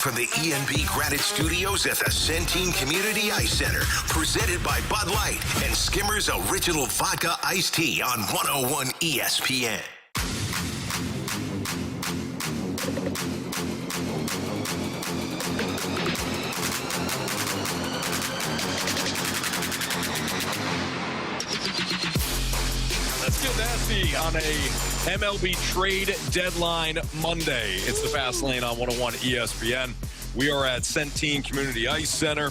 From the ENB Granite Studios at the Centene Community Ice Center, presented by Bud Light and Skimmer's Original Vodka Iced Tea on 101 ESPN. Let's get nasty on a MLB trade deadline Monday. It's the Fast Lane on 101 ESPN. We are at Centene Community Ice Center.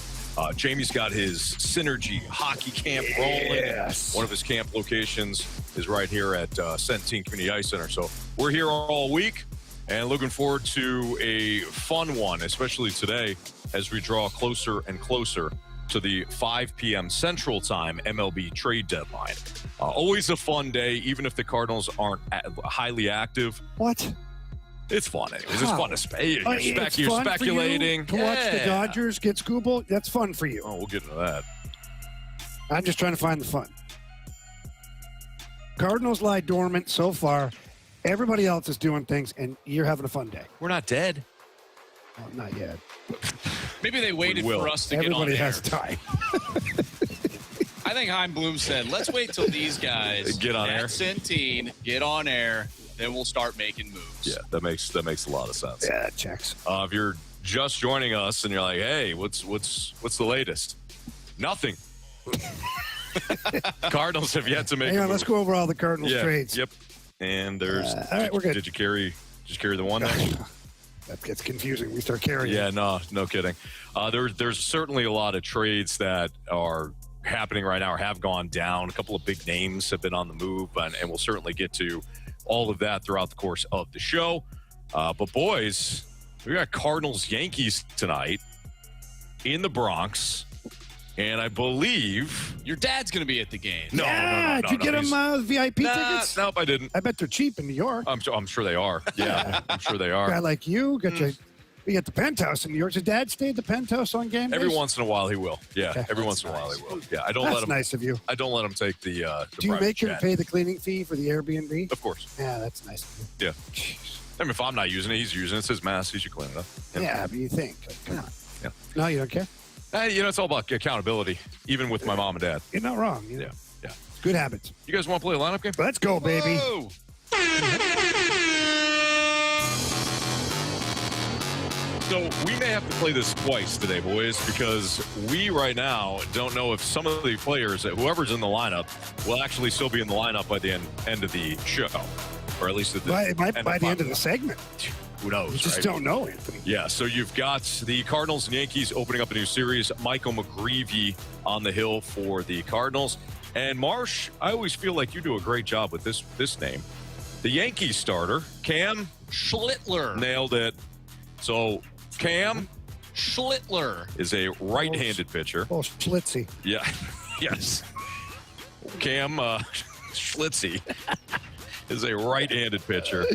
Jamie's got his Synergy hockey camp rolling. Yes. One of his camp locations is right here at Centene Community Ice Center. So we're here all week and looking forward to a fun one, especially today as we draw closer and closer to the 5 p.m. Central Time MLB trade deadline. Always a fun day, even if the Cardinals aren't highly active. What? It's fun anyways. It's fun to You're speculating. To watch the Dodgers get Scooble, that's fun for you. Oh, we'll get into that. I'm just trying to find the fun. Cardinals lie dormant so far. Everybody else is doing things, and you're having a fun day. We're not dead. Oh, not yet. Maybe they waited for us to Everybody get on has time. I think Chaim Bloom said, let's wait till these guys get on air. Centene get on air, then we'll start making moves. Yeah, that makes a lot of sense. Yeah, that checks. If you're just joining us and you're like, hey, what's the latest? Nothing. Cardinals have yet to make. Hang on, a move. let's go over all the Cardinals trades. Yep. And there's. All right, we're good. Did you carry the one there? That gets confusing. We start carrying. Yeah, no kidding. There's certainly a lot of trades that are happening right now or have gone down. A couple of big names have been on the move, and we'll certainly get to all of that throughout the course of the show. But boys, we got Cardinals-Yankees tonight in the Bronx. And I believe your dad's going to be at the game. No. Did you get him VIP tickets? Nope, I didn't. I bet they're cheap in New York. I'm sure they are. Yeah, I'm sure they A are. guy like you got the penthouse in New York. Does your dad stay at the penthouse on game days? Every once in a while he will. Yeah, Okay. every once in a while he will. Yeah, I don't That's let him. nice of you. I don't let him take the. Do you private make him jet. pay the cleaning fee for the Airbnb? Of course. Yeah, that's nice of you. Yeah. Jeez. I mean, if I'm not using it, he's using it. It's his mask. He should clean it up. Yeah, but you think. Like, come on. Yeah. No, you don't care? It's all about accountability, even with my mom and dad. You're not wrong. Yeah. Good habits. You guys want to play a lineup game? Let's go, baby. Whoa. So we may have to play this twice today, boys, because we right now don't know if some of the players, whoever's in the lineup, will actually still be in the lineup by the end of the show, or at least at the By the end of the segment. Who knows? You just right? don't know, Anthony. Yeah, so you've got the Cardinals and Yankees opening up a new series. Michael McGreevy on the hill for the Cardinals. And Marsh, I always feel like you do a great job with this name. The Yankees starter, Cam Schlittler. Nailed it. So Cam Schlittler is a right-handed pitcher. Oh, Schlitzy. Yeah, yes. Cam Schlitzy is a right-handed pitcher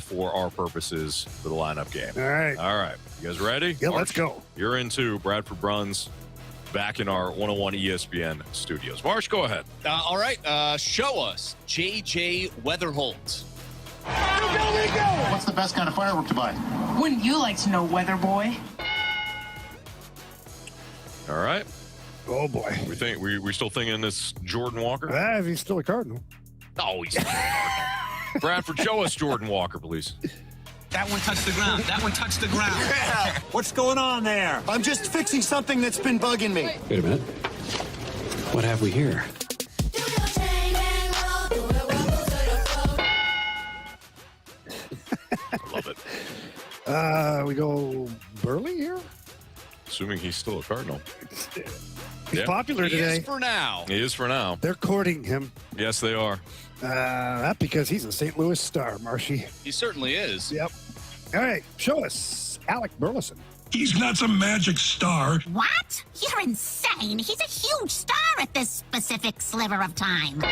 for our purposes for the lineup game. All right. You guys ready? Yeah, Marsh, let's go. You're into Bradford Bruns back in our 101 ESPN studios. Marsh, go ahead. All right. Show us J.J. Weatherholt. What's the best kind of firework to buy? Wouldn't you like to know, weather boy? All right. Oh, boy. We still thinking this Jordan Walker? He's still a Cardinal. No, he's not. Bradford, show us Jordan Walker, please. That one touched the ground. That one touched the ground. Yeah. What's going on there? I'm just fixing something that's been bugging me. Wait a minute. What have we here? I love it. We go Burley here? Assuming he's still a Cardinal. He's popular He today. is for now. He is for now. They're courting him. Yes, they are. Not because he's a St. Louis star, Marshy. He certainly is. Yep. All right, show us Alec Burleson. He's not some magic star. What? You're insane. He's a huge star at this specific sliver of time.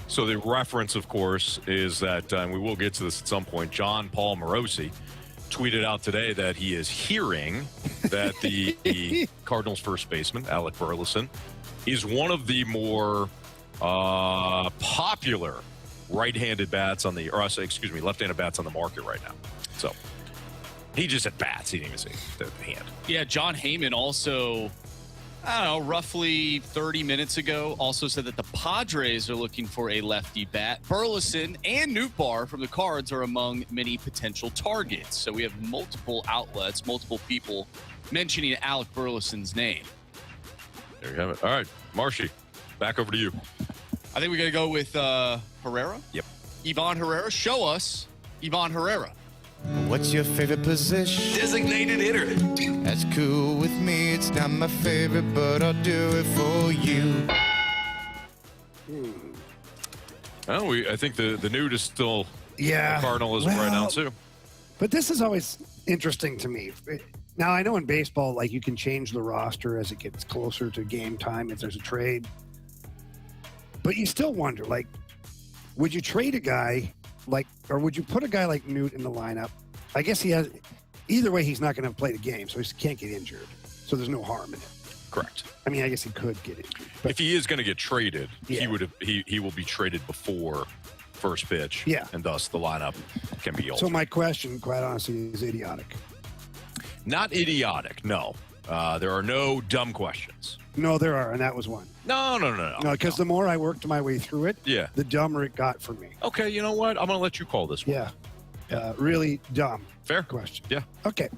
So the reference, of course, is that, and we will get to this at some point, John Paul Morosi tweeted out today that he is hearing that the Cardinals first baseman, Alec Burleson, is one of the more popular left-handed bats on the market right now. So He just at bats. He didn't even see the hand. Yeah, John Heyman also, I don't know, roughly 30 minutes ago, also said that the Padres are looking for a lefty bat. Burleson and Nootbaar from the Cards are among many potential targets. So we have multiple outlets, multiple people mentioning Alec Burleson's name. There you have it. All right, Marshy, back over to you. I think we got to go with Herrera. Yep. Ivan Herrera. Show us Ivan Herrera. What's your favorite position? Designated hitter. That's cool with me. It's not my favorite, but I'll do it for you. Well, I think the Newt is still Yeah. Cardinal as of right now, too. But this is always interesting to me. Now, I know in baseball, like, you can change the roster as it gets closer to game time if there's a trade. But you still wonder, like, would you trade a guy or would you put a guy like Newt in the lineup? I guess either way, he's not going to play the game, so he can't get injured. So there's no harm in it. Correct. I mean, I guess he could get injured. But if he is going to get traded, Yeah. he will be traded before first pitch. Yeah. And thus the lineup can be altered. So my question, quite honestly, is idiotic. Not idiotic, no. There are no dumb questions. No, there are, and that was one. No. No, because the more I worked my way through it, the dumber it got for me. Okay, you know what? I'm going to let you call this one. Yeah. Really dumb. Fair question. Yeah. Okay.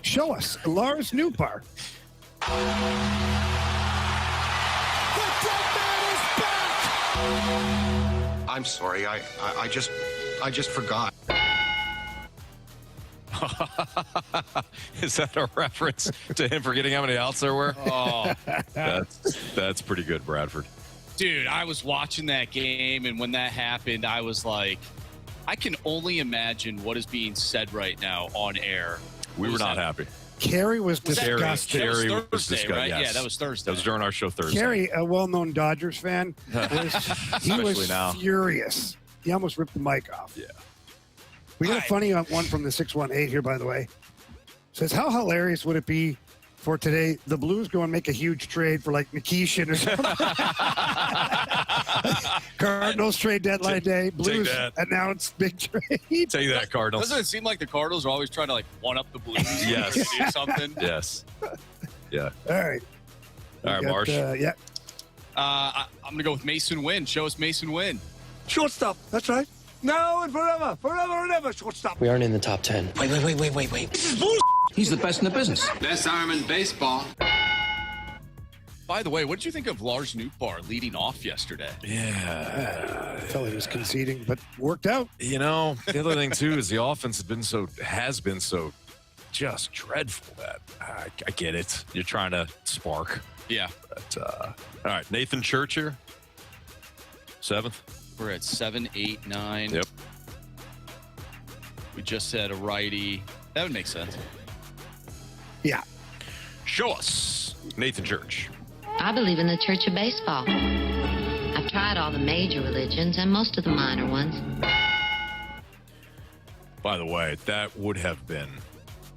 Show us Lars Nootbaar. I'm sorry. I just forgot. Is that a reference to him forgetting how many outs there were? Oh, that's pretty good, Bradford. dude, I was watching that game, and when that happened, I was like, I can only imagine what is being said right now on air. We were not happy. Carey was disgusted. Carey was Thursday, disgusted. right? Yes. Yeah, that was Thursday. That was during our show Thursday. Carey, a well-known Dodgers fan, he was now. furious. He almost ripped the mic off. Yeah. We got a funny one from the 618 here, by the way. Says, how hilarious would it be for today, the Blues go and make a huge trade for like Nikishin or something. Cardinals trade deadline day. Blues announce big trade. Take that, Cardinals. Doesn't it seem like the Cardinals are always trying to like one up the Blues? Yes. To do something. Yes. Yeah. All right. All right, Marsh. Yeah. I'm going to go with Mason Wynn. Show us Mason Wynn. Shortstop. That's right. Now and forever. Forever and ever, shortstop. We aren't in the top 10. Wait. This is bullshit. He's the best in the business. Best arm in baseball. By the way, what did you think of Lars Nootbaar leading off yesterday? Yeah. I felt he was conceding, but worked out. You know, the other thing, too, is the offense has been so just dreadful that I get it. You're trying to spark. Yeah. But, all right, Nathan Church here. 7th. We're at 7, 8, 9. Yep. We just said a righty. That would make sense. Yeah. Show us Nathan Church. I believe in the Church of Baseball. I've tried all the major religions and most of the minor ones. By the way, that would have been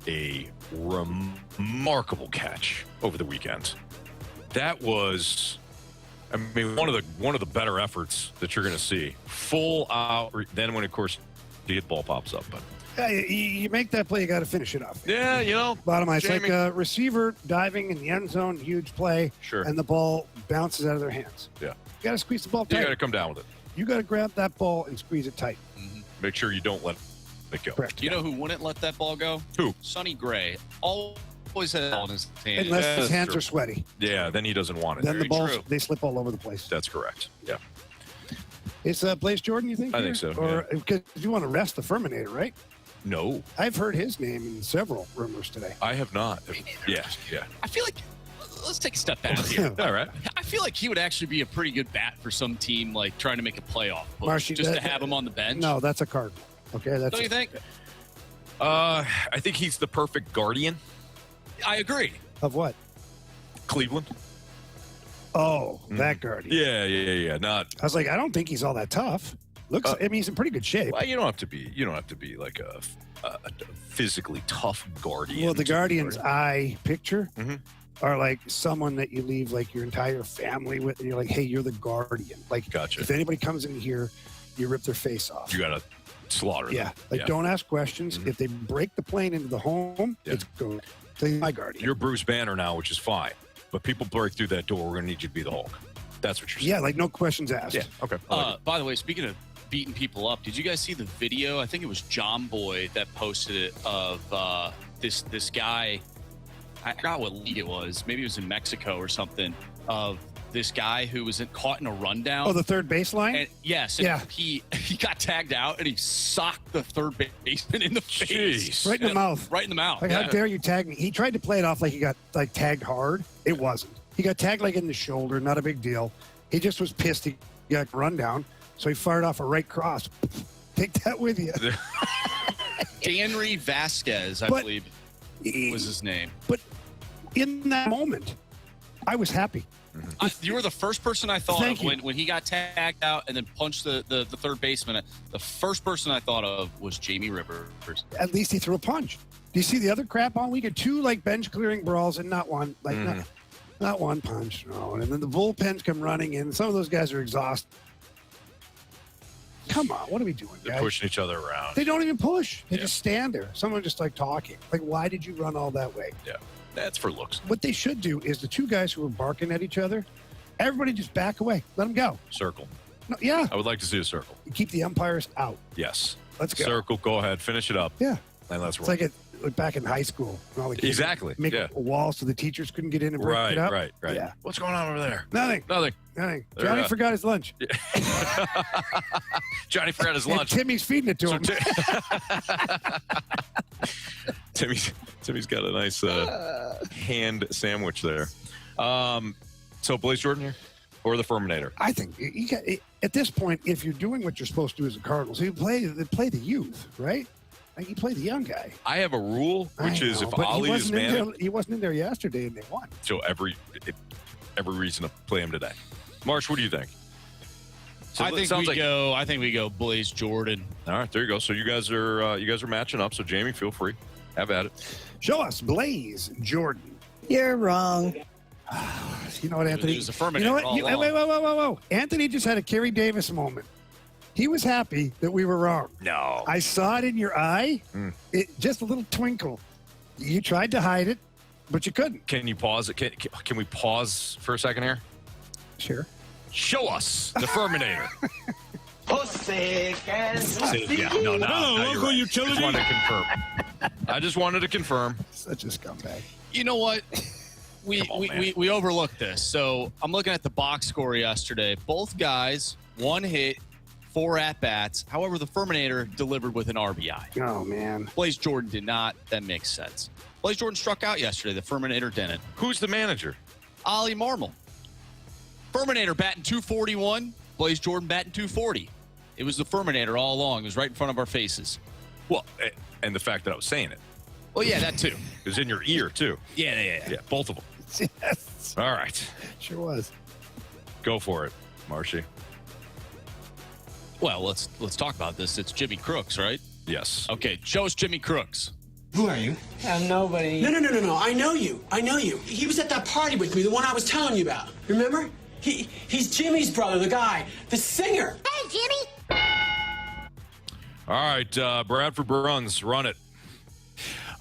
a remarkable catch over the weekend. That was, I mean, one of the better efforts that you're going to see. Full out. Then when, of course, you get the ball pops up. But you make that play, you got to finish it off. yeah, you know, Bottom line, it's Jamie. like a receiver diving in the end zone, huge play, Sure. and the ball bounces out of their hands. Yeah. You got to squeeze the ball You tight. got to come down with it. You got to grab that ball and squeeze it tight. Make sure you don't let it go. Correct. You know who wouldn't let that ball go? Who? Sonny Gray. Always had it on his hand. Unless Yeah, his that's hands true. are sweaty. Yeah, then he doesn't want it. Then the Very balls, true. they slip all over the place. That's correct. Yeah. It's Blaze Jordan, you think? I here? think so, Or because you want to rest the Ferminator, right? No, I've heard his name in several rumors today. I have not. Yeah. I feel like, let's take a step back here. All right. I feel like he would actually be a pretty good bat for some team like trying to make a playoff push, Marshy, just to have him on the bench. No, that's a Cardinal. Okay, that's Don't you think? I think he's the perfect guardian. I agree. of what? Cleveland. Oh, that Guardian. Yeah. Not. I was like, I don't think he's all that tough. Looks, I mean, he's in pretty good shape. Well, you don't have to be like a physically tough guardian. Well, the to be Guardian's guardian. eye picture Mhm. are like someone that you leave like your entire family with, and you're like, hey, you're the Guardian. Like, Gotcha. if anybody comes in here, you rip their face off. You gotta slaughter. Yeah, don't ask questions. If they break the plane into the home, it's going to my guardian. You're Bruce Banner now, which is fine. But people break through that door, we're going to need you to be the Hulk. That's what you're saying. Yeah, like no questions asked. Yeah, okay. By the way, speaking of beating people up, did you guys see the video? I think it was John Boy that posted it of this guy. I forgot what league it was. Maybe it was in Mexico or something. Of this guy who was caught in a rundown. Oh, the third baseline? And, yes. Yeah. He got tagged out and he socked the third baseman in the face. Right in the mouth. Right in the mouth. Like, how dare you tag me? He tried to play it off like he got tagged hard. It wasn't. He got tagged like in the shoulder. Not a big deal. He just was pissed he got run down. So he fired off a right cross. Take that with you. Danry Vasquez, I believe, was his name. But in that moment, I was happy. You were the first person I thought Thank of you. when he got tagged out and then punched the third baseman. The first person I thought of was Jamie Rivers. At least he threw a punch. Do you see the other crap all week? Two like bench clearing brawls and not one. Like not one punch. No. And then the bullpens come running in. Some of those guys are exhausted. Come on, what are we doing, guys? They're pushing each other around. They don't even push. They just stand there. Someone just like talking. Like, why did you run all that way? Yeah, that's for looks. What they should do is the two guys who are barking at each other, everybody just back away. Let them go. Circle. No, yeah. I would like to see a circle. Keep the umpires out. Yes. Let's go. Circle, go ahead, finish it up. Yeah. And let's roll. It's like back in high school. When all the kids exactly. Make a wall so the teachers couldn't get in and break it up. Right. Yeah. What's going on over there? Nothing. Johnny forgot his lunch. Johnny forgot his lunch. And Timmy's feeding it to him. Timmy's got a nice hand sandwich there. So Blaze Jordan here or the Furminator? I think you got at this point, if you're doing what you're supposed to do as a Cardinals, you play the youth, right? Like you play the young guy. I have a rule, which is if Ali is managed, he wasn't in there yesterday and they won. So every reason to play him today. Marsh, what do you think? So I think we go Blaze Jordan. All right, there you go. So you guys are matching up. So Jamie, feel free, have at it. Show us Blaze Jordan. You're wrong. You know what, Anthony? He was affirmative. You know what? Whoa. Anthony just had a Carey Davis moment. He was happy that we were wrong. No. I saw it in your eye. Just a little twinkle. You tried to hide it, but you couldn't. Can you pause it? Can we pause for a second here? Sure. Show us the Furminator. No, local utility. I just wanted to confirm. Such a scumbag. You know what? We overlooked this. So I'm looking at the box score yesterday. Both guys, 1 hit, 4 at-bats. However, the Furminator delivered with an RBI. Oh, man. Blaze Jordan did not. That makes sense. Blaze Jordan struck out yesterday. The Furminator didn't. Who's the manager? Ollie Marmol. Furminator batting 241. Blaze Jordan batting 240. It was the Furminator all along. It was right in front of our faces. Well, and the fact that I was saying it. Well, yeah, that too. It was in your ear, too. Yeah. Yeah, both of them. Yes. All right. Sure was. Go for it, Marshy. Well, let's talk about this. It's Jimmy Crooks, right? Yes. Okay, show us Jimmy Crooks. Who are you? I'm nobody. No. I know you. He was at that party with me, the one I was telling you about. Remember? He's Jimmy's brother, the guy, the singer. Hey, Jimmy. All right, Bradford Bruns, run it.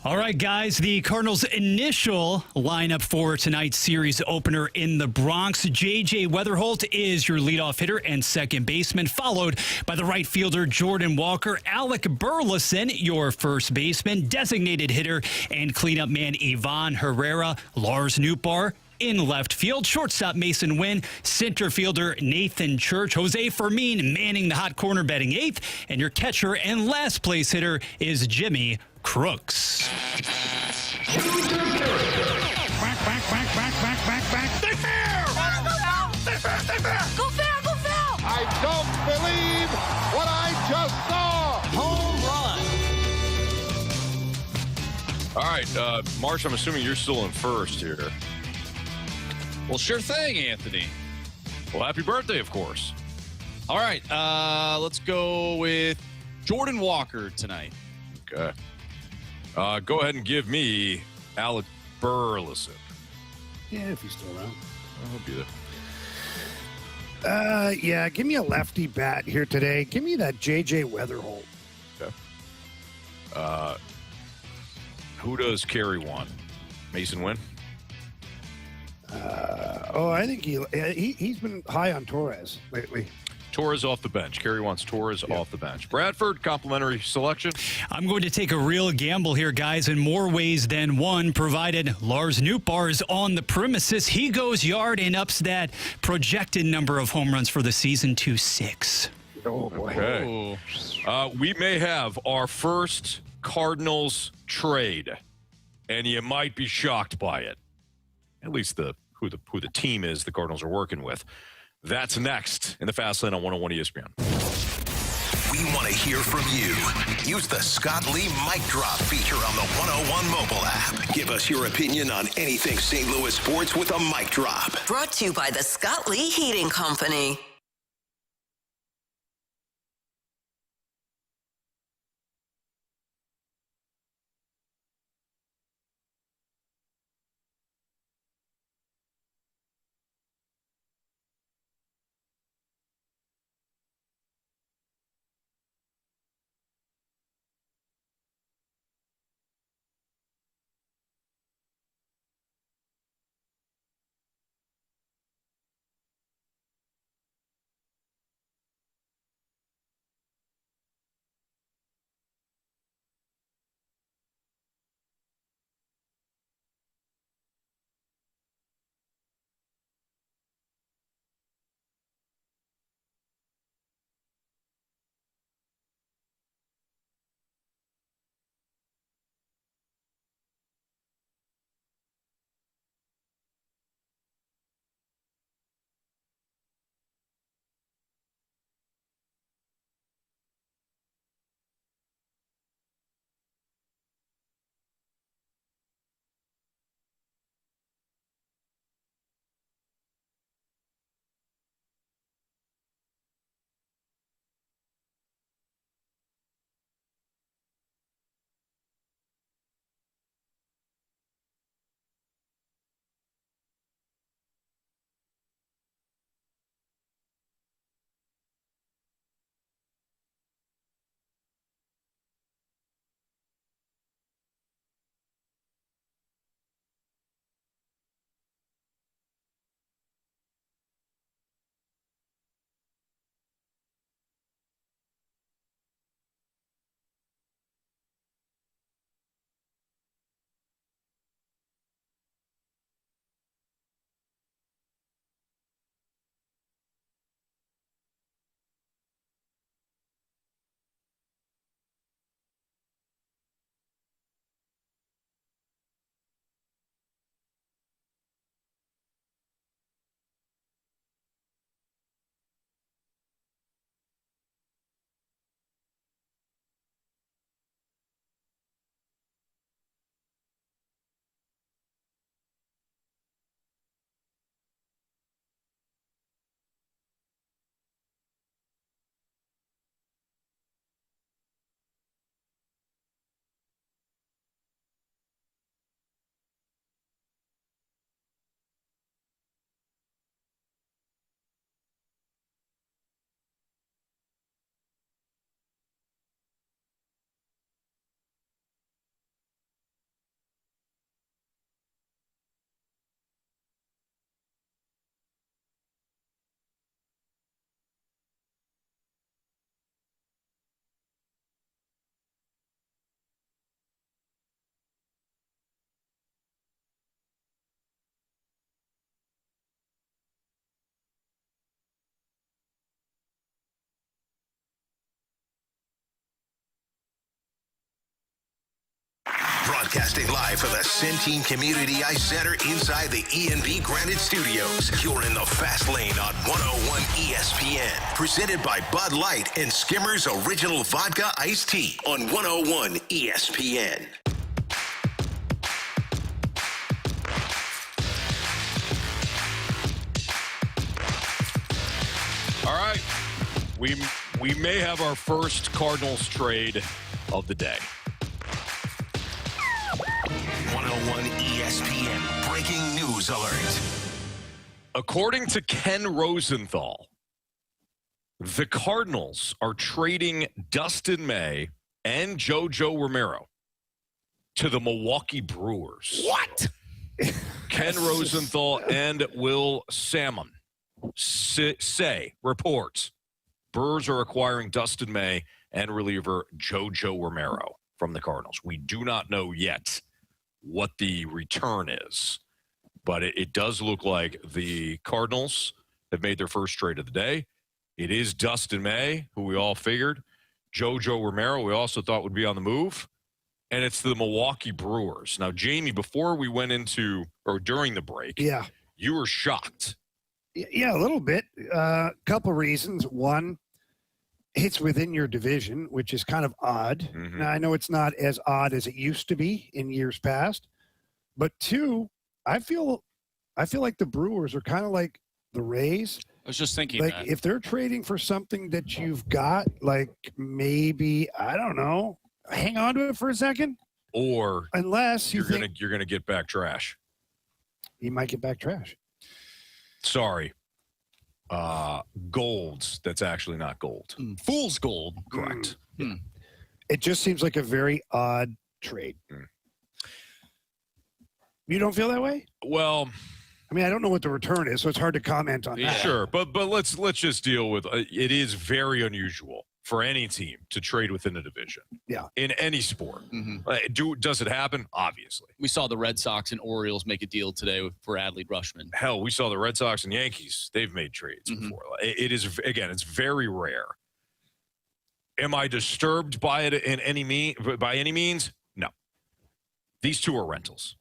All right, guys, the Cardinals' initial lineup for tonight's series opener in the Bronx. J.J. Weatherholt is your leadoff hitter and second baseman, followed by the right fielder Jordan Walker. Alec Burleson, your first baseman, designated hitter and cleanup man Ivan Herrera. Lars Nootbaar in left field, shortstop Mason Wynn, center fielder Nathan Church, Jose Fermin manning the hot corner batting eighth, and your catcher and last place hitter is Jimmy Crooks. Back. Stay fair! Stay fair! Go foul! I don't believe what I just saw! Home run! All right, Marsh, I'm assuming you're still in first here. Well, sure thing, Anthony. Well, happy birthday, of course. All right, let's go with Jordan Walker tonight. Okay. Go ahead and give me Alec Burleson. Yeah, if he's still around. I'll be there. Yeah, give me a lefty bat here today. Give me that J.J. Weatherholt. Who does Carey want? Mason Wynn? I think he's been high on Torres lately. Torres off the bench. Carey wants Torres off the bench. Bradford, complimentary selection. I'm going to take a real gamble here, guys, in more ways than one, provided Lars Nootbaar is on the premises. He goes yard and ups that projected number of home runs for the season to 6. Oh, boy. Okay. We may have our first Cardinals trade, and you might be shocked by it. At least who the team is the Cardinals are working with. That's next in the Fast Lane on 101 ESPN. We want to hear from you. Use the Scott Lee Mic Drop feature on the 101 mobile app. Give us your opinion on anything St. Louis sports with a mic drop. Brought to you by the Scott Lee Heating Company. Broadcasting live from the Centene Community Ice Center inside the E&B Granite Studios. You're in the Fast Lane on 101 ESPN. Presented by Bud Light and Skimmer's Original Vodka Iced Tea on 101 ESPN. All right. We may have our first Cardinals trade of the day. 101 ESPN breaking news alert. According to Ken Rosenthal, the Cardinals are trading Dustin May and JoJo Romero to the Milwaukee Brewers. What? Ken Rosenthal and Will Salmon reports Brewers are acquiring Dustin May and reliever JoJo Romero from the Cardinals. We do not know yet what the return is, but it does look like the Cardinals have made their first trade of the day. It is Dustin May, who we all figured. JoJo Romero, we also thought would be on the move. And it's the Milwaukee Brewers. Now, Jamie, before we went into, or during the break, you were shocked. Yeah, a little bit. Couple reasons. One, it's within your division, which is kind of odd. Mm-hmm. Now, I know it's not as odd as it used to be in years past. But two, I feel like the Brewers are kind of like the Rays. I was just thinking like that. If they're trading for something that you've got, like maybe, I don't know, hang on to it for a second. Or unless you're gonna get back trash. You might get back trash. Sorry. Golds. That's actually not gold. Fool's gold. Correct. It just seems like a very odd trade. You don't feel that way? Well, I mean, I don't know what the return is, so it's hard to comment on that. Sure, but let's just deal with it. Is very unusual for any team to trade within a division. Yeah. In any sport. Does it happen? Obviously. We saw the Red Sox and Orioles make a deal today for Adley Rutschman. Hell, we saw the Red Sox and Yankees. They've made trades before. It is, again, it's very rare. Am I disturbed by it by any means? No. These two are rentals.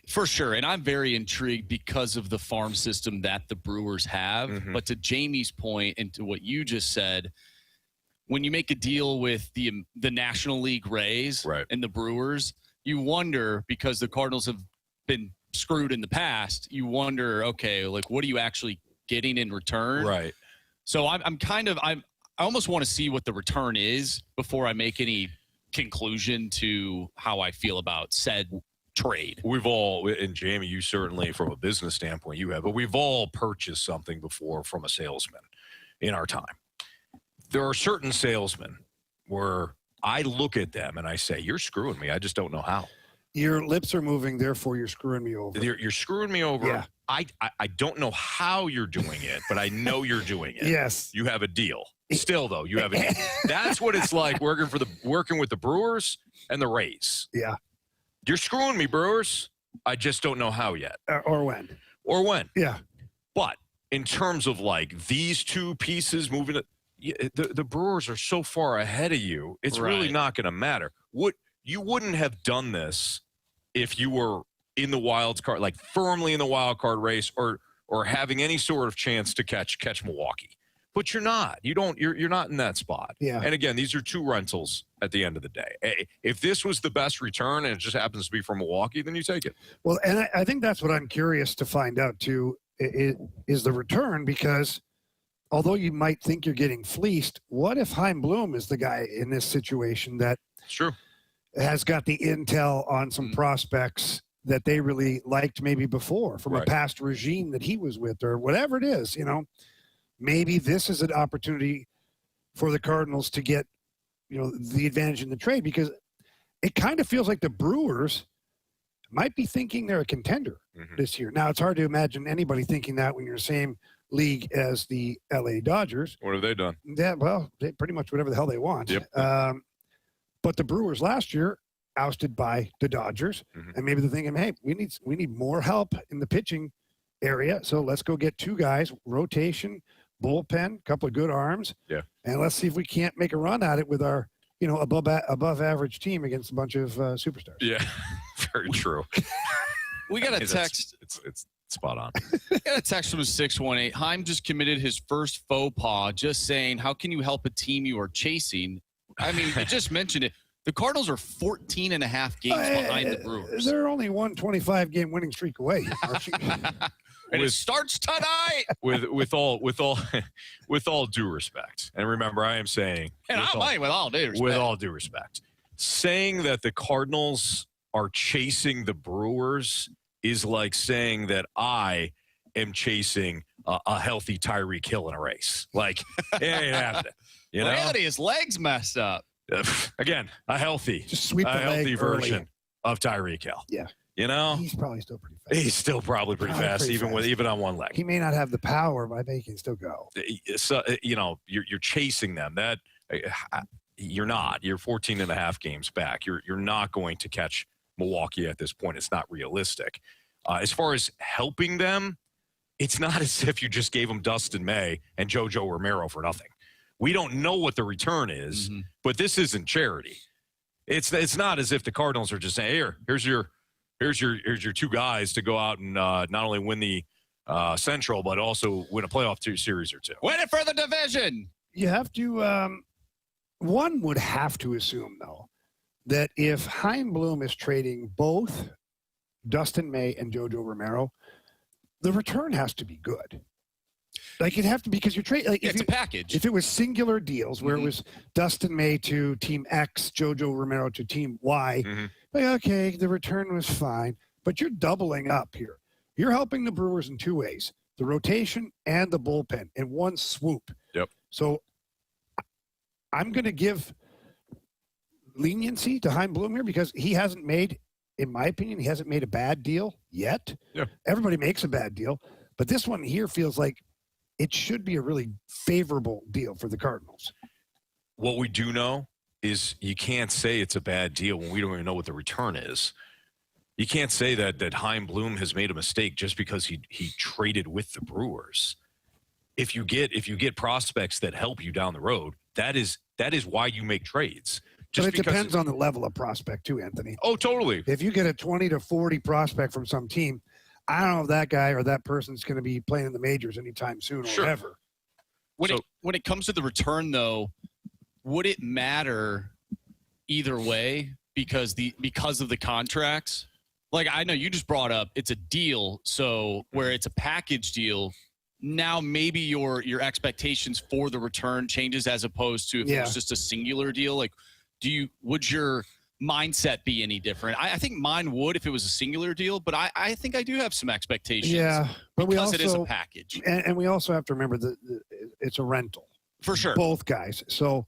For sure. And I'm very intrigued because of the farm system that the Brewers have. But to Jamie's point and to what you just said, when you make a deal with the National League Rays and the Brewers, you wonder, because the Cardinals have been screwed in the past, you wonder, okay, like, what are you actually getting in return? Right. So I almost want to see what the return is before I make any conclusion to how I feel about said trade. We've all, and Jamie, you certainly from a business standpoint, you have, but we've all purchased something before from a salesman in our time. There are certain salesmen where I look at them and I say, you're screwing me. I just don't know how. Your lips are moving, therefore you're screwing me over. You're screwing me over. Yeah. I don't know how you're doing it, but I know you're doing it. Yes. You have a deal. Still, though, you have a deal. That's what it's like working with the Brewers and the Rays. Yeah. You're screwing me, Brewers. I just don't know how yet. Or when. Yeah. But in terms of like these two pieces moving, the Brewers are so far ahead of you. It's really not going to matter. You wouldn't have done this if you were in the wild card, like firmly in the wild card race, or having any sort of chance to catch Milwaukee. But you're not. You're not in that spot. Yeah. And again, these are two rentals at the end of the day. If this was the best return and it just happens to be from Milwaukee, then you take it. Well, and I think that's what I'm curious to find out too, is the return, because although you might think you're getting fleeced, what if Chaim Bloom is the guy in this situation that has got the intel on some prospects that they really liked maybe before from a past regime that he was with, or whatever it is, maybe this is an opportunity for the Cardinals to get, the advantage in the trade, because it kind of feels like the Brewers might be thinking they're a contender this year. Now, it's hard to imagine anybody thinking that when you're the same league as the LA Dodgers. What have they done? Yeah, well, they pretty much whatever the hell they want. Yep. But the Brewers last year ousted by the Dodgers, and maybe they're thinking, hey, we need more help in the pitching area, so let's go get two guys, rotation, bullpen, couple of good arms, and let's see if we can't make a run at it with our above average team against a bunch of superstars. Yeah, very true. We got a text. It's spot on. We got a text from 618. Chaim just committed his first faux pas, just saying, how can you help a team you are chasing? I mean, you just mentioned it. The Cardinals are 14 and a half games behind the Brewers. They're only 125-game winning streak away. And it starts tonight. With all due respect, and remember, I am saying, and with all due respect, saying that the Cardinals are chasing the Brewers is like saying that I am chasing a healthy Tyreek Hill in a race. Like, it ain't happening. Reality, his legs messed up. Again, a healthy version of Tyreek Hill. Yeah. You know, he's probably still pretty fast. He's still probably pretty fast, even on one leg. He may not have the power, but I bet he can still go. So, you're chasing them. That you're not. You're 14 and a half games back. You're not going to catch Milwaukee at this point. It's not realistic. As far as helping them, it's not as if you just gave them Dustin May and JoJo Romero for nothing. We don't know what the return is, but this isn't charity. It's not as if the Cardinals are just saying, here's your two guys to go out and not only win the Central, but also win a playoff series or two. Win it for the division. You have to. One would have to assume, though, that if Chaim Bloom is trading both Dustin May and JoJo Romero, the return has to be good. Like, it'd have to, because you're trading. Like, it's a package. If it was singular deals where it was Dustin May to Team X, JoJo Romero to Team Y, like, okay, the return was fine, but you're doubling up here. You're helping the Brewers in two ways: the rotation and the bullpen in one swoop. Yep. So I'm going to give leniency to Chaim Bloom here because he hasn't made, in my opinion, he hasn't made a bad deal yet. Yeah. Everybody makes a bad deal, but this one here feels like it should be a really favorable deal for the Cardinals. What we do know is you can't say it's a bad deal when we don't even know what the return is. You can't say that Chaim Bloom has made a mistake just because he traded with the Brewers. If you get prospects that help you down the road, that is why you make trades. But it depends on the level of prospect too, Anthony. Oh, totally. If you get a 20 to 40 prospect from some team, I don't know if that guy or that person's going to be playing in the majors anytime soon or ever. When it comes to the return, though, would it matter either way because of the contracts? Like, I know you just brought up it's a deal, so where it's a package deal, now maybe your expectations for the return changes as opposed to if it was just a singular deal. Like, would your mindset be any different? I think mine would if it was a singular deal, but I think I do have some expectations. Yeah, but because it is a package. And we also have to remember that it's a rental. For sure. Both guys. So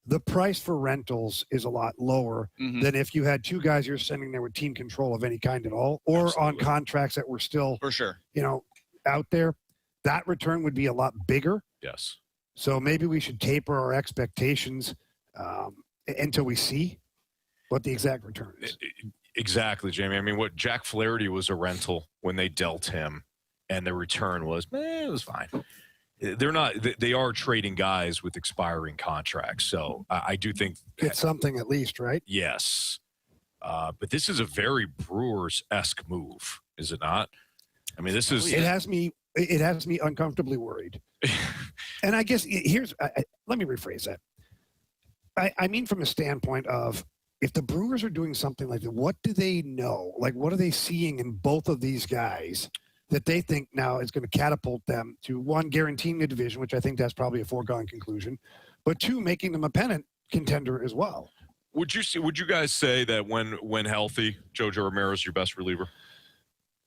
the price for rentals is a lot lower than if you had two guys you're sending there with team control of any kind at all, or on contracts that were still, for sure, out there. That return would be a lot bigger. Yes. So maybe we should taper our expectations until we see what the exact return is. Exactly, Jamie. I mean, what Jack Flaherty was a rental when they dealt him, and the return was, it was fine. They're not. They are trading guys with expiring contracts, so I do think it's something at least, right? Yes, but this is a very Brewers-esque move, is it not? I mean, this is. It has me uncomfortably worried. And I guess let me rephrase that. I mean, from a standpoint of, if the Brewers are doing something like that, what do they know? Like, what are they seeing in both of these guys that they think now is going to catapult them to, one, guaranteeing the division, which I think that's probably a foregone conclusion, but two, making them a pennant contender as well? Would you guys say that when healthy, JoJo Romero is your best reliever?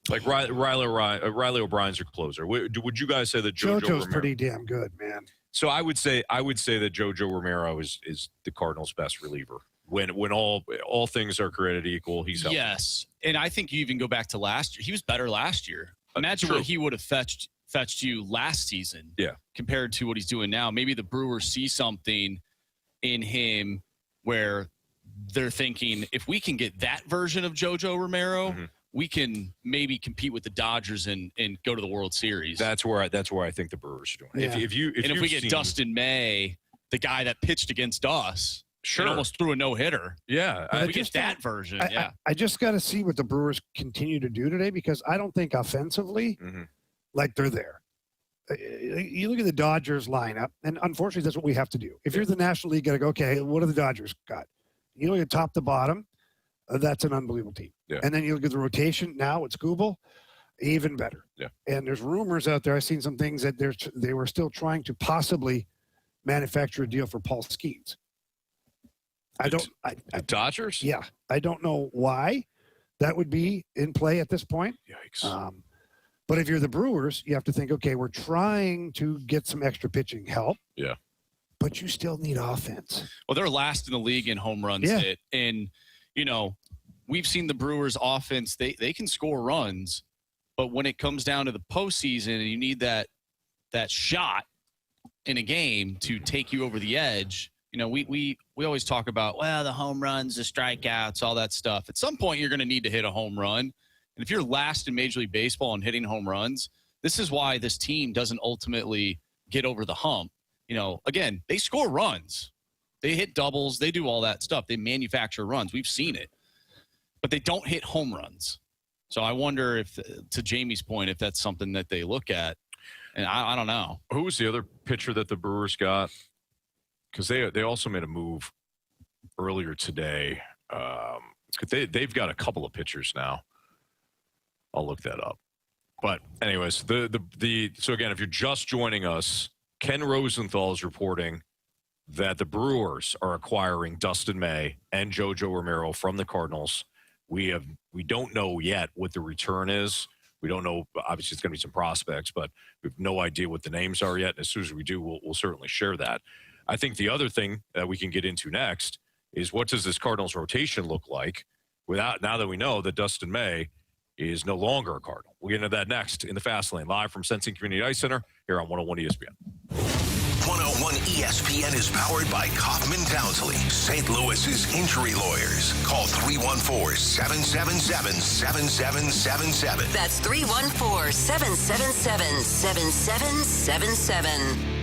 Like Riley O'Brien's your closer. Would you guys say that JoJo's Romero, pretty damn good, man? So I would say that JoJo Romero is the Cardinals' best reliever. When all things are created equal, he's healthy. Yes, and I think you even go back to last year. He was better last year. Imagine what he would have fetched you last season. Yeah. Compared to what he's doing now. Maybe the Brewers see something in him where they're thinking, if we can get that version of JoJo Romero, we can maybe compete with the Dodgers and go to the World Series. That's where I think the Brewers are doing. Yeah. If we get Dustin May, the guy that pitched against us, and almost threw a no-hitter. Yeah. We get that version. I just got to see what the Brewers continue to do today, because I don't think offensively, like, they're there. You look at the Dodgers lineup, and unfortunately that's what we have to do. If you're the National League, you got to go, okay, what do the Dodgers got? You look at top to bottom, that's an unbelievable team. Yeah. And then you look at the rotation now with Skubal, even better. Yeah. And there's rumors out there. I've seen some things that they were still trying to possibly manufacture a deal for Paul Skeens. The Dodgers? Yeah. I don't know why that would be in play at this point. Yikes. But if you're the Brewers, you have to think, okay, we're trying to get some extra pitching help. Yeah. but you still need offense. Well, they're last in the league in home runs hit. And, we've seen the Brewers offense. They can score runs, but when it comes down to the postseason and you need that shot in a game to take you over the edge, we always talk about, well, the home runs, the strikeouts, all that stuff. At some point, you're going to need to hit a home run. And if you're last in Major League Baseball in hitting home runs, this is why this team doesn't ultimately get over the hump. Again, they score runs. They hit doubles. They do all that stuff. They manufacture runs. We've seen it. But they don't hit home runs. So I wonder if, to Jamie's point, if that's something that they look at. And I don't know. Who was the other pitcher that the Brewers got? Because they also made a move earlier today. They've got a couple of pitchers now. I'll look that up. But anyways, so again, if you're just joining us, Ken Rosenthal is reporting that the Brewers are acquiring Dustin May and JoJo Romero from the Cardinals. We don't know yet what the return is. We don't know. Obviously, it's going to be some prospects, but we have no idea what the names are yet. And as soon as we do, we'll certainly share that. I think the other thing that we can get into next is what does this Cardinals rotation look like now that we know that Dustin May is no longer a Cardinal. We'll get into that next in the Fast Lane, live from Sensing Community Ice Center here on 101 ESPN. 101 ESPN is powered by Kaufman Townsley, St. Louis's injury lawyers. Call 314-777-7777. That's 314-777-7777.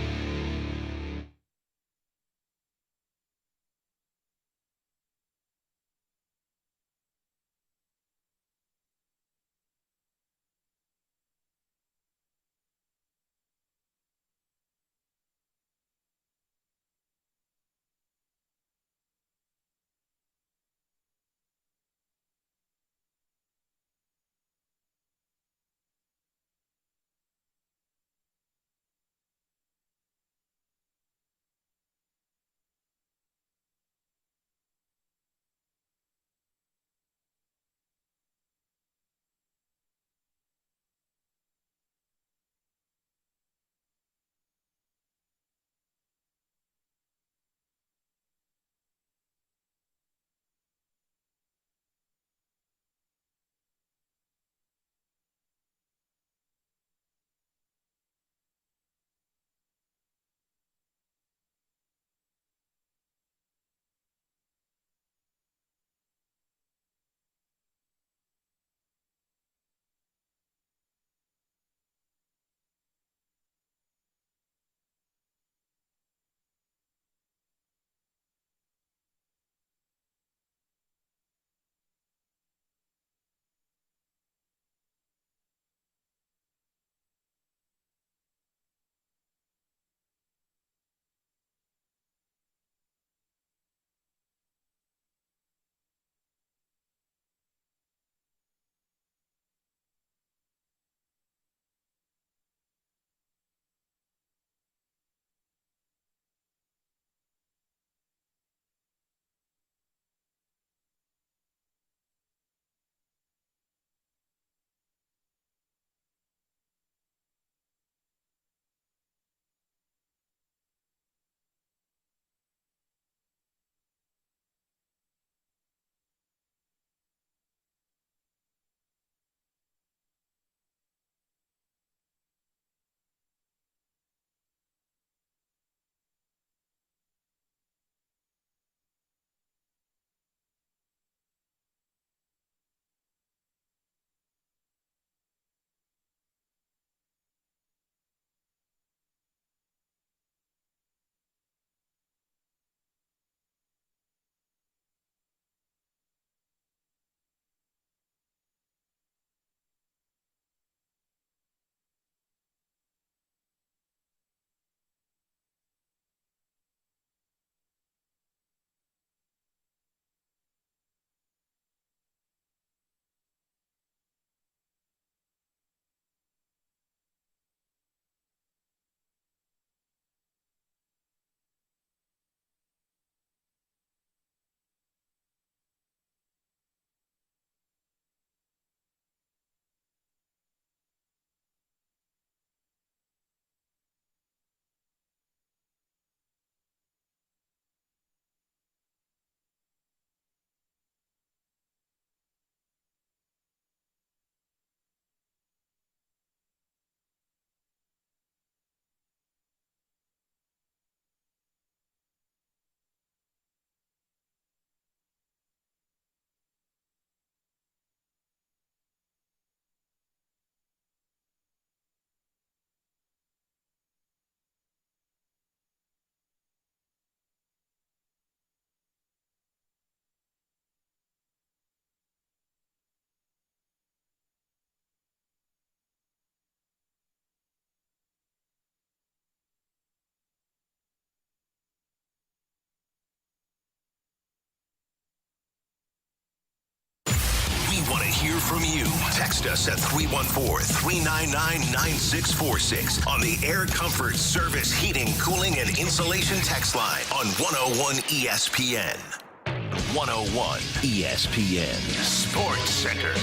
hear from you. Text us at 314-399-9646 on the Air Comfort Service Heating, Cooling, and Insulation text line on 101 ESPN. 101 ESPN Sports Center.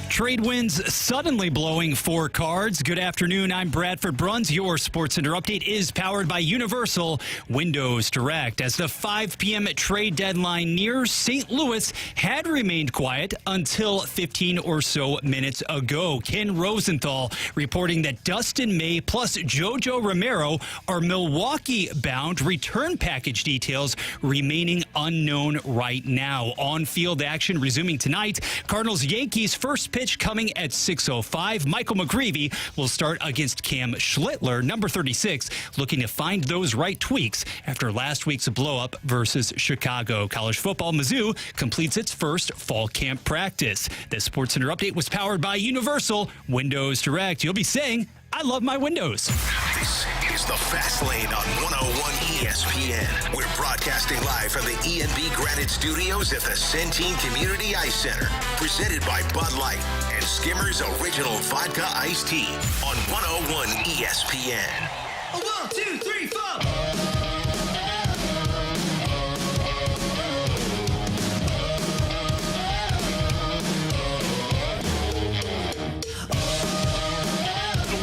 Trade winds suddenly blowing for Cards. Good afternoon. I'm Bradford Bruns. Your Sports Center update is powered by Universal Windows Direct. As the 5 p.m. trade deadline nears, St. Louis had remained quiet until 15 or so minutes ago. Ken Rosenthal reporting that Dustin May plus JoJo Romero are Milwaukee-bound. Return package details remaining unknown right now. On-field action resuming tonight. Cardinals-Yankees first pitch coming at 6:05. Michael McGreevy will start against Cam Schlittler, number 36, looking to find those right tweaks after last week's blow-up versus Chicago. College football, Mizzou completes its first fall camp practice. This Sports Center update was powered by Universal Windows Direct. You'll be saying, I love my windows. This is the Fast Lane on 101 ESPN. We're broadcasting live from the E&B Granite Studios at the Centene Community Ice Center. Presented by Bud Light and Skimmer's Original Vodka Iced Tea on 101 ESPN. 1, 2, 3, 4.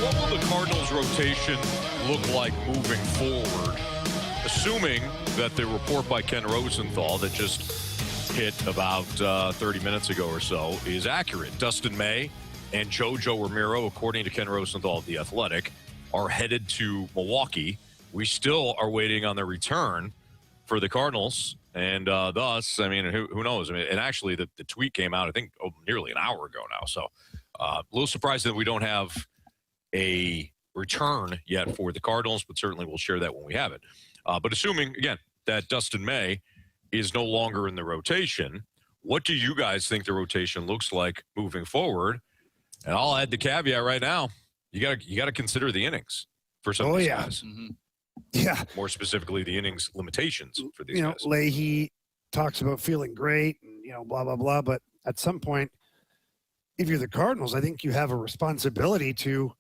What will the Cardinals' rotation look like moving forward, assuming that the report by Ken Rosenthal that just hit about 30 minutes ago or so is accurate? Dustin May and JoJo Romero, according to Ken Rosenthal of The Athletic, are headed to Milwaukee. We still are waiting on their return for the Cardinals, and thus, I mean, who knows? I mean, and actually, the tweet came out, I think, nearly an hour ago now, so a little surprised that we don't have a return yet for the Cardinals, but certainly we'll share that when we have it. But assuming, again, that Dustin May is no longer in the rotation, what do you guys think the rotation looks like moving forward? And I'll add the caveat right now. You got to consider the innings for some of these guys. Mm-hmm. Yeah. More specifically, the innings limitations for these guys. Leahy talks about feeling great and, blah, blah, blah. But at some point, if you're the Cardinals, I think you have a responsibility to,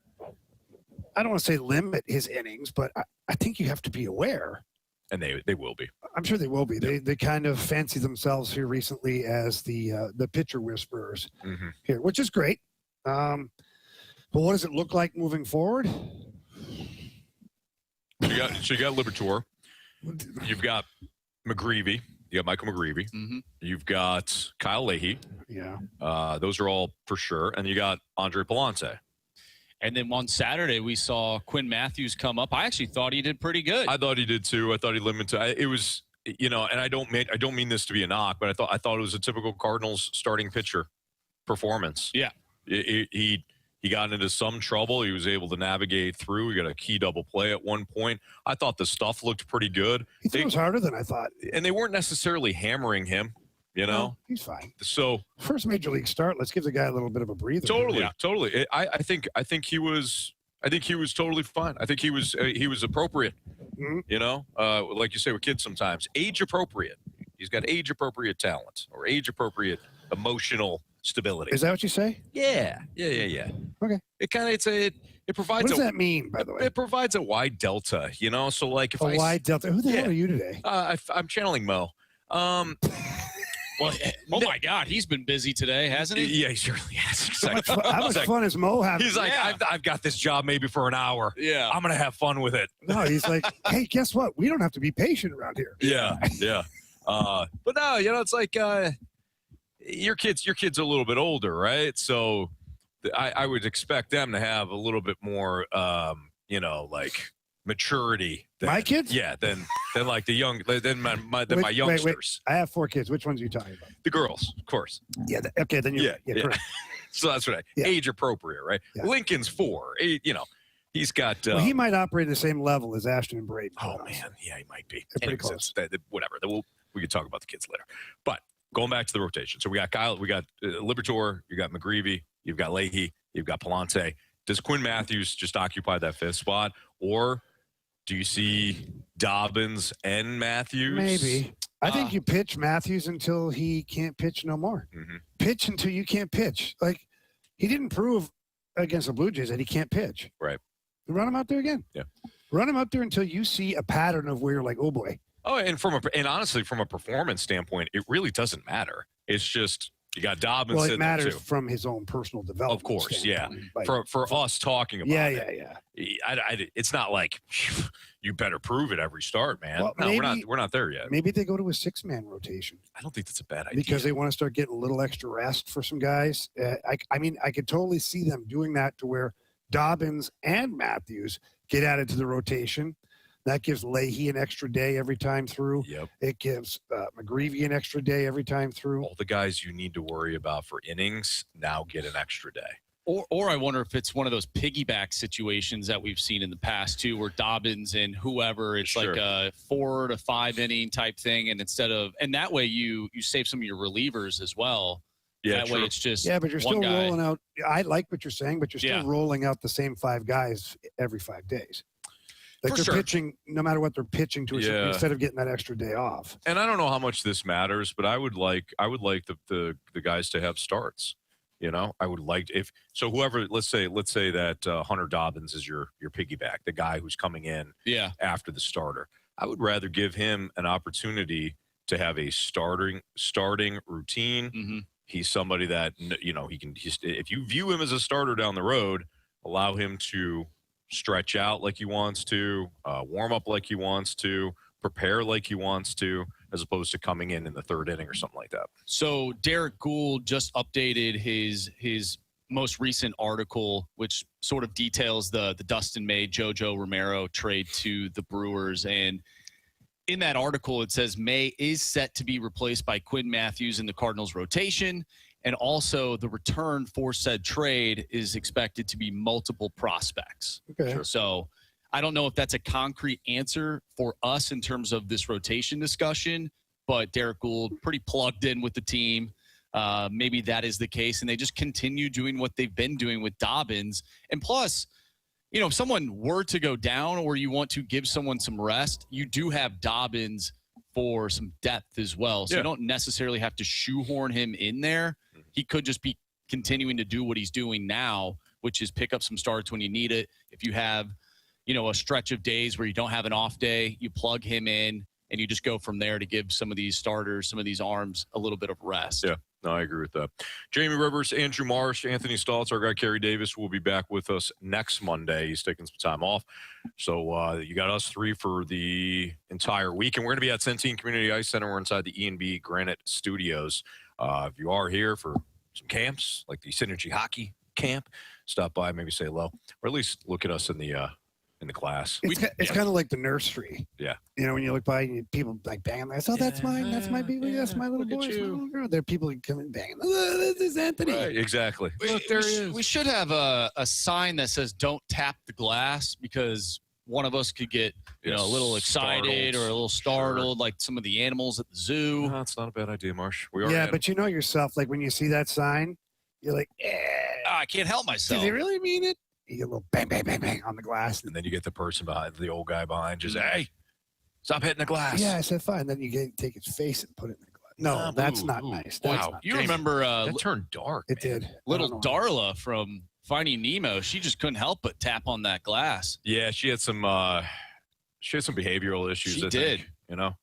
I don't want to say limit his innings, but I think you have to be aware. And they will be. I'm sure they will be. They kind of fancy themselves here recently as the pitcher whisperers here, which is great. But what does it look like moving forward? So you got Liberatore. You've got McGreevy. You got Michael McGreevy. Mm-hmm. You've got Kyle Leahy. Yeah. Those are all for sure. And you got Andre Palance. And then on Saturday, we saw Quinn Matthews come up. I actually thought he did pretty good. I thought he did too. I thought he limited. It was, and I don't mean this to be a knock, but I thought it was a typical Cardinals starting pitcher performance. Yeah. He got into some trouble. He was able to navigate through. He got a key double play at one point. I thought the stuff looked pretty good. He throws harder than I thought. And they weren't necessarily hammering him, No, he's fine. So first major league start, let's give the guy a little bit of a breather. Totally. I think he was totally fine. I think he was appropriate. Mm-hmm. Like you say with kids sometimes, age appropriate. He's got age appropriate talent or age appropriate emotional stability. Is that what you say? Yeah. Okay. It provides. What does that mean, by the way? It provides a wide delta. So like if wide delta. Who the hell are you today? I'm channeling Mo. Well, oh my God, he's been busy today, hasn't he? Yeah, he certainly has. How much fun is Mo having? He's like, I've got this job maybe for an hour. Yeah, I'm gonna have fun with it. No, he's like, hey, guess what? We don't have to be patient around here. Yeah. But no, it's like your kid's a little bit older, right? So I would expect them to have a little bit more, like maturity. My kids? Yeah, than like the young, than my youngsters. Wait. I have 4 kids. Which ones are you talking about? The girls, of course. Yeah. Okay. Then you're correct. So that's right. Yeah. Age appropriate, right? Yeah. Lincoln's 4. He's got. Well, he might operate at the same level as Ashton and Braden. Oh man, yeah, he might be. They're pretty close. Whatever. We can talk about the kids later. But going back to the rotation, so we got Kyle, we got Liberatore, you got McGreevy, you've got Leahy, you've got Palance. Does Quinn Matthews just occupy that 5th spot, or do you see Dobbins and Matthews? Maybe. I think you pitch Matthews until he can't pitch no more. Mm-hmm. Pitch until you can't pitch. Like, he didn't prove against the Blue Jays that he can't pitch. Right. Run him out there again. Yeah. Run him out there until you see a pattern of where you're like, oh boy. Oh, and honestly, from a performance standpoint, it really doesn't matter. It's just you got Dobbins. Well, it matters too. from his own personal development. Of course, yeah. Like, For us talking about yeah. it's not like you better prove it every start, man. Well, no, maybe, we're not there yet. Maybe they go to a 6-man rotation. I don't think that's a bad idea because they want to start getting a little extra rest for some guys. I mean, I could totally see them doing that to where Dobbins and Matthews get added to the rotation. That gives Leahy an extra day every time through. Yep. It gives McGreevy an extra day every time through. All the guys you need to worry about for innings now get an extra day. Or I wonder if it's one of those piggyback situations that we've seen in the past too, where Dobbins and whoever, it's like a 4 to 5 inning type thing, and that way you save some of your relievers as well. Yeah, that way it's just but you're still guy. rolling out. I like what you're saying, but you're still rolling out the same 5 guys every 5 days. Like they're pitching, no matter what they're pitching to, instead of getting that extra day off. And I don't know how much this matters, but I would like the guys to have starts. You know, I would like whoever. Let's say that Hunter Dobbins is your piggyback, the guy who's coming in after the starter. I would rather give him an opportunity to have a starting routine. Mm-hmm. He's somebody that he can. If you view him as a starter down the road, allow him to stretch out like he wants to, warm up like he wants to, prepare like he wants to, as opposed to coming in the 3rd inning or something like that. So Derek Gould just updated his most recent article, which sort of details the Dustin May, JoJo Romero trade to the Brewers. And in that article, it says May is set to be replaced by Quinn Matthews in the Cardinals rotation. And also the return for said trade is expected to be multiple prospects. Okay. So I don't know if that's a concrete answer for us in terms of this rotation discussion, but Derek Gould pretty plugged in with the team. Maybe that is the case. And they just continue doing what they've been doing with Dobbins. And plus, if someone were to go down or you want to give someone some rest, you do have Dobbins for some depth as well. So you don't necessarily have to shoehorn him in there. He could just be continuing to do what he's doing now, which is pick up some starts when you need it. If you have, a stretch of days where you don't have an off day, you plug him in and you just go from there to give some of these starters, some of these arms a little bit of rest. Yeah, no, I agree with that. Jamie Rivers, Andrew Marsh, Anthony Stalter, our guy Carey Davis will be back with us next Monday. He's taking some time off. So you got us 3 for the entire week. And we're going to be at Centene Community Ice Center. We're inside the E&B Granite Studios. If you are here for some camps, like the Synergy Hockey Camp, stop by, maybe say hello, or at least look at us in the class. It's kind of like the nursery. Yeah. when you look by and people like banging, that's mine, that's my baby, that's my little boy, that's my little girl. There are people who come in banging, this is Anthony. Right, exactly. Look, there he is. We should have a sign that says "Don't tap the glass," because one of us could get a little excited or a little startled, like some of the animals at the zoo. No, that's not a bad idea, Marsh. We are. Yeah, but you know yourself, like when you see that sign, you're like, I can't help myself. Do they really mean it? You get a little bang, bang, bang, bang on the glass. And then you get the person behind, the old guy behind, just, hey, stop hitting the glass. Yeah, I said, fine. Then you take his face and put it in the glass. No, that's not nice. That's not you remember that turned dark. It did. Little Darla from Finding Nemo, she just couldn't help but tap on that glass. Yeah, she had some behavioral issues. She I did. think, there's a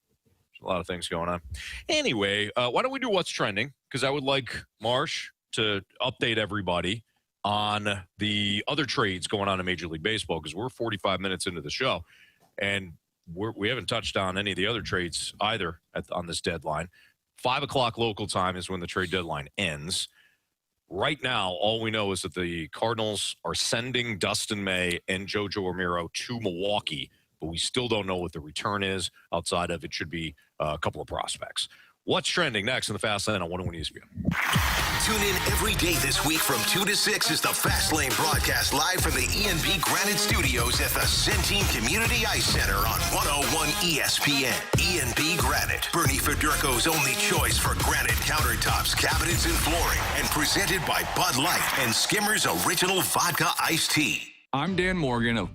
lot of things going on. Anyway, why don't we do what's trending? Because I would like Marsh to update everybody on the other trades going on in Major League Baseball, because we're 45 minutes into the show, and we haven't touched on any of the other trades either on this deadline. 5 o'clock local time is when the trade deadline ends. Right now, all we know is that the Cardinals are sending Dustin May and JoJo Romero to Milwaukee, but we still don't know what the return is. Outside of it should be a couple of prospects. What's trending next in the Fast Lane on 101 ESPN? Tune in every day this week from 2 to 6 as the Fast Lane broadcast live from the E&B Granite Studios at the Centene Community Ice Center on 101 ESPN. E&B Granite, Bernie Federko's only choice for granite countertops, cabinets, and flooring, and presented by Bud Light and Skimmer's Original Vodka Iced Tea. I'm Dan Morgan of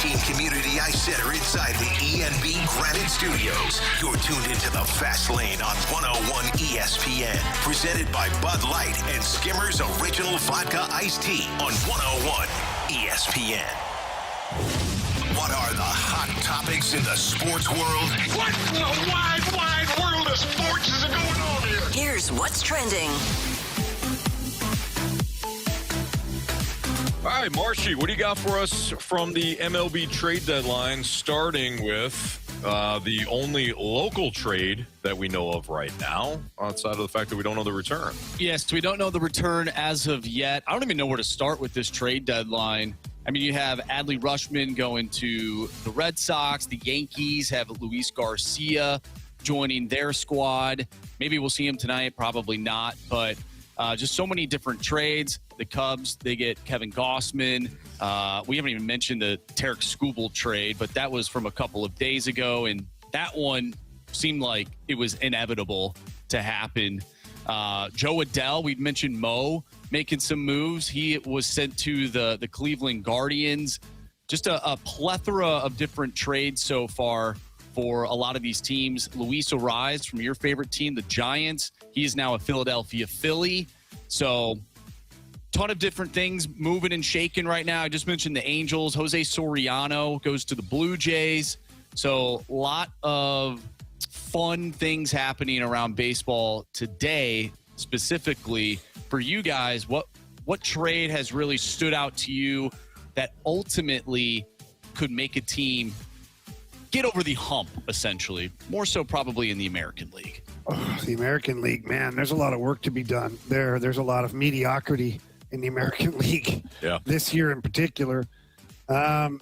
Team Community Ice Center inside the ENB Granite Studios. You're tuned into the Fast Lane on 101 ESPN. Presented by Bud Light and Skimmer's Original Vodka Iced Tea on 101 ESPN. What are the hot topics in the sports world? What in the wide, wide world of sports is going on here? Here's what's trending. All right, Marshy, what do you got for us from the MLB trade deadline, starting with the only local trade that we know of right now, outside of the fact that we don't know the return? Yes, we don't know the return as of yet. I don't even know where to start with this trade deadline. I mean, you have Adley Rutschman going to the Red Sox. The Yankees have Luis Garcia joining their squad. Maybe we'll see him tonight. Probably not. But just so many different trades. The Cubs, they get Kevin Gausman. We haven't even mentioned the Tarek Skubal trade, but that was from a couple of days ago. And that one seemed like it was inevitable to happen. Joe Adell, we'd mentioned Mo making some moves. He was sent to the Cleveland Guardians. Just a plethora of different trades so far for a lot of these teams. Luis Ariz from your favorite team, the Giants. He is now a Philadelphia Philly. So ton of different things moving and shaking right now. I just mentioned the Angels. Jose Soriano goes to the Blue Jays. So a lot of fun things happening around baseball today. Specifically for you guys, what trade has really stood out to you that ultimately could make a team get over the hump, essentially? More so probably in the American League. Oh, the American League, man, there's a lot of work to be done. There's a lot of mediocrity in the American League this year in particular. The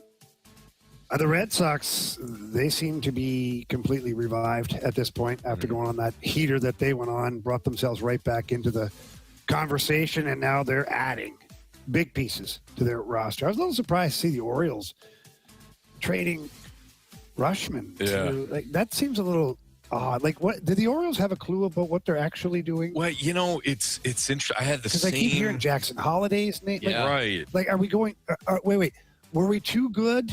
Red Sox, they seem to be completely revived at this point after going on that heater that they went on, brought themselves right back into the conversation, and now they're adding big pieces to their roster. I was a little surprised to see the Orioles trading Rutschman. That seems a little odd. Like, what did the Orioles have a clue about what they're actually doing? Well, it's interesting. I had the same. Because I keep hearing Jackson Holliday's name. Right. Like, are we going? Wait. Were we too good?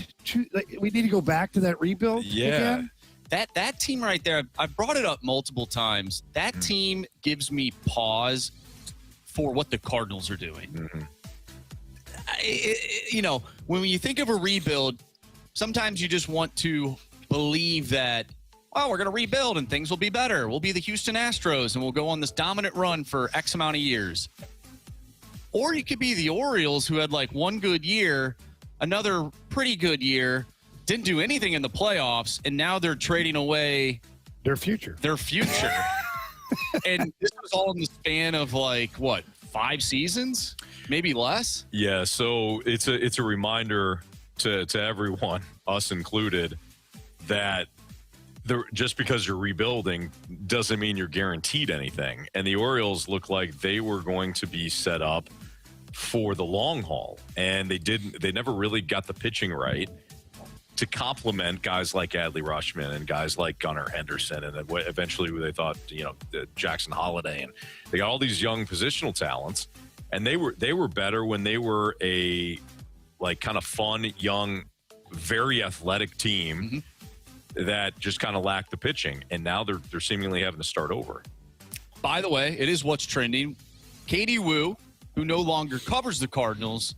We need to go back to that rebuild again? That team right there, I've brought it up multiple times. That team gives me pause for what the Cardinals are doing. When you think of a rebuild, sometimes you just want to believe that, we're going to rebuild and things will be better. We'll be the Houston Astros and we'll go on this dominant run for X amount of years. Or you could be the Orioles, who had like one good year, another pretty good year, didn't do anything in the playoffs, and now they're trading away their future. And this was all in the span of 5 seasons, maybe less. Yeah, so it's a reminder to everyone, us included, that just because you're rebuilding doesn't mean you're guaranteed anything. And the Orioles look like they were going to be set up for the long haul, and they never really got the pitching right to complement guys like Adley Rutschman and guys like Gunnar Henderson, and then eventually they thought Jackson Holliday, and they got all these young positional talents, and they were better when they were a kind of fun, young, very athletic team that just kind of lacked the pitching, and now they're seemingly having to start over. By the way, it is what's trending. Katie Woo, who no longer covers the Cardinals,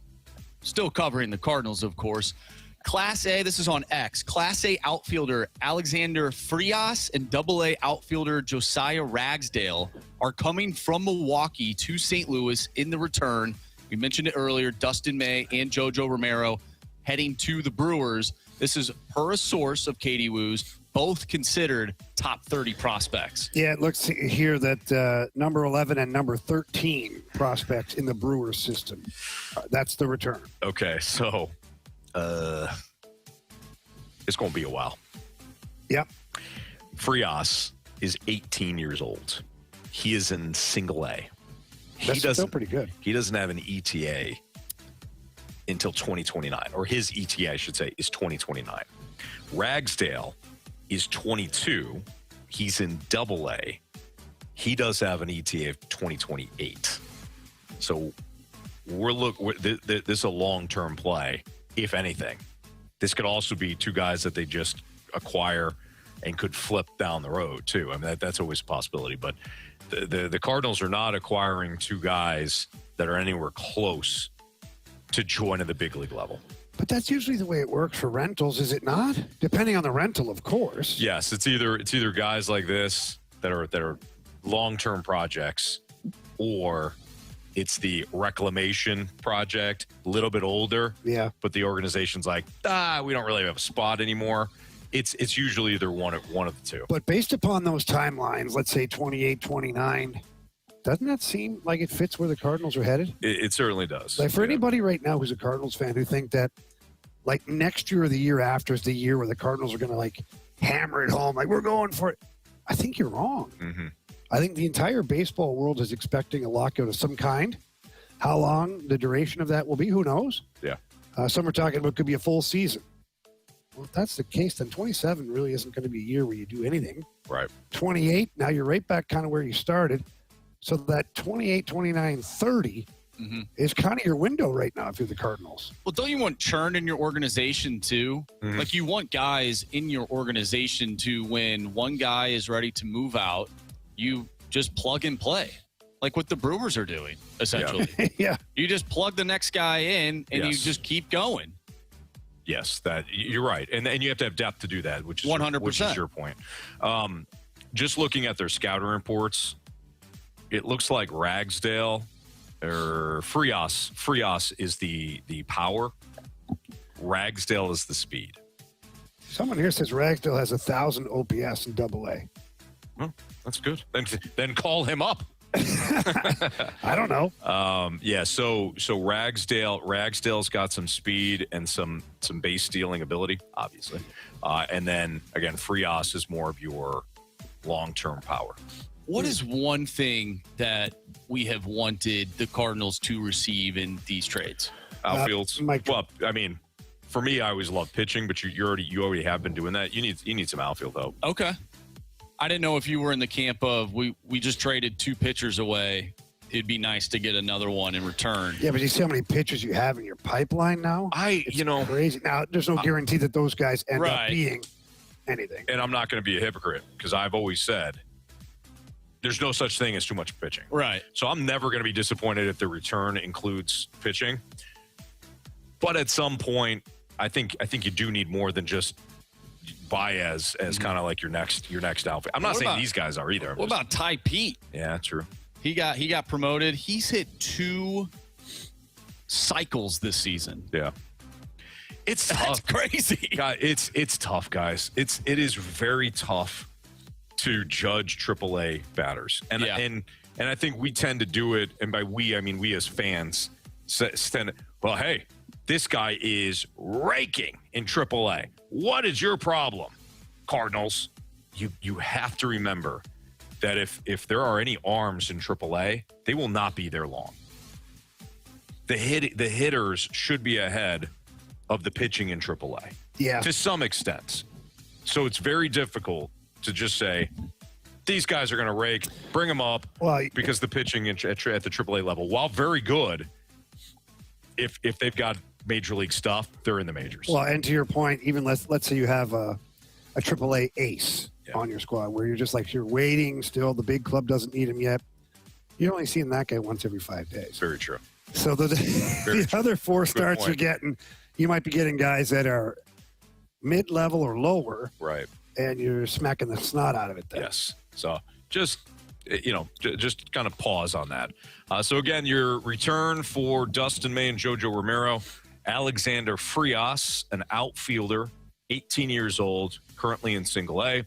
still covering the Cardinals, of course. Class A, this is on X, Class A outfielder Alexander Frias and Double-A outfielder Josiah Ragsdale are coming from Milwaukee to St. Louis in the return. We mentioned it earlier, Dustin May and JoJo Romero heading to the Brewers. This is per a source of Katie Woo's, both considered top 30 prospects. Yeah, it looks here that number 11 and number 13 prospects in the Brewers system. That's the return. Okay, so it's going to be a while. Yep. Frias is 18 years old. He is in single A. That's still pretty good. He doesn't have an ETA until 2029, or his ETA, I should say, is 2029. Ragsdale is 22. He's in Double A. He does have an ETA of 2028. So this is a long-term play, if anything. this could also be two guys that they just acquire and could flip down the road too. I mean, that's always a possibility. But the Cardinals are not acquiring two guys that are anywhere close to joining the big league level. But that's usually the way it works for rentals, is it not? Depending on the rental, of course. Yes, it's either guys like this that are long-term projects, or it's the reclamation project, a little bit older. Yeah. But the organization's like, we don't really have a spot anymore. It's usually either one of the two. But based upon those timelines, let's say 28, 29, doesn't that seem like it fits where the Cardinals are headed? It certainly does. Like for anybody right now who's a Cardinals fan who think that like next year or the year after is the year where the Cardinals are going to like hammer it home, like we're going for it. I think you're wrong. Mm-hmm. I think the entire baseball world is expecting a lockout of some kind. How long the duration of that will be, who knows? Yeah. Some are talking about could be a full season. Well, if that's the case, then 27 really isn't going to be a year where you do anything. Right. 28, now you're right back kind of where you started. So that 28, 29, 30 is kind of your window right now if you're the Cardinals. Well, don't you want churn in your organization too? Mm-hmm. Like you want guys in your organization to, when one guy is ready to move out, you just plug and play. Like what the Brewers are doing, essentially. Yeah. You just plug the next guy in and you just keep going. Yes, that you're right. And you have to have depth to do that, which is 100%. Which is your point. Just looking at their scouting reports, it looks like Ragsdale or Frias is the power. Ragsdale is the speed. Someone here says Ragsdale has 1,000 OPS in AA. Oh, that's good. Then call him up. I don't know. Yeah, so Ragsdale's got some speed and some base stealing ability, obviously. And then again, Frias is more of your long-term power. What is one thing that we have wanted the Cardinals to receive in these trades? Outfields. Well, I mean, for me, I always love pitching, but you already have been doing that. You need some outfield help. Okay. I didn't know if you were in the camp of we just traded 2 pitchers away. It'd be nice to get another one in return. Yeah, but you see how many pitchers you have in your pipeline now? It's crazy. Now, there's no guarantee that those guys end up being anything. And I'm not going to be a hypocrite because I've always said there's no such thing as too much pitching. Right. So I'm never going to be disappointed if the return includes pitching. But at some point, I think you do need more than just Baez as kind of like your next outfit. I'm not saying these guys are either. What about Ty Pete? Yeah, true. He got promoted. He's hit 2 cycles this season. Yeah. It's tough. Crazy. God, it's tough, guys. It is very tough to judge AAA batters. And I think we tend to do it, and by we I mean we as fans tend to, well, hey, this guy is raking in AAA. What is your problem, Cardinals? You have to remember that if there are any arms in AAA, they will not be there long. The hitters should be ahead of the pitching in AAA. Yeah. To some extent. So it's very difficult to just say, these guys are going to rake, bring them up, because the pitching at the AAA level, while very good, if they've got major league stuff, they're in the majors. Well, and to your point, even let's say you have a AAA ace on your squad where you're just like, you're waiting still, the big club doesn't need him yet. You're only seeing that guy once every 5 days. Very true. So the other 4 starts you're getting, you might be getting guys that are mid-level or lower. Right. And you're smacking the snot out of it then. Yes. So just kind of pause on that. So again, your return for Dustin May and JoJo Romero, Alexander Frias, an outfielder, 18 years old, currently in Single A,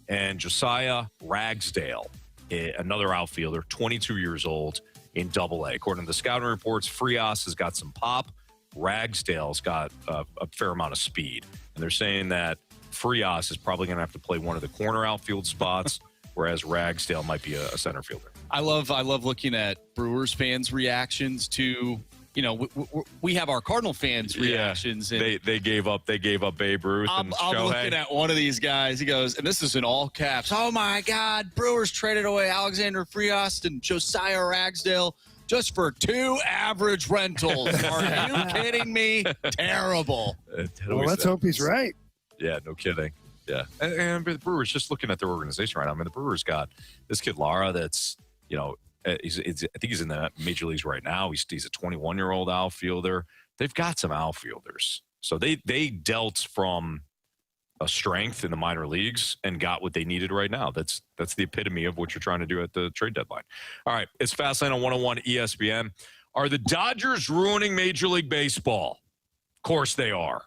and Josiah Ragsdale, another outfielder, 22 years old, in Double A. According to the scouting reports, Frias has got some pop. Ragsdale's got a fair amount of speed. And they're saying that Frias is probably going to have to play one of the corner outfield spots, whereas Ragsdale might be a center fielder. I love looking at Brewers fans' reactions to, we have our Cardinal fans' reactions. Yeah, and they gave up Babe Ruth and Shohei. I'm looking at one of these guys. He goes, and this is in all caps, "Oh my God, Brewers traded away Alexander Frias and Josiah Ragsdale just for 2 average rentals. Are you kidding me? Terrible. Well, let's hope he's right. Yeah, no kidding. Yeah. And the Brewers, just looking at their organization right now, I mean, the Brewers got this kid, Lara, that's, you know, I think he's in the major leagues right now. He's a 21-year-old outfielder. They've got some outfielders. So they dealt from a strength in the minor leagues and got what they needed right now. That's the epitome of what you're trying to do at the trade deadline. All right, it's Fastlane on 101 ESPN. Are the Dodgers ruining Major League Baseball? Of course they are.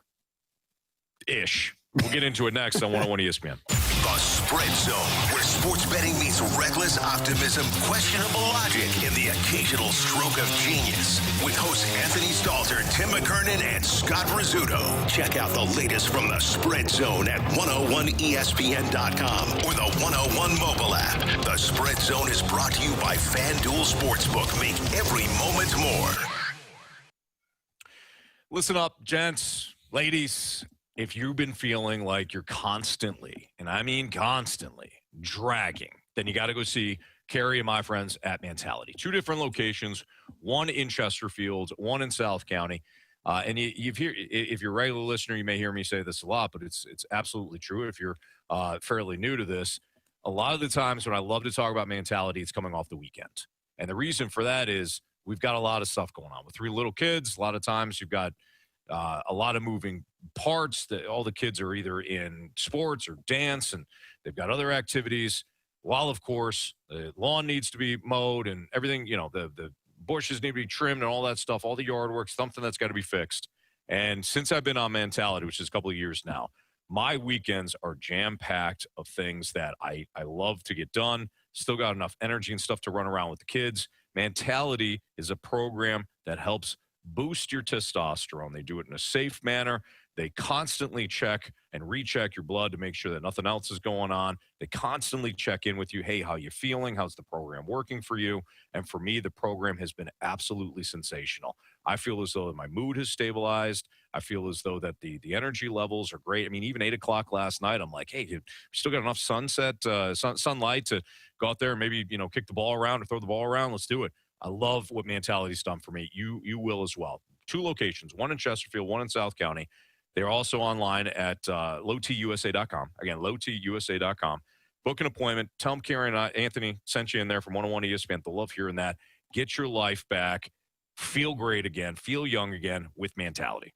Ish. We'll get into it next on 101 ESPN. The Spread Zone, where sports betting meets reckless optimism, questionable logic, and the occasional stroke of genius. With hosts Anthony Stalter, Tim McKernan, and Scott Rizzuto. Check out the latest from the Spread Zone at 101ESPN.com or the 101 mobile app. The Spread Zone is brought to you by FanDuel Sportsbook. Make every moment more. Listen up, gents, ladies. If you've been feeling like you're constantly, and I mean constantly, dragging, then you got to go see Carey and my friends at Mentality. 2 different locations, one in Chesterfield, one in South County. And if you're a regular listener, you may hear me say this a lot, but it's absolutely true. If you're fairly new to this, a lot of the times when I love to talk about Mentality, it's coming off the weekend. And the reason for that is we've got a lot of stuff going on. With 3 little kids, a lot of times you've got a lot of moving parts. That all the kids are either in sports or dance, and they've got other activities. While, of course, the lawn needs to be mowed and everything, you know, the bushes need to be trimmed and all that stuff, all the yard work, something that's got to be fixed. And since I've been on Mentality, which is a couple of years now, my weekends are jam-packed of things that I love to get done. Still got enough energy and stuff to run around with the kids. Mentality is a program that helps boost your testosterone. They do it in a safe manner. They constantly check and recheck your blood to make sure that nothing else is going on. They constantly check in with you. Hey, how you feeling? How's the program working for you? And for me, the program has been absolutely sensational. I feel as though my mood has stabilized. I feel as though that the energy levels are great. I mean, even 8 o'clock last night, I'm like, hey, we still got enough sunlight to go out there and maybe, you know, kick the ball around or throw the ball around. Let's do it. I love what Mentality's done for me. You will as well. 2 locations, one in Chesterfield, one in South County. They're also online at lowtusa.com. Again, lowtusa.com. Book an appointment. Tell them Karen and Anthony sent you in there from 101 ESPN. They'll love hearing that. Get your life back. Feel great again. Feel young again with Mentality.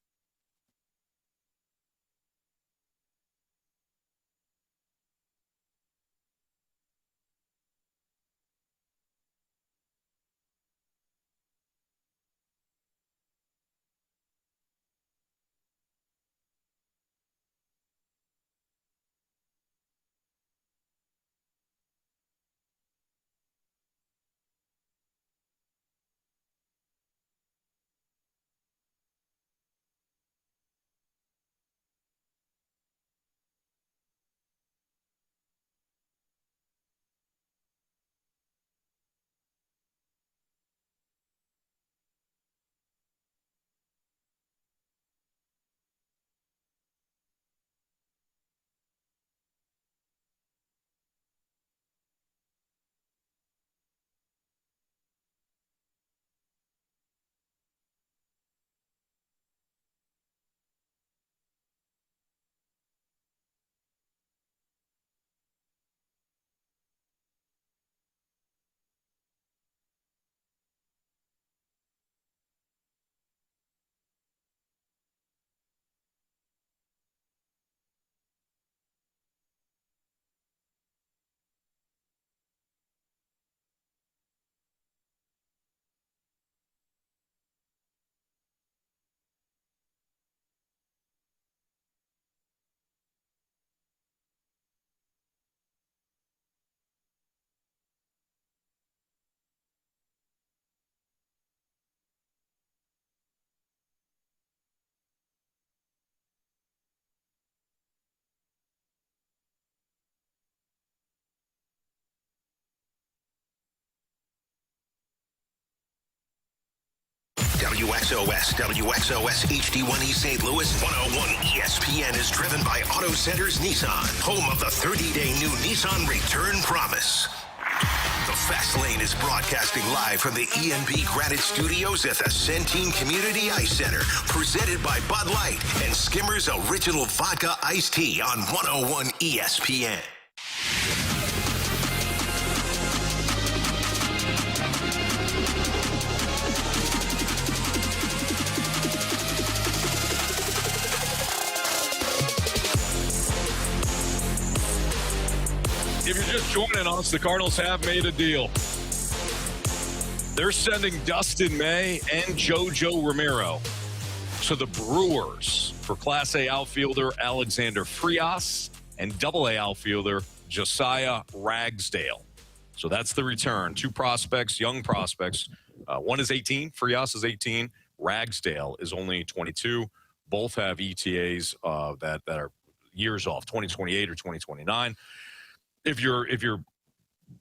WXOS HD1E St. Louis 101 ESPN is driven by Auto Centers Nissan, home of the 30-day new Nissan return promise. The Fast Lane is broadcasting live from the ENB Granite Studios at the Centene Community Ice Center, presented by Bud Light and Skimmer's Original Vodka Iced Tea on 101 ESPN. If you're just joining us, the Cardinals have made a deal. They're sending Dustin May and JoJo Romero to the Brewers for Class A outfielder Alexander Frias and Double A outfielder Josiah Ragsdale. So that's the return. Two prospects, young prospects. One is 18. Frias is 18. Ragsdale is only 22. Both have ETAs that are years off, 2028 or 2029. If you're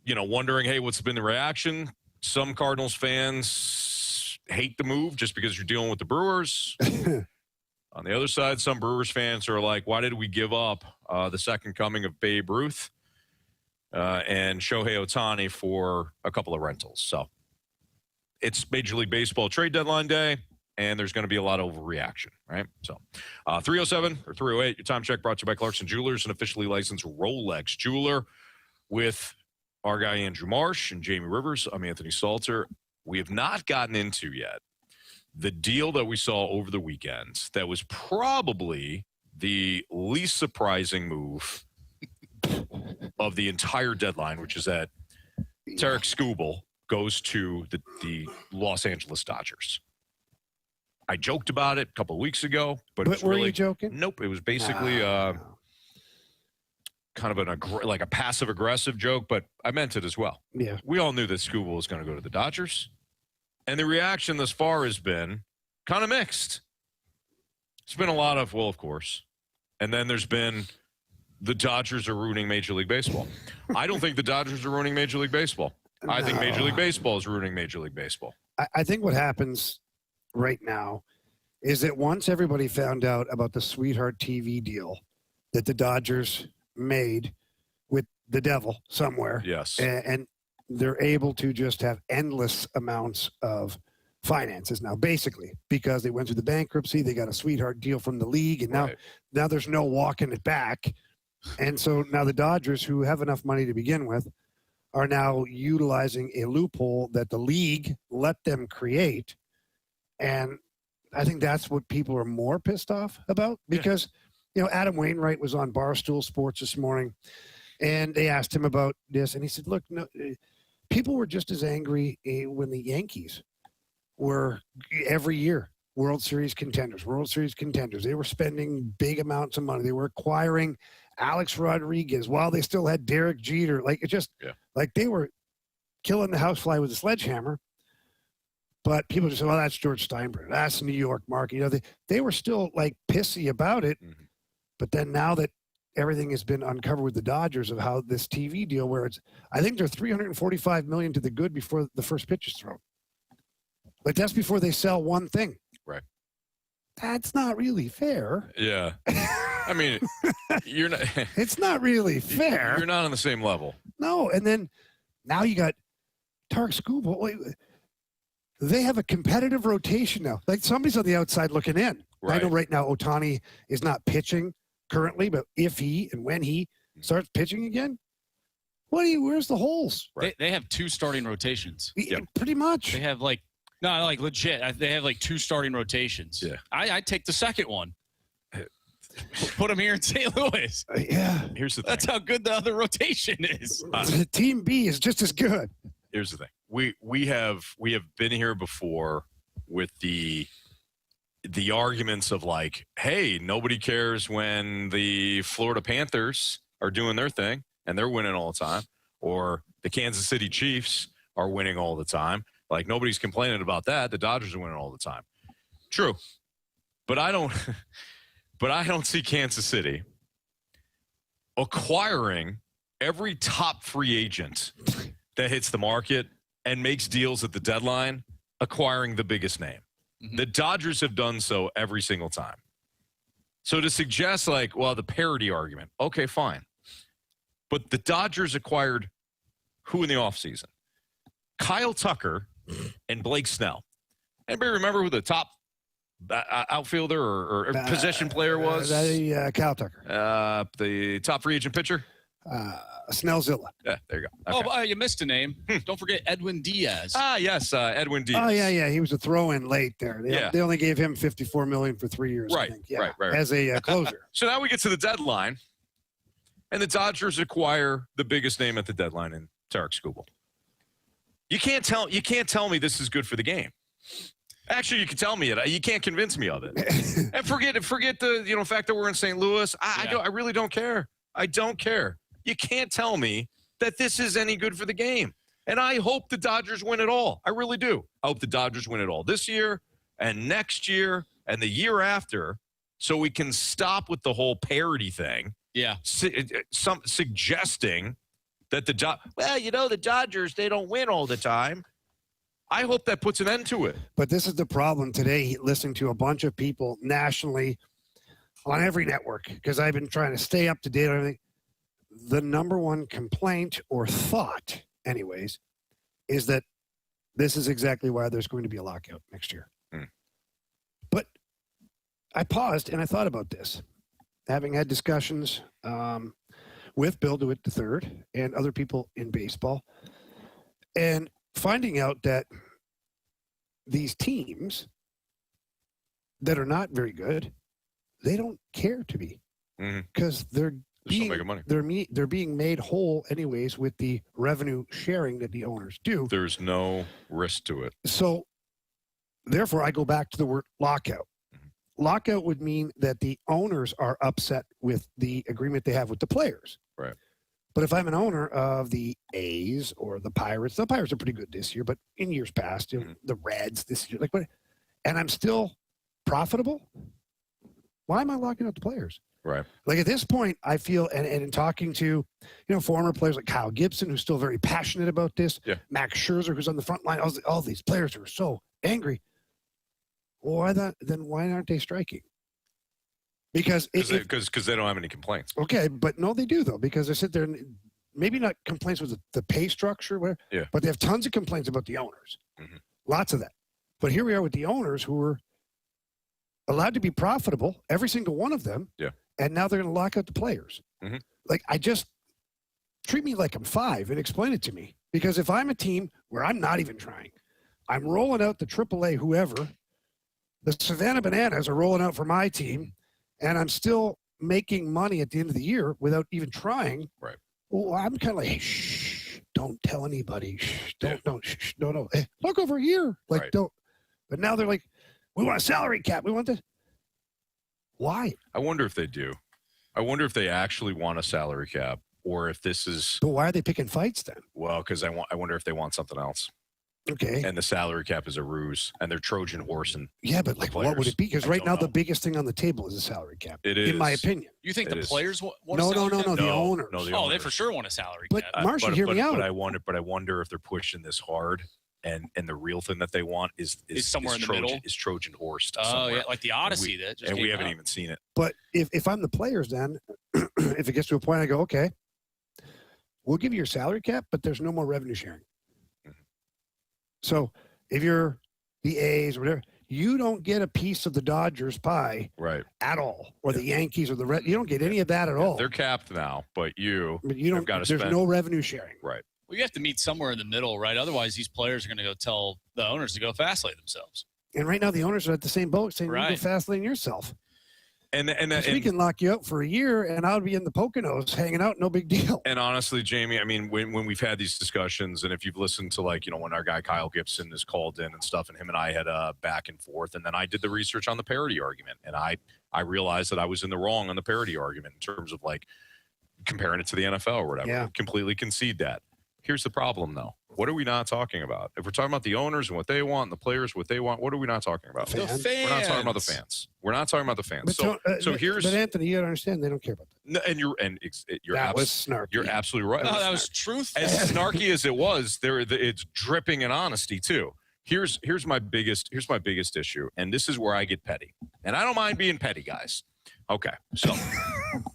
wondering, hey, what's been the reaction? Some Cardinals fans hate the move just because you're dealing with the Brewers. On the other side, some Brewers fans are like, why did we give up the second coming of Babe Ruth and Shohei Ohtani for a couple of rentals? So it's Major League Baseball trade deadline day, and there's going to be a lot of overreaction, right? So 307 or 308, your time check brought to you by Clarkson Jewelers, an officially licensed Rolex jeweler, with our guy Andrew Marsh and Jamie Rivers. I'm Anthony Stalter. We have not gotten into yet the deal that we saw over the weekend that was probably the least surprising move of the entire deadline, which is that Tarek Skubal goes to the Los Angeles Dodgers. I joked about it a couple of weeks ago, but it was were really, you joking? Nope. It was basically kind of a passive-aggressive joke, but I meant it as well. Yeah. We all knew that Skubal was going to go to the Dodgers, and the reaction thus far has been kind of mixed. It's been a lot of, well, of course, and then there's been the Dodgers are ruining Major League Baseball. I don't think the Dodgers are ruining Major League Baseball. I think Major League Baseball is ruining Major League Baseball. I think what happens right now is that once everybody found out about the Sweetheart TV deal that the Dodgers made with the devil somewhere. Yes. And they're able to just have endless amounts of finances now, basically, because they went through the bankruptcy, they got a Sweetheart deal from the league, and now there's no walking it back. And so now the Dodgers, who have enough money to begin with, are now utilizing a loophole that the league let them create. And I think that's what people are more pissed off about, because Adam Wainwright was on Barstool Sports this morning, and they asked him about this, and he said, look, no, people were just as angry when the Yankees were every year World Series contenders. They were spending big amounts of money. They were acquiring Alex Rodriguez while they still had Derek Jeter. Like, it just like they were killing the housefly with a sledgehammer. But people just say, well, that's George Steinbrenner. That's New York market. They were still like pissy about it. Mm-hmm. But then now that everything has been uncovered with the Dodgers of how this TV deal, where I think they're $345 million to the good before the first pitch is thrown. Like, that's before they sell one thing. Right. That's not really fair. Yeah. I mean, you're not. It's not really fair. You're not on the same level. No. And then now you got Tarek Skubal. They have a competitive rotation now. Like, somebody's on the outside looking in. Right. I know right now Ohtani is not pitching currently, but if he and when he starts pitching again, where's the holes? Right. They have two starting rotations. Pretty much. They have legit. They have two starting rotations. Yeah. I take the second one. Put them here in St. Louis. Yeah. Here's the thing. That's how good the other rotation is. Team B is just as good. Here's the thing. We have been here before with the arguments of like, hey, nobody cares when the Florida Panthers are doing their thing and they're winning all the time, or the Kansas City Chiefs are winning all the time. Like, nobody's complaining about that. The Dodgers are winning all the time. True. But I don't see Kansas City acquiring every top free agent that hits the market and makes deals at the deadline, acquiring the biggest name. Mm-hmm. The Dodgers have done so every single time. So to suggest like, well, the parity argument, okay, fine. But the Dodgers acquired who in the offseason? Kyle Tucker and Blake Snell. Anybody remember who the top outfielder or possession player was? Kyle Tucker. The top free agent pitcher? Snellzilla. Yeah, there you go. Okay. Oh, you missed a name. Don't forget Edwin Diaz. Yes, Edwin Diaz. Oh, yeah. He was a throw-in late there. They only gave him $54 million for 3 years, right, I think. Yeah, right. As a closer. So now we get to the deadline, and the Dodgers acquire the biggest name at the deadline in Tarek Skubal. You can't tell me this is good for the game. Actually, you can tell me it. You can't convince me of it. And forget the fact that we're in St. Louis. I really don't care. I don't care. You can't tell me that this is any good for the game. And I hope the Dodgers win it all. I really do. I hope the Dodgers win it all this year and next year and the year after, so we can stop with the whole parity thing. Yeah. Suggesting that the Dodgers, they don't win all the time. I hope that puts an end to it. But this is the problem today, listening to a bunch of people nationally on every network, because I've been trying to stay up to date on everything. The number one complaint, or thought anyways, is that this is exactly why there's going to be a lockout next year. But I paused and I thought about this, having had discussions with Bill DeWitt III and other people in baseball, and finding out that these teams that are not very good, they don't care to be, because they're being made whole anyways with the revenue sharing that the owners do. There's no risk to it. So therefore, I go back to the word lockout. Lockout would mean that the owners are upset with the agreement they have with the players. Right. But if I'm an owner of the A's or the Pirates are pretty good this year, but in years past, the Reds this year, and I'm still profitable, why am I locking out the players? Right. Like at this point, I feel, and in talking to, former players like Kyle Gibson, who's still very passionate about this, Max Scherzer, who's on the front line, all these players who are so angry. Well, why aren't they striking? Because they don't have any complaints. Okay, but no, they do though, because they sit there and maybe not complaints with the pay structure, but they have tons of complaints about the owners, lots of that. But here we are with the owners who were allowed to be profitable, every single one of them, and now they're going to lock out the players. Like, I just treat me like I'm 5 and explain it to me, because if I'm a team where I'm not even trying, I'm rolling out the AAA whoever, the Savannah Bananas are rolling out for my team, and I'm still making money at the end of the year without even trying. Right. Well, I'm kind of like, hey, shh, don't tell anybody. Shh, don't, shh, no. Hey, look over here. Like, don't. But now they're like, we want a salary cap. We want this. Why? I wonder if they do. I wonder if they actually want a salary cap, or if this is. But why are they picking fights then? Well, because I wonder if they want something else. Okay. And the salary cap is a ruse, and they're Trojan horsing. Yeah, but like, what would it be? Because right now the biggest thing on the table is a salary cap. It is, in my opinion. You think the players want a No, salary cap? the owners. No, the owners. owners. They for sure want a salary but cap. Marsh, hear me out. But I wonder if they're pushing this hard, and the real thing that they want is somewhere in the Trojan, middle. Is Trojan horsed. Oh somewhere. yeah, like the Odyssey that just and we came haven't out. even seen it. But if I'm the players, then if it gets to a point, I go, okay, we'll give you your salary cap, but there's no more revenue sharing. So if you're the A's or whatever, you don't get a piece of the Dodgers pie at all, or the Yankees or the Red. You don't get any of that at all. They're capped now, but you don't. Got to there's no revenue sharing. Right. Well, you have to meet somewhere in the middle, right? Otherwise, these players are going to go tell the owners to go fast lane themselves. And right now, the owners are at the same boat, saying, "You go fast lane yourself." And we can lock you out for a year, and I'll be in the Poconos hanging out, no big deal. And honestly, Jamie, I mean, when we've had these discussions, and if you've listened to when our guy Kyle Gibson is called in and stuff, and him and I had a back and forth, and then I did the research on the parity argument, and I realized that I was in the wrong on the parity argument in terms of comparing it to the NFL or whatever. Yeah. Completely concede that. Here's the problem, though. What are we not talking about? If we're talking about the owners and what they want, and the players what they want, what are we not talking about? The fans. We're not talking about the fans. We're not talking about the fans. But Anthony, you gotta understand, they don't care about that. No, and you're that was snarky. You're absolutely right. No, that was truthful. As snarky as it was, it's dripping in honesty too. Here's my biggest issue, and this is where I get petty, and I don't mind being petty, guys. Okay, so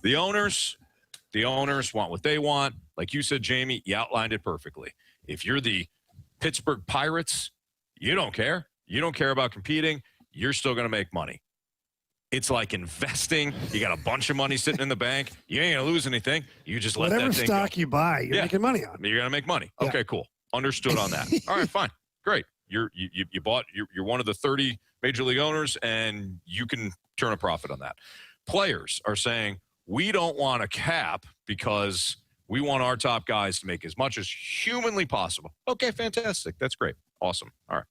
the owners want what they want. Like you said, Jamie, you outlined it perfectly. If you're the Pittsburgh Pirates, you don't care. You don't care about competing. You're still going to make money. It's like investing. You got a bunch of money sitting in the bank. You ain't going to lose anything. You just let Whatever that thing stock go. you buy, you're making money on. You're going to make money. Yeah. Okay, cool. Understood on that. All right, fine. Great. You bought. You're one of the 30 major league owners, and you can turn a profit on that. Players are saying, we don't want a cap because we want our top guys to make as much as humanly possible. Okay, fantastic. That's great. Awesome. All right.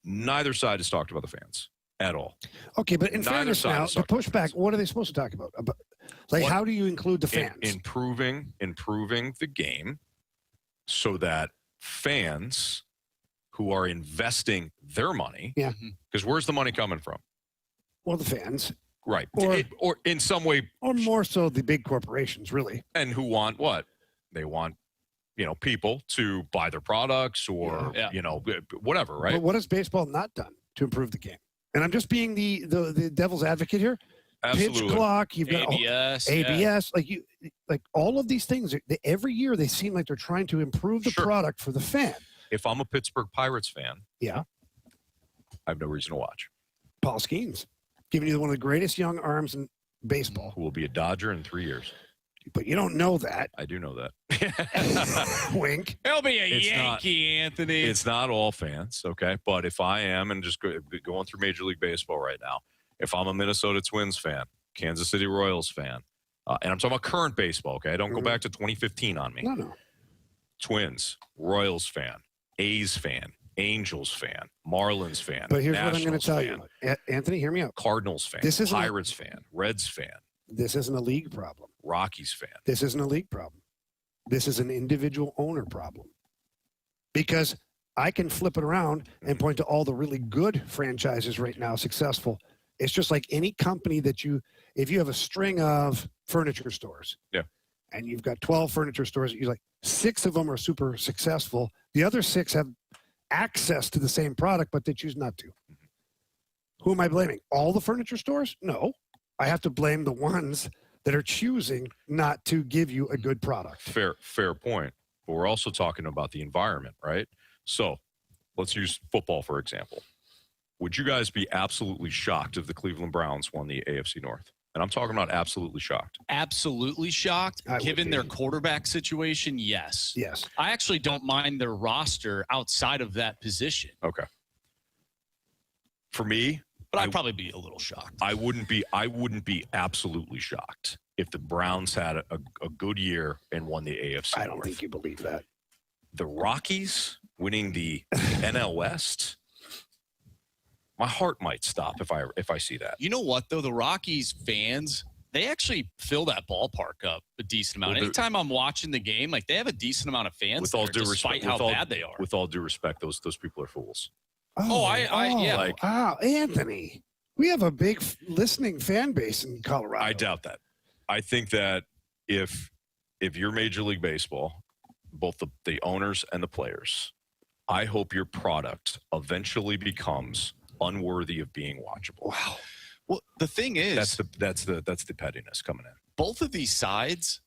Neither side has talked about the fans at all. Okay, but in fairness now, to push back, what are they supposed to talk about? How do you include the fans? Improving the game so that fans who are investing their money, because where's the money coming from? Well, the fans. Right. Or in some way. Or more so the big corporations, really. And who want what? They want, people to buy their products or, whatever, right? But what has baseball not done to improve the game? And I'm just being the devil's advocate here. Absolutely. Pitch clock, you've got ABS, like all of these things. Every year they seem like they're trying to improve the product for the fan. If I'm a Pittsburgh Pirates fan, I have no reason to watch. Paul Skeens, giving you one of the greatest young arms in baseball. Who will be a Dodger in 3 years. But you don't know that. I do know that. Wink. He'll be a Yankee, Anthony. It's not all fans, okay? But if I am, and just going through Major League Baseball right now, if I'm a Minnesota Twins fan, Kansas City Royals fan, and I'm talking about current baseball, okay? Don't go back to 2015 on me. No. Twins, Royals fan, A's fan, Angels fan, Marlins fan. But here's what I'm going to tell fan, you. Anthony, hear me out. Cardinals fan, Pirates fan, Reds fan. This isn't a league problem. Rockies fan. This isn't a league problem. This is an individual owner problem. Because I can flip it around and point to all the really good franchises right now, successful. It's just like any company that if you have a string of furniture stores, and you've got 12 furniture stores, you like 6 of them are super successful. The other 6 have access to the same product, but they choose not to. Who am I blaming? All the furniture stores? No. I have to blame the ones that are choosing not to give you a good product. Fair point. But we're also talking about the environment, right? So let's use football, for example. Would you guys be absolutely shocked if the Cleveland Browns won the AFC North? And I'm talking about absolutely shocked. Absolutely shocked. Given their quarterback situation, yes. Yes. I actually don't mind their roster outside of that position. Okay. For me, but I'd probably be a little shocked. I wouldn't be absolutely shocked if the Browns had a good year and won the AFC I don't think you believe that. The Rockies winning the NL West, my heart might stop if I see that. You know what, though? The Rockies fans, they actually fill that ballpark up a decent amount. Anytime I'm watching the game, like they have a decent amount of fans with all there, due respect, how bad they are. With all due respect, those people are fools. Yeah. Wow, Anthony, we have a big listening fan base in Colorado. I doubt that. I think that if you're Major League Baseball, both the owners and the players, I hope your product eventually becomes unworthy of being watchable. Wow. Well, the thing is, that's the pettiness coming in. Both of these sides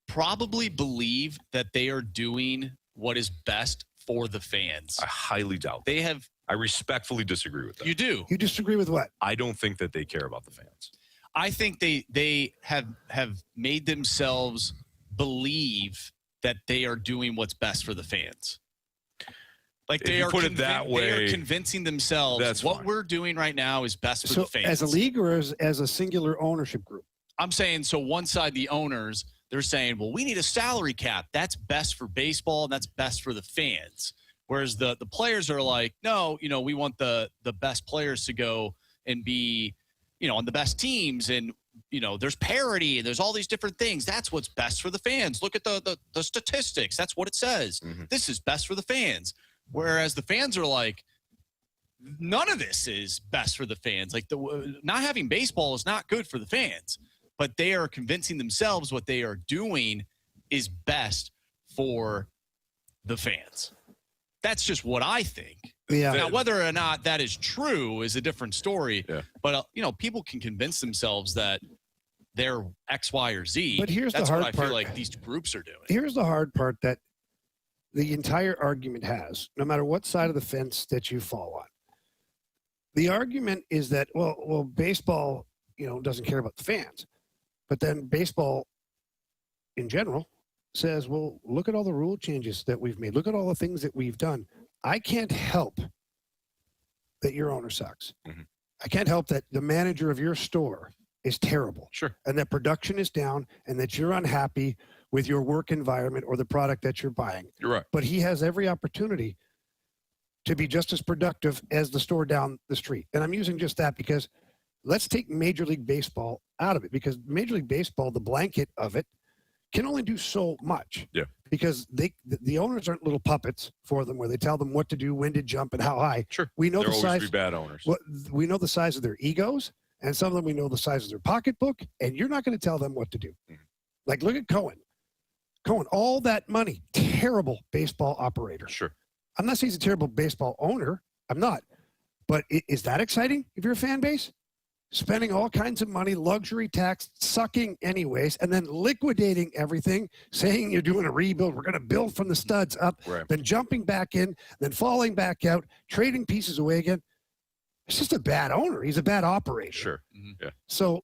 probably believe that they are doing what is best for the fans. I highly doubt that. I respectfully disagree with that. You do. You disagree with what? I don't think that they care about the fans. I think they have made themselves believe that they are doing what's best for the fans. Like they are convincing themselves what we're doing right now is best for the fans. As a league or as a singular ownership group? I'm saying, so one side, the owners, they're saying, well, we need a salary cap. That's best for baseball, and that's best for the fans. Whereas the players are like, no, we want the best players to go and be, on the best teams. And, there's parity and there's all these different things. That's what's best for the fans. Look at the statistics. That's what it says. Mm-hmm. This is best for the fans. Whereas the fans are like, none of this is best for the fans. Like not having baseball is not good for the fans, but they are convincing themselves what they are doing is best for the fans. That's just what I think. Yeah. Now, whether or not that is true is a different story. Yeah. But, people can convince themselves that they're X, Y, or Z. But here's That's the hard what I part. feel like these groups are doing. Here's the hard part that the entire argument has, no matter what side of the fence that you fall on, the argument is that, well, baseball, doesn't care about the fans. But then baseball in general says, well, look at all the rule changes that we've made. Look at all the things that we've done. I can't help that your owner sucks. Mm-hmm. I can't help that the manager of your store is terrible. Sure. And that production is down and that you're unhappy with your work environment or the product that you're buying. You're right. But he has every opportunity to be just as productive as the store down the street. And I'm using just that because let's take Major League Baseball out of it, because Major League Baseball, the blanket of it, can only do so much. Yeah. Because the owners aren't little puppets for them where they tell them what to do, when to jump, and how high. Sure. We know There the always size. be bad owners. We know the size of their egos, and some of them we know the size of their pocketbook, and you're not going to tell them what to do. Mm-hmm. Like, look at Cohen. Cohen, all that money, terrible baseball operator. Sure. I'm not saying he's a terrible baseball owner. I'm not. But is that exciting if you're a fan base? Spending all kinds of money, luxury tax, sucking anyways, and then liquidating everything, saying you're doing a rebuild, we're going to build from the studs up, Right. then jumping back in, then falling back out, trading pieces away again. It's just a bad owner. He's a bad operator. Sure. Mm-hmm. Yeah. So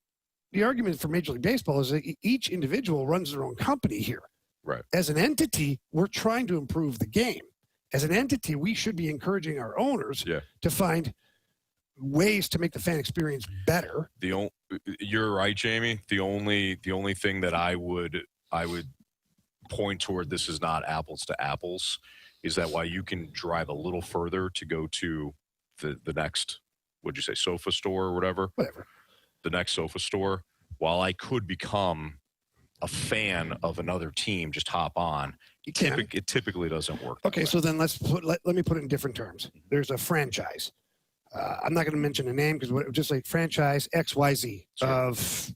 the argument for Major League Baseball is that each individual runs their own company here. Right. As an entity, we're trying to improve the game. As an entity, we should be encouraging our owners to find ways to make the fan experience better. You're right, Jamie. The only thing that I would point toward, this is not apples to apples, is that while you can drive a little further to go to the next, what'd you say, sofa store or whatever, the next sofa store, while I could become a fan of another team, just hop on, it typically doesn't work. Okay, so then let me put it in different terms. There's a franchise. I'm not going to mention a name because just like franchise XYZ of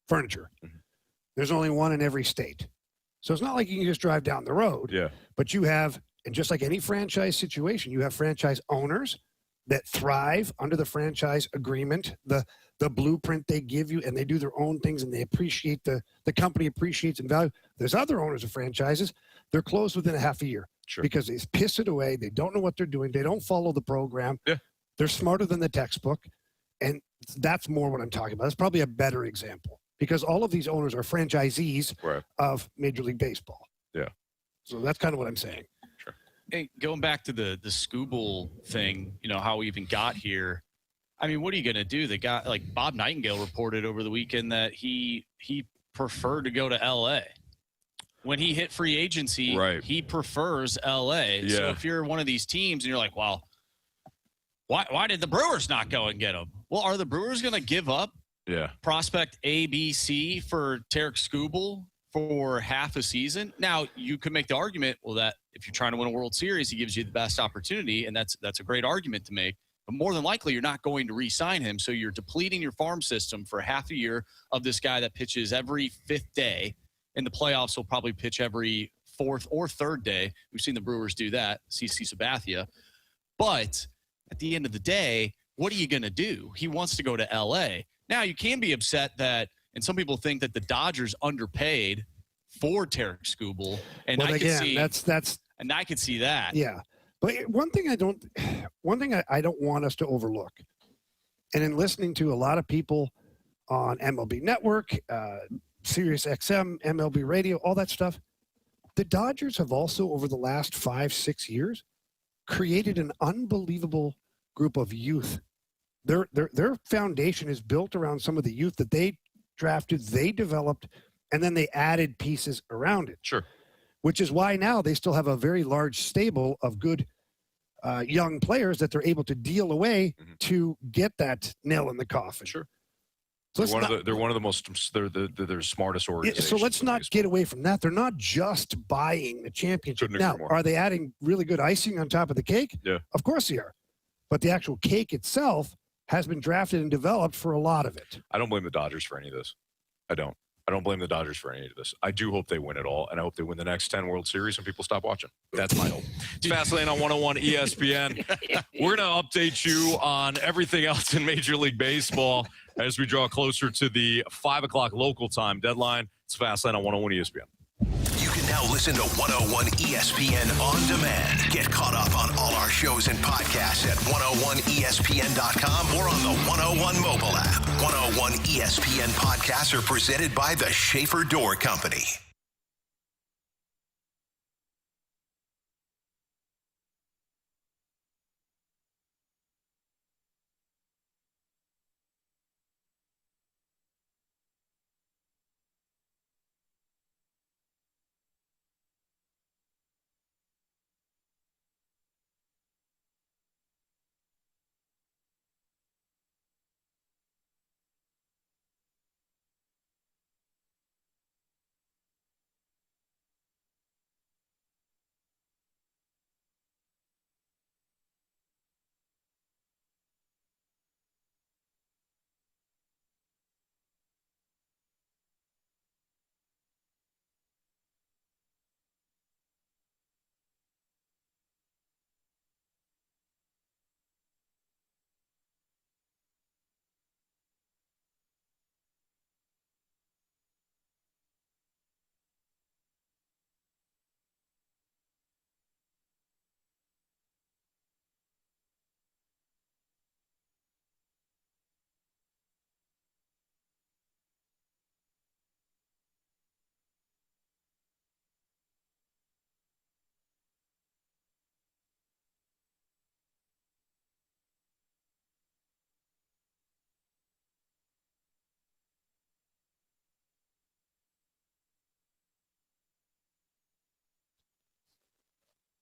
furniture. Mm-hmm. There's only one in every state. So it's not like you can just drive down the road. Yeah. But you have, and just like any franchise situation, you have franchise owners that thrive under the franchise agreement, the blueprint they give you, and they do their own things and they appreciate the company appreciates and value. There's other owners of franchises, they're closed within a half a year because they piss it away. They don't know what they're doing. They don't follow the program. Yeah. They're smarter than the textbook. And that's more what I'm talking about. That's probably a better example because all of these owners are franchisees of Major League Baseball. Yeah. So that's kind of what I'm saying. Sure. Hey, going back to the Scooble thing, how we even got here. I mean, what are you going to do? The guy, like Bob Nightingale reported over the weekend that he preferred to go to L.A. When he hit free agency, he prefers L.A. Yeah. So if you're one of these teams and you're like, well, why did the Brewers not go and get him? Well, are the Brewers going to give up prospect ABC for Tarek Skubal for half a season? Now, you could make the argument, well, that if you're trying to win a World Series, he gives you the best opportunity, and that's a great argument to make. But more than likely, you're not going to re-sign him, so you're depleting your farm system for half a year of this guy that pitches every fifth day. In the playoffs, will probably pitch every fourth or third day. We've seen the Brewers do that, CC Sabathia. But at the end of the day, what are you going to do? He wants to go to L.A. Now, you can be upset that, and some people think that the Dodgers underpaid for Tarek Skubal. And well, I again, could see that's and I could see that. Yeah. But one thing I don't want us to overlook, and in listening to a lot of people on MLB Network, Sirius XM, MLB Radio, all that stuff, the Dodgers have also, over the last 5-6 years, created an unbelievable group of youth. Their foundation is built around some of the youth that they drafted, they developed, and then they added pieces around it. Sure. Which is why now they still have a very large stable of good young players that they're able to deal away to get that nail in the coffin. Sure. So they're one of the most they're smartest organizations. So let's not get away from that. They're not just buying the championship. Couldn't Now, agree more. are they adding really good icing on top of the cake? Yeah. Of course they are. But the actual cake itself has been drafted and developed for a lot of it. I don't blame the Dodgers for any of this. I don't blame the Dodgers for any of this. I do hope they win it all, and I hope they win the next 10 World Series and people stop watching. That's my hope. It's Fastlane on 101 ESPN. We're going to update you on everything else in Major League Baseball as we draw closer to the 5 o'clock local time deadline. It's Fastlane on 101 ESPN. You can Now listen to 101 ESPN On Demand. Get caught up on all our shows and podcasts at 101ESPN.com or on the 101 mobile app. 101 ESPN podcasts are presented by the Schaefer Door Company.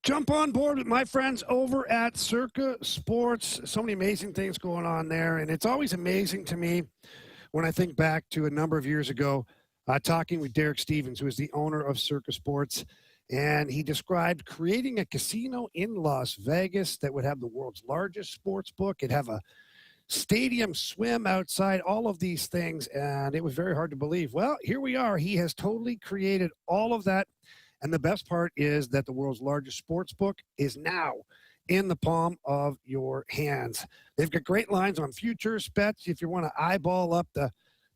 Jump on board with my friends over at Circa Sports. So many amazing things going on there. And it's always amazing to me when I think back to a number of years ago, talking with Derek Stevens, who is the owner of Circa Sports. And he described creating a casino in Las Vegas that would have the world's largest sports book. It'd have a stadium swim outside, all of these things. And it was very hard to believe. Well, here we are. He has totally created all of that. And the best part is that the world's largest sports book is now in the palm of your hands. They've got great lines on futures bets. If you want to eyeball up the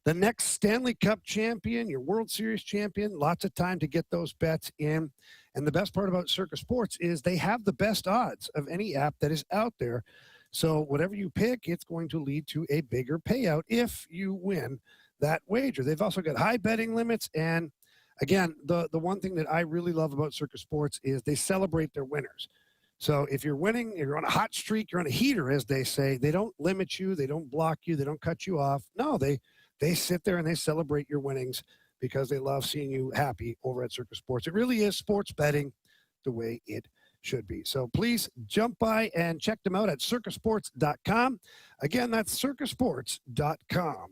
next Stanley Cup champion, your World Series champion, lots of time to get those bets in. And the best part about Circa Sports is they have the best odds of any app that is out there. So whatever you pick, it's going to lead to a bigger payout if you win that wager. They've also got high betting limits. And again, the one thing that I really love about Circa Sports is they celebrate their winners. So if you're winning, you're on a hot streak, you're on a heater, as they say, they don't limit you, they don't block you, they don't cut you off. No, they sit there and they celebrate your winnings because they love seeing you happy over at Circa Sports. It really is sports betting the way it should be. So please jump by and check them out at circasports.com. Again, that's circasports.com.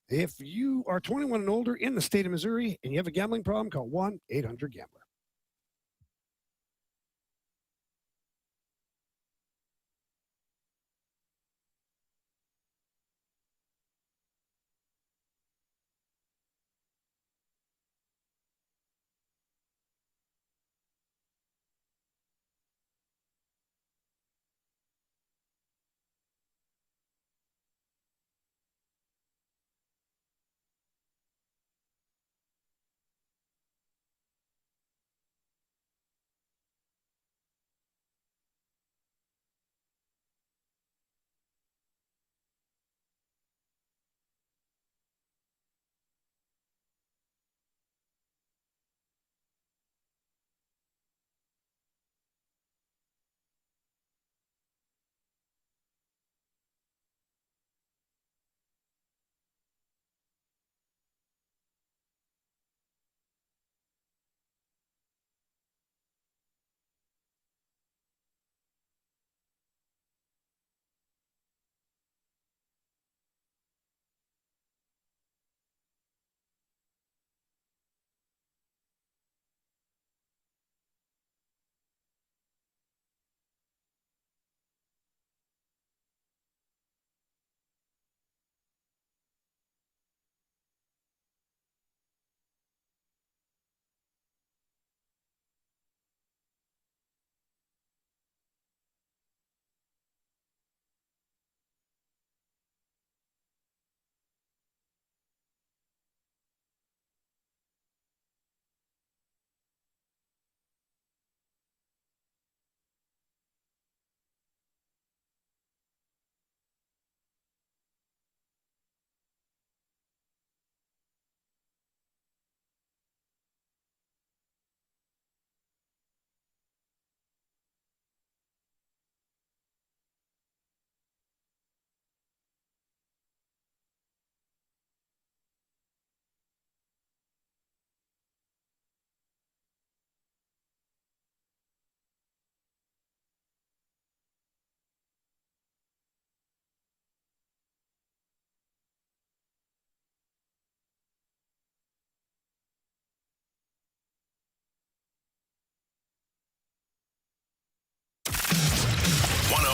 If you are 21 and older in the state of Missouri and you have a gambling problem, call 1-800-GAMBLER.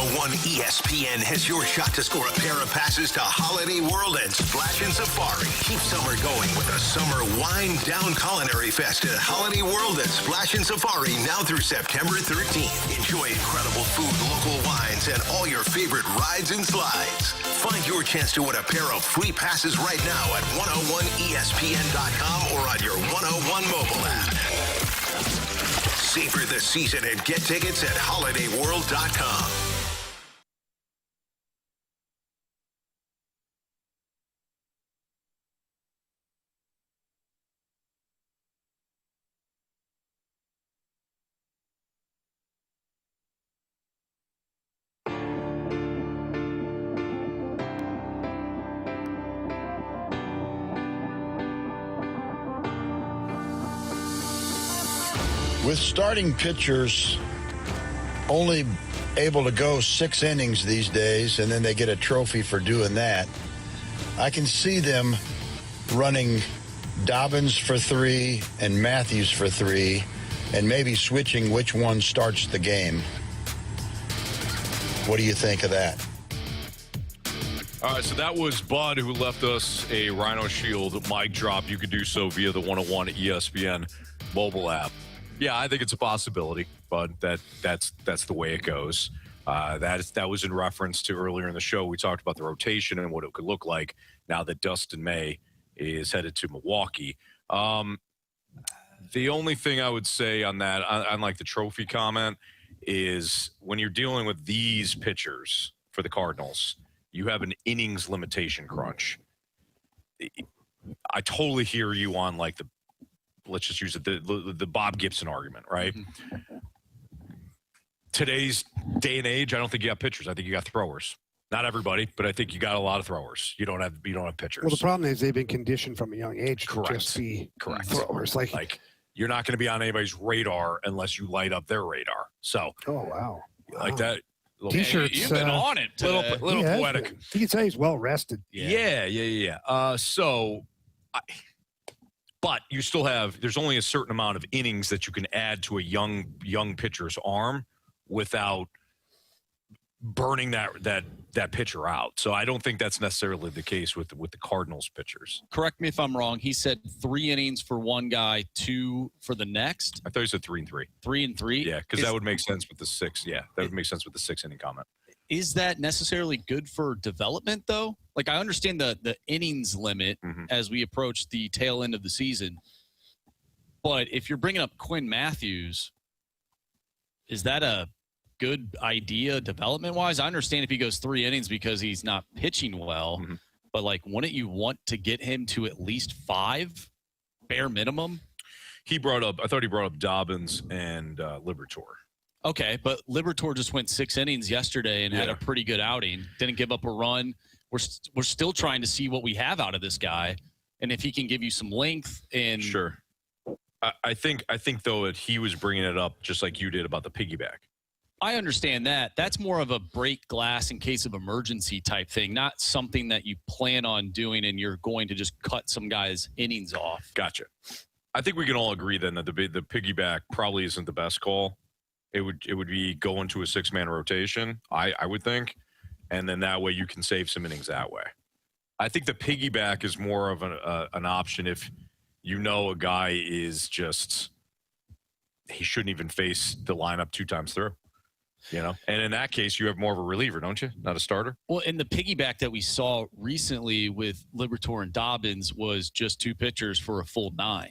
101 ESPN has your shot to score a pair of passes to Holiday World and Splash and Safari. Keep summer going with a summer wind down culinary fest at Holiday World and Splash and Safari now through September 13th. Enjoy incredible food, local wines, and all your favorite rides and slides. Find your chance to win a pair of free passes right now at 101ESPN.com or on your 101 mobile app. Savor the season and get tickets at holidayworld.com. With starting pitchers only able to go 6 innings these days, and then they get a trophy for doing that, I can see them running Dobbins for 3 and Matthews for 3, and maybe switching which one starts the game. What do you think of that? All right, so that was Bud, who left us a Rhino Shield mic drop. You could do so via the 101 ESPN mobile app. Yeah, I think it's a possibility, but that's the way it goes. That was in reference to earlier in the show. We talked about the rotation and what it could look like now that Dustin May is headed to Milwaukee. The only thing I would say on that, unlike the trophy comment, is when you're dealing with these pitchers for the Cardinals, you have an innings limitation crunch. I totally hear you on like let's just use it, the Bob Gibson argument, right? Mm-hmm. Today's day and age, I don't think you have pitchers. I think you got throwers. Not everybody, but I think you got a lot of throwers. You don't have pitchers. Well, the problem is they've been conditioned from a young age to just be throwers. Like you're not going to be on anybody's radar unless you light up their radar. So, like that. T-shirts. You've been on it. Little poetic. You can say he's well rested. Yeah. But you still have, there's only a certain amount of innings that you can add to a young pitcher's arm without burning that pitcher out. So I don't think that's necessarily the case with the Cardinals pitchers. Correct me if I'm wrong. He said 3 innings for one guy, 2 for the next. I thought he said 3 and 3. 3 and 3? Yeah, because that would make sense with the 6. Yeah, that would make sense with the 6-inning comment. Is that necessarily good for development, though? Like, I understand the innings limit as we approach the tail end of the season. But if you're bringing up Quinn Matthews, is that a good idea development-wise? I understand if he goes 3 innings because he's not pitching well. But, like, wouldn't you want to get him to at least 5, bare minimum? I thought he brought up Dobbins and Liberatore. Okay, but Liberatore just went 6 innings yesterday and had a pretty good outing. Didn't give up a run. We're still trying to see what we have out of this guy, and if he can give you some length. And sure, I think though that he was bringing it up just like you did about the piggyback. I understand that. That's more of a break glass in case of emergency type thing, not something that you plan on doing and you're going to just cut some guys' innings off. Gotcha. I think we can all agree then that the piggyback probably isn't the best call. It would be going to a 6-man rotation, I would think, and then that way you can save some innings that way. I think the piggyback is more of an option if you know a guy is just he shouldn't even face the lineup 2 times through, and in that case you have more of a reliever, don't you? Not a starter. Well, in the piggyback that we saw recently with Liberatore and Dobbins was just 2 pitchers for a full 9.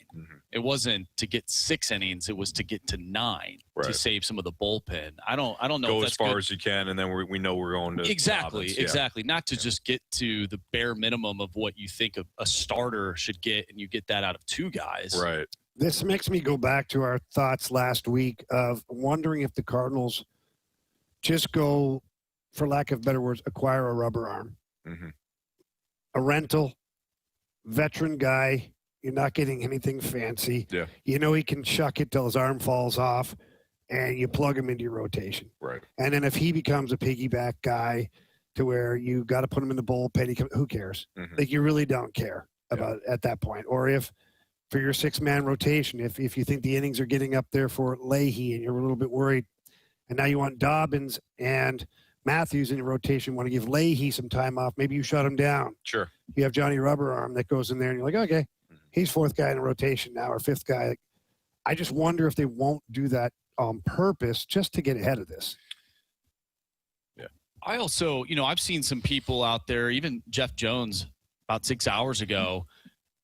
It wasn't to get 6 innings; it was to get to 9 to save some of the bullpen. I don't know. Go if that's as far good. as you can, and then we know we're going to exactly. Dobbins, Not to just get to the bare minimum of what you think a starter should get, and you get that out of 2 guys. Right. This makes me go back to our thoughts last week of wondering if the Cardinals just go, for lack of better words, acquire a rubber arm, a rental, veteran guy. You're not getting anything fancy. Yeah. He can chuck it till his arm falls off, and you plug him into your rotation. Right. And then if he becomes a piggyback guy to where you got to put him in the bullpen, who cares? Like, you really don't care about it at that point. Or if for your 6-man rotation, if you think the innings are getting up there for Leahy and you're a little bit worried, and now you want Dobbins and Matthews in your rotation, want to give Leahy some time off. Maybe you shut him down. Sure. You have Johnny Rubber Arm that goes in there, and you're like, okay, he's fourth guy in the rotation now, or fifth guy. I just wonder if they won't do that on purpose just to get ahead of this. Yeah. I also, I've seen some people out there, even Jeff Jones about 6 hours ago,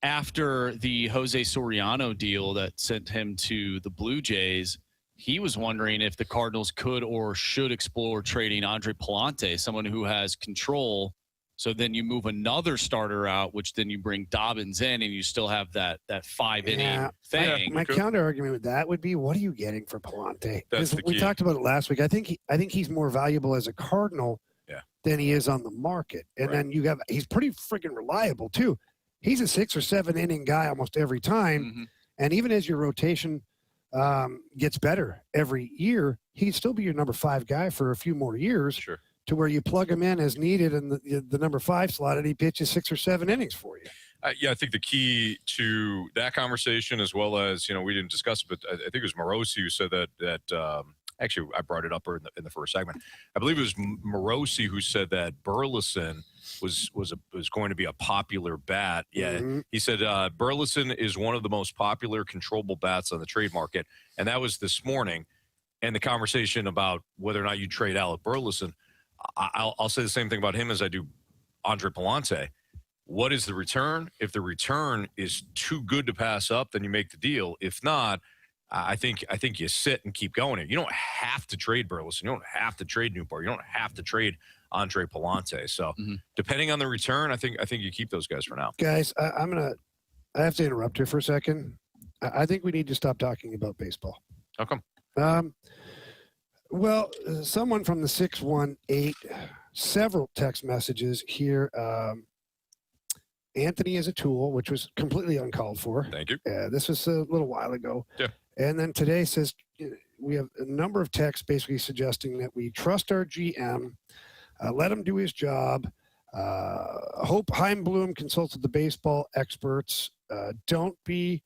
after the Jose Soriano deal that sent him to the Blue Jays, he was wondering if the Cardinals could or should explore trading Andre Palante, someone who has control. So then you move another starter out, which then you bring Dobbins in, and you still have that 5-inning thing. My counter argument with that would be, what are you getting for Palante? That's the key. We talked about it last week. I think he's more valuable as a Cardinal than he is on the market. And then he's pretty freaking reliable too. He's a 6 or 7 inning guy almost every time. Mm-hmm. And even as your rotation gets better every year, he'd still be your number 5 guy for a few more years. Sure. To where you plug him in as needed in the number 5 slot, and he pitches 6 or 7 innings for you. I think the key to that conversation, as well as, we didn't discuss it, but I think it was Morosi who said that actually, I brought it up in the first segment. I believe it was Morosi who said that Burleson was going to be a popular bat. Yeah, He said Burleson is one of the most popular controllable bats on the trade market, and that was this morning. And the conversation about whether or not you trade Alec Burleson, I'll say the same thing about him as I do Andre Palante. What is the return? If the return is too good to pass up, then you make the deal. If not, I think you sit and keep going. You don't have to trade Burleson. You don't have to trade Nootbaar. You don't have to trade Andre Palante. So depending on the return, I think you keep those guys for now. Guys, I have to interrupt here for a second. I think we need to stop talking about baseball. How come? Well, someone from the 618, several text messages here. Anthony is a tool, which was completely uncalled for. Thank you. This was a little while ago. Yeah. And then today says we have a number of texts basically suggesting that we trust our GM, let him do his job. Hope Chaim Bloom consulted the baseball experts. Don't be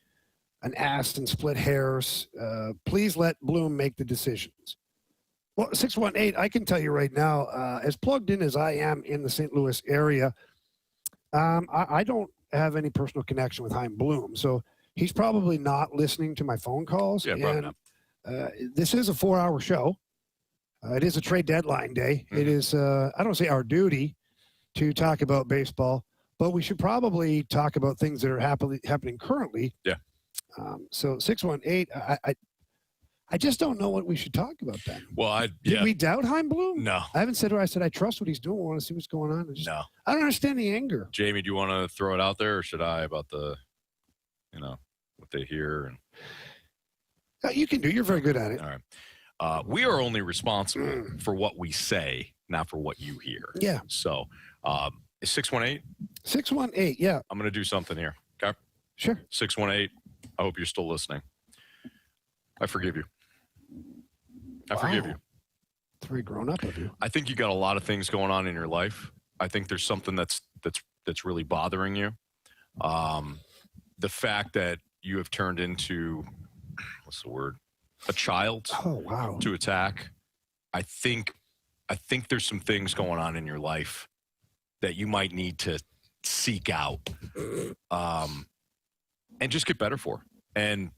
an ass and split hairs. Please let Bloom make the decisions. Well, 618, I can tell you right now, as plugged in as I am in the St. Louis area, I don't have any personal connection with Chaim Bloom. So he's probably not listening to my phone calls. Yeah, probably not. This is a 4-hour show. It is a trade deadline day. It is, I don't say our duty to talk about baseball, but we should probably talk about things that are happening currently. Yeah. So 618, I just don't know what we should talk about then. Well, Did we doubt Chaim Bloom? No. I haven't said what I said. I trust what he's doing. I want to see what's going on. No. I don't understand the anger. Jamie, do you want to throw it out there, or should I, about the, what they hear? And you can do. You're very good at it. All right. We are only responsible for what we say, not for what you hear. Yeah. So, 618? 618, yeah. I'm going to do something here. Okay? Sure. 618. I hope you're still listening. I forgive you. I forgive you. It's very grown up of you. I think you got a lot of things going on in your life. I think there's something that's really bothering you. The fact that you have turned into, what's the word? A child. Oh, wow. To attack. I think there's some things going on in your life that you might need to seek out, and just get better for. And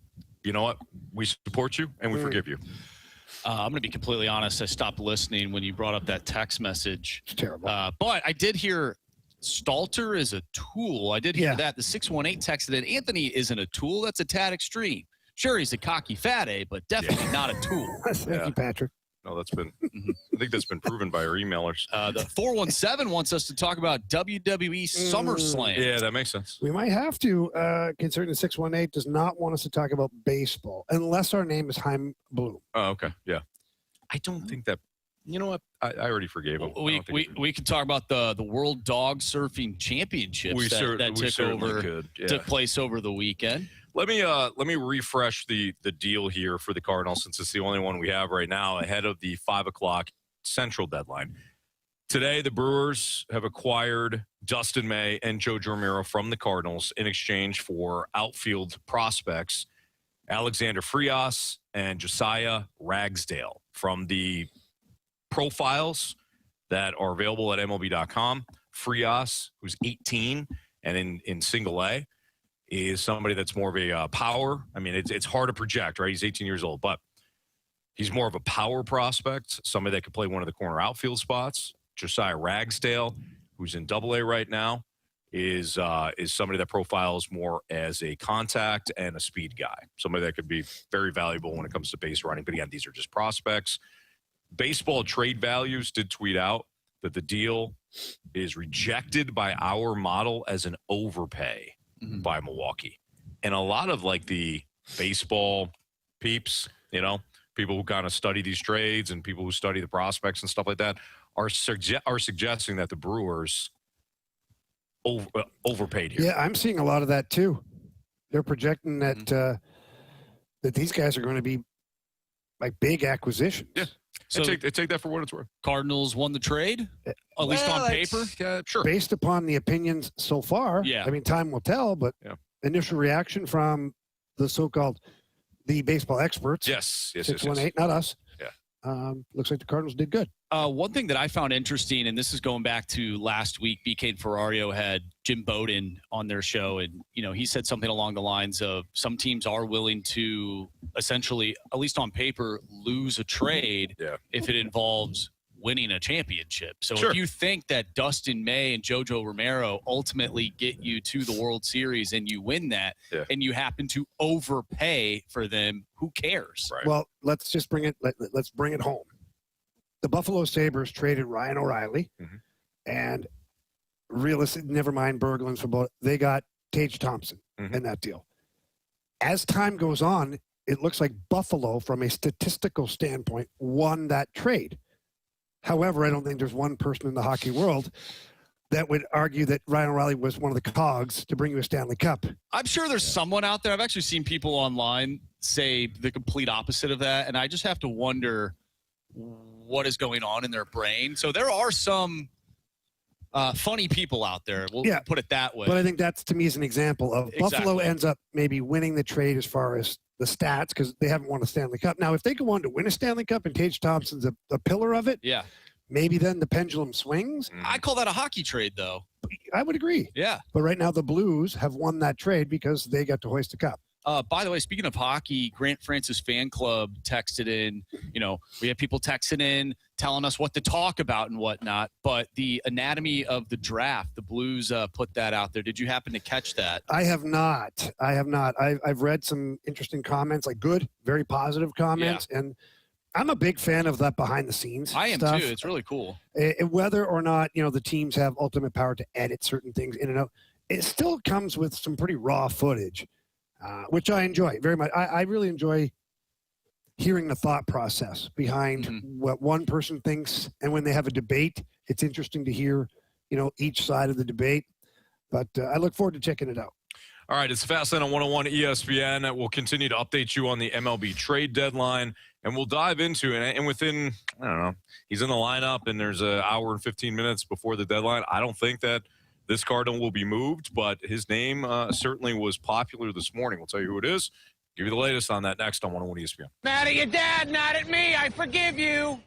you know what? We support you and we forgive you. I'm going to be completely honest. I stopped listening when you brought up that text message. It's terrible. But I did hear Stalter is a tool. I did hear that. The 618 texted in, Anthony isn't a tool. That's a tad extreme. Sure, he's a cocky fat A, but definitely not a tool. Thank you, Patrick. No, that's been, I think that's been proven by our emailers. The 417 wants us to talk about WWE SummerSlam. Yeah, that makes sense. We might have to, considering the 618 does not want us to talk about baseball, unless our name is Chaim Bloom. Oh, okay. Yeah. I don't think that, you know what? I already forgave him. We could talk about the World Dog Surfing Championships that took place over the weekend. Let me refresh the deal here for the Cardinals, since it's the only one we have right now ahead of the 5:00 Central deadline. Today, the Brewers have acquired Dustin May and Joe Romero from the Cardinals in exchange for outfield prospects Alexander Frias and Josiah Ragsdale. From the profiles that are available at MLB.com. Frias, who's 18 and in single A, is somebody that's more of a power. I mean, it's hard to project, right? He's 18 years old, but he's more of a power prospect, somebody that could play one of the corner outfield spots. Josiah Ragsdale, who's in Double A right now, is somebody that profiles more as a contact and a speed guy, somebody that could be very valuable when it comes to base running. But again, these are just prospects. Baseball Trade Values did tweet out that the deal is rejected by our model as an overpay by Milwaukee. And a lot of like the baseball peeps, people who kind of study these trades and people who study the prospects and stuff like that are suggesting that the Brewers overpaid here. Yeah, I'm seeing a lot of that too. They're projecting that that these guys are going to be like big acquisitions. Yeah. So take that for what it's worth. Cardinals won the trade, at least on paper. Sure. Based upon the opinions so far, yeah. I mean, time will tell, but initial reaction from the so-called the baseball experts. Yes. 618, not us. Yeah. Looks like the Cardinals did good. One thing that I found interesting, and this is going back to last week, BK and Ferrario had Jim Bowden on their show, and he said something along the lines of some teams are willing to essentially, at least on paper, lose a trade if it involves winning a championship. So if you think that Dustin May and JoJo Romero ultimately get you to the World Series and you win that, and you happen to overpay for them, who cares? Right. Well, let's just bring it. Let's bring it home. The Buffalo Sabres traded Ryan O'Reilly, and realistic. Never mind Berglund's football. They got Tage Thompson in that deal. As time goes on, it looks like Buffalo, from a statistical standpoint, won that trade. However, I don't think there's one person in the hockey world that would argue that Ryan O'Reilly was one of the cogs to bring you a Stanley Cup. I'm sure there's someone out there. I've actually seen people online say the complete opposite of that, and I just have to wonder what is going on in their brain. So there are some funny people out there. We'll put it that way. But I think that's, to me, is an example of Buffalo ends up maybe winning the trade as far as the stats because they haven't won a Stanley Cup. Now, if they go on to win a Stanley Cup and Tage Thompson's a pillar of it, maybe then the pendulum swings. I call that a hockey trade, though. I would agree. Yeah. But right now the Blues have won that trade because they got to hoist a cup. By the way, speaking of hockey, Grant Francis Fan Club texted in. We have people texting in, telling us what to talk about and whatnot. But the anatomy of the draft, the Blues put that out there. Did you happen to catch that? I have not. I've read some interesting comments, like good, very positive comments. Yeah. And I'm a big fan of that behind the scenes I am stuff. too. It's really cool. Whether or not, the teams have ultimate power to edit certain things in and out, it still comes with some pretty raw footage. Which I enjoy very much. I really enjoy hearing the thought process behind what one person thinks. And when they have a debate, it's interesting to hear, each side of the debate. But I look forward to checking it out. All right, it's Fastlane on 101 ESPN. We'll continue to update you on the MLB trade deadline, and we'll dive into it. And within, I don't know, he's in the lineup, and there's an hour and 15 minutes before the deadline. I don't think that this Cardinal will be moved, but his name certainly was popular this morning. We'll tell you who it is. Give you the latest on that next on 101 ESPN. Mad at your dad, not at me. I forgive you.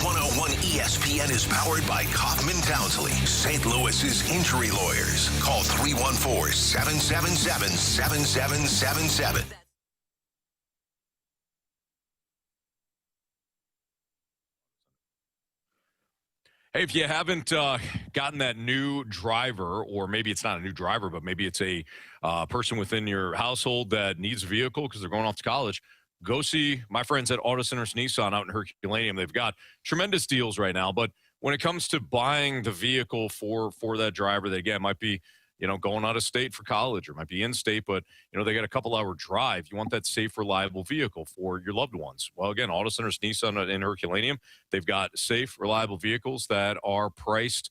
101 ESPN is powered by Kaufman Townsley, St. Louis's injury lawyers. Call 314-777-7777. Hey, if you haven't gotten that new driver, or maybe it's not a new driver, but maybe it's a person within your household that needs a vehicle because they're going off to college, go see my friends at Auto Centers Nissan out in Herculaneum. They've got tremendous deals right now. But when it comes to buying the vehicle for that driver that, again, might be going out of state for college or might be in state, but, they got a couple-hour drive. You want that safe, reliable vehicle for your loved ones. Well, again, Auto Centers Nissan in Herculaneum, they've got safe, reliable vehicles that are priced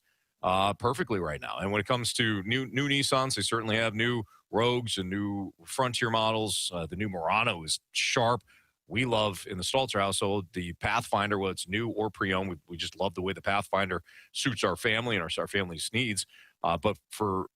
perfectly right now. And when it comes to new Nissans, they certainly have new Rogues and new Frontier models. The new Murano is sharp. We love, in the Stalter household, the Pathfinder, whether it's new or pre-owned. We just love the way the Pathfinder suits our family and our family's needs. But for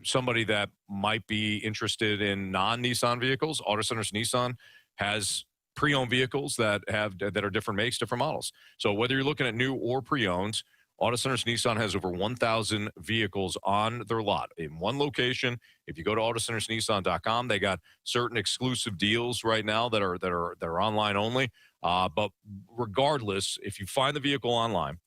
somebody that might be interested in non-Nissan vehicles, Auto Centers Nissan has pre-owned vehicles that are different makes, different models. So whether you're looking at new or pre-owned, Auto Centers Nissan has over 1,000 vehicles on their lot in one location. If you go to autocentersnissan.com, they got certain exclusive deals right now that are online only. But regardless, if you find the vehicle online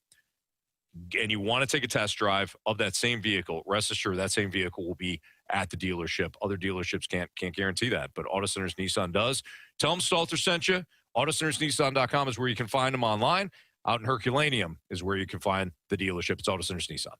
and you want to take a test drive of that same vehicle, rest assured that same vehicle will be at the dealership. Other dealerships can't guarantee that, but Auto Centers Nissan does. Tell them Stalter sent you. AutoCentersNissan.com is where you can find them online. Out in Herculaneum is where you can find the dealership. It's Auto Centers Nissan.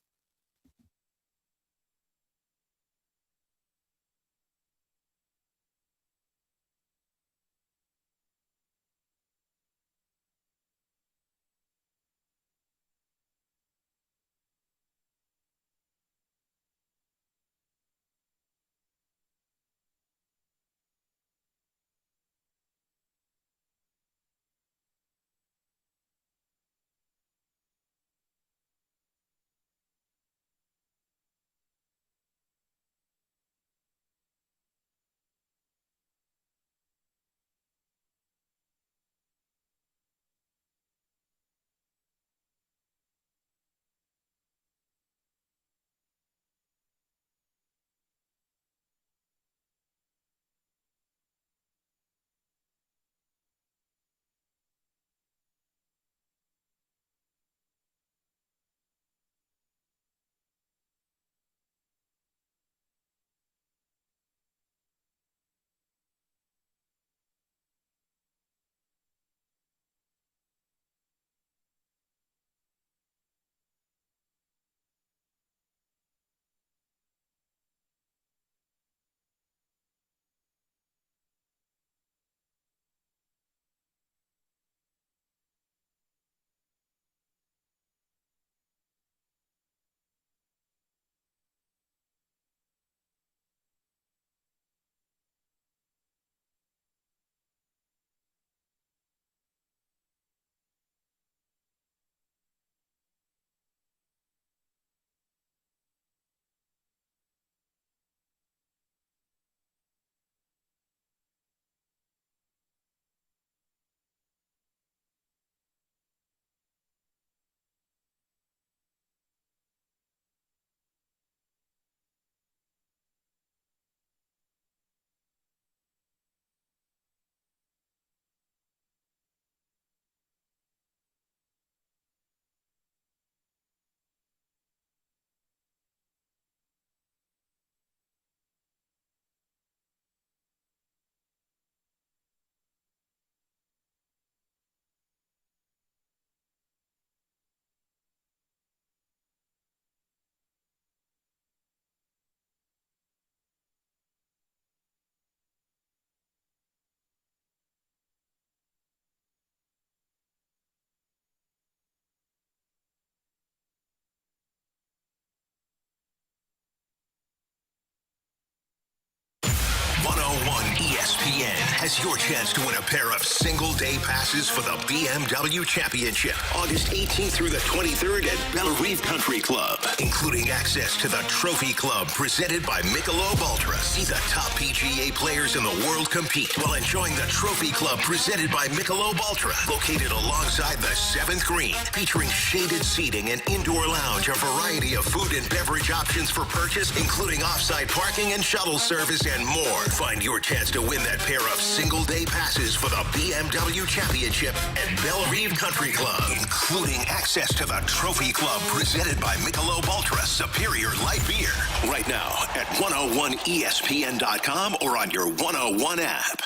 ESPN has your chance to win a pair of single-day passes for the BMW Championship, August 18th through the 23rd at Bellerive Country Club, including access to the Trophy Club presented by Michelob Ultra. See the top PGA players in the world compete while enjoying the Trophy Club presented by Michelob Ultra, located alongside the 7th green, featuring shaded seating and indoor lounge, a variety of food and beverage options for purchase, including off-site parking and shuttle service and more. Find your chance to win that pair of single-day passes for the BMW Championship at Bellerive Country Club, including access to the Trophy Club presented by Michelob Ultra Superior Light Beer. Right now at 101ESPN.com or on your 101 app.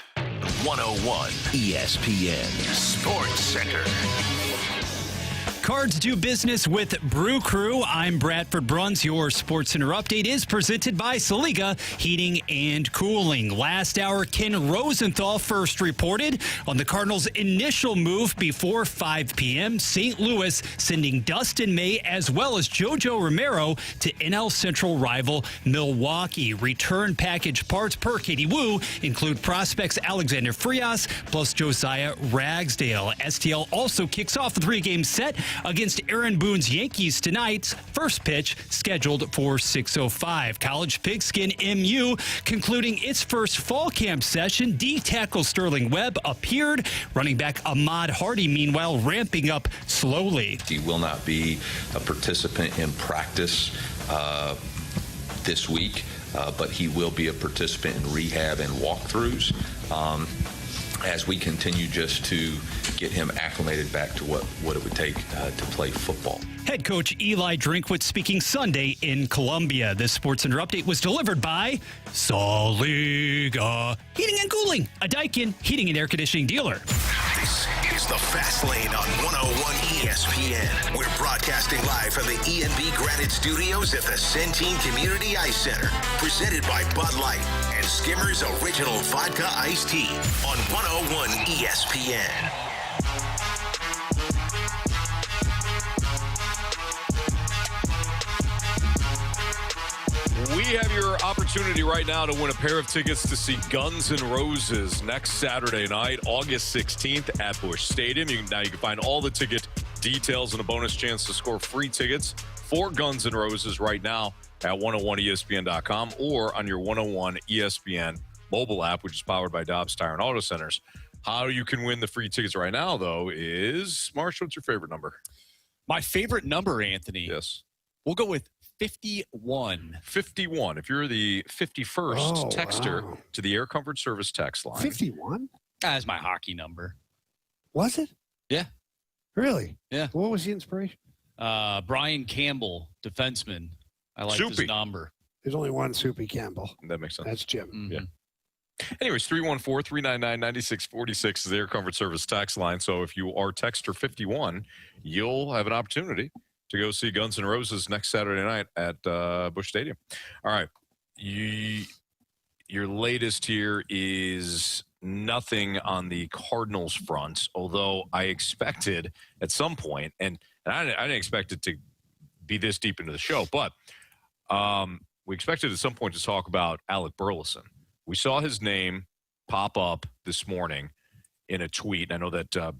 101 ESPN Sports Center. Cards do business with Brew Crew. I'm Bradford Bruns. Your Sports Center update is presented by Saliga Heating and Cooling. Last hour, Ken Rosenthal first reported on the Cardinals' initial move before 5 p.m. St. Louis sending Dustin May as well as JoJo Romero to NL Central rival Milwaukee. Return package parts per Katie Wu include prospects Alexander Frias plus Josiah Ragsdale. STL also kicks off a 3-game set against Aaron Boone's Yankees tonight. First pitch scheduled for 6:05. College Pigskin MU concluding its first fall camp session. D tackle Sterling Webb appeared. Running back Ahmad Hardy, meanwhile, ramping up slowly. He will not be a participant in practice this week, but he will be a participant in rehab and walkthroughs as we continue just to get him acclimated back to what it would take to play football. Head coach Eli Drinkwitz speaking Sunday in Columbia. This SportsCenter update was delivered by Soliga Heating and Cooling, a Daikin heating and air conditioning dealer. This is the Fast Lane on 101 ESPN. We're broadcasting live from the ENB Granite Studios at the Centene Community Ice Center. Presented by Bud Light and Skimmer's Original Vodka Iced Tea on 101 ESPN. We have your opportunity right now to win a pair of tickets to see Guns N' Roses next Saturday night, August 16th at Busch Stadium. You can find all the ticket details and a bonus chance to score free tickets for Guns N' Roses right now at 101ESPN.com or on your 101 ESPN mobile app, which is powered by Dobbs Tire and Auto Centers. How you can win the free tickets right now, though, is, Marsh, what's your favorite number? My favorite number, Anthony. Yes. We'll go with 51. 51. If you're the 51st texter to the Air Comfort Service text line. 51? That's my hockey number. Was it? Yeah. Really? Yeah. What was the inspiration? Brian Campbell, defenseman. I like his number. There's only one Soupy Campbell. That makes sense. That's Jim. Mm-hmm. Yeah. Anyways, 314-399-9646 is the Air Comfort Service text line. So if you are texter 51, you'll have an opportunity to go see Guns N' Roses next Saturday night at Busch Stadium. All right. Your latest here is nothing on the Cardinals front, although I expected at some point, and I didn't expect it to be this deep into the show, but we expected at some point to talk about Alec Burleson. We saw his name pop up this morning in a tweet. I know that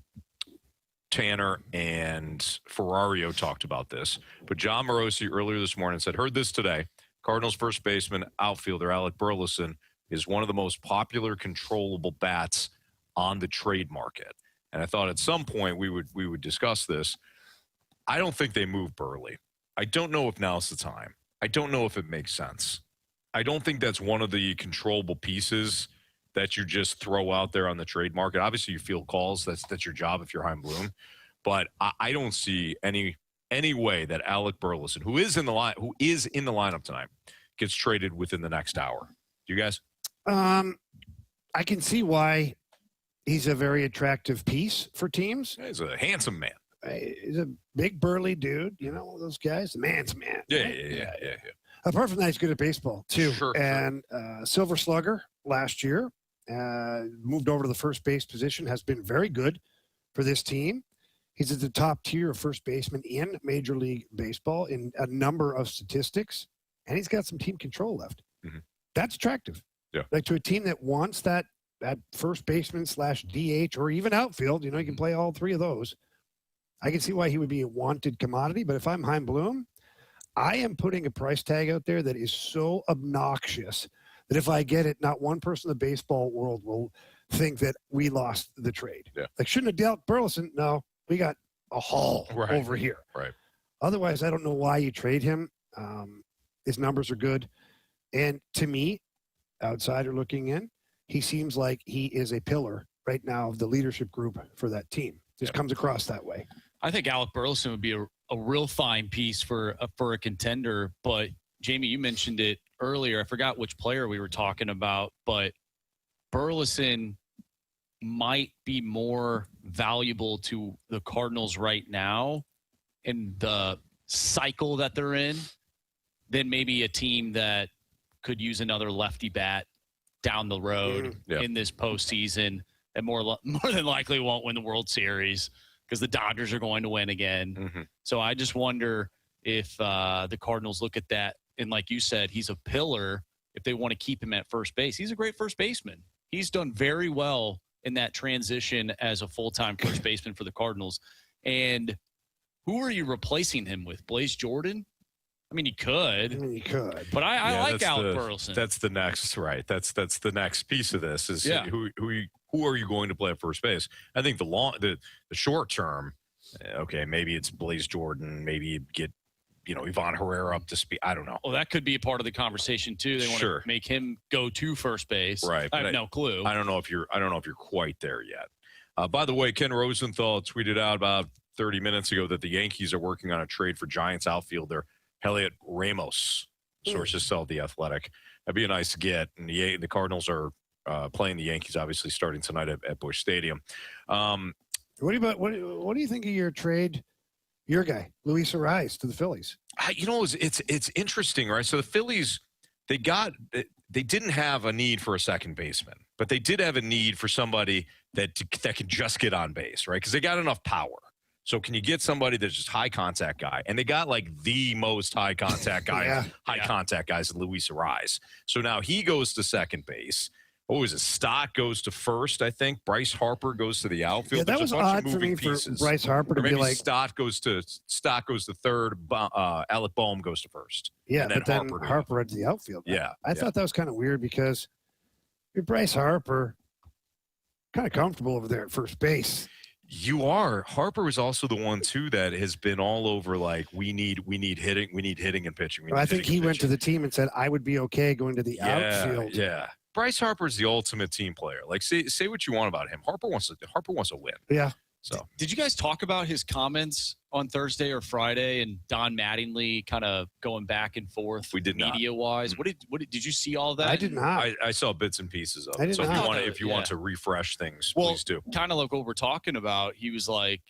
Tanner and Ferrario talked about this, but John Morosi earlier this morning said, heard this today, Cardinals first baseman, outfielder Alec Burleson is one of the most popular controllable bats on the trade market. And I thought at some point we would discuss this. I don't think they move Burley. I don't know if now's the time. I don't know if it makes sense. I don't think that's one of the controllable pieces that you just throw out there on the trade market. Obviously, you field calls. That's your job if you're Chaim Bloom. But I don't see any way that Alec Burleson, who is in the lineup tonight, gets traded within the next hour. Do you guys? I can see why he's a very attractive piece for teams. He's a handsome man. He's a big burly dude. You know, those guys. The man's man. Yeah. Apart from that, he's good at baseball too. Sure. And Silver Slugger last year, moved over to the first base position, has been very good for this team. He's at the top tier of first baseman in Major League Baseball in a number of statistics, and he's got some team control left. Mm-hmm. That's attractive. Yeah. Like to a team that wants that first baseman / DH or even outfield, you know, you can play all three of those. I can see why he would be a wanted commodity, but if I'm Chaim Bloom, I am putting a price tag out there that is so obnoxious that if I get it, not one person in the baseball world will think that we lost the trade. Yeah. Like, shouldn't have dealt Burleson. No, we got a haul over here. Right. Otherwise, I don't know why you trade him. His numbers are good. And to me, outsider looking in, he seems like he is a pillar right now of the leadership group for that team. Just comes across that way. I think Alec Burleson would be a real fine piece for a contender. But, Jamie, you mentioned it earlier. I forgot which player we were talking about, but Burleson might be more valuable to the Cardinals right now in the cycle that they're in than maybe a team that could use another lefty bat down the road in this postseason and more than likely won't win the World Series because the Dodgers are going to win again. Mm-hmm. So I just wonder if the Cardinals look at that and, like you said, he's a pillar if they want to keep him at first base. He's a great first baseman. He's done very well in that transition as a full-time first baseman for the Cardinals. And who are you replacing him with? Blaze Jordan? I mean, he could. But I like Alec Burleson. That's the next, right. That's the next piece of this is who are you going to play at first base? I think the short term, okay, maybe it's Blaze Jordan. Maybe you get, Ivan Herrera up to speed. I don't know. Well, that could be a part of the conversation too. They want to make him go to first base. Right. I have no clue. I don't know if you're quite there yet. By the way, Ken Rosenthal tweeted out about 30 minutes ago that the Yankees are working on a trade for Giants outfielder Heliot Ramos. Sources tell The Athletic. That'd be a nice get. And the Cardinals are playing the Yankees, obviously, starting tonight at Busch Stadium. What do you think of your trade? Your guy, Luis Ariz, to the Phillies. It's interesting, right? So the Phillies, they didn't have a need for a second baseman, but they did have a need for somebody that can just get on base, right? Because they got enough power. So can you get somebody that's just high contact guy? And they got like the most high contact guy, contact guys in Luis Ariz. So now he goes to second base. What was it? Stott goes to first, I think. Bryce Harper goes to the outfield. Yeah, that was odd for me for Bryce Harper to be like. Stott goes to third. Alec Boehm goes to first. Yeah, but then Harper at the outfield. I thought that was kind of weird because you're Bryce Harper, kind of comfortable over there at first base. You are. Harper is also the one too that has been all over. Like we need hitting and pitching. I think he went to the team and said I would be okay going to the outfield. Yeah. Bryce Harper is the ultimate team player. Like say what you want about him. Harper wants to win. Yeah. So did you guys talk about his comments on Thursday or Friday and Don Mattingly kind of going back and forth? We did not. Media wise. What did you see all that? I did not. I saw bits and pieces of it. So if you want to refresh things, please do. Kind of like what we're talking about. He was like,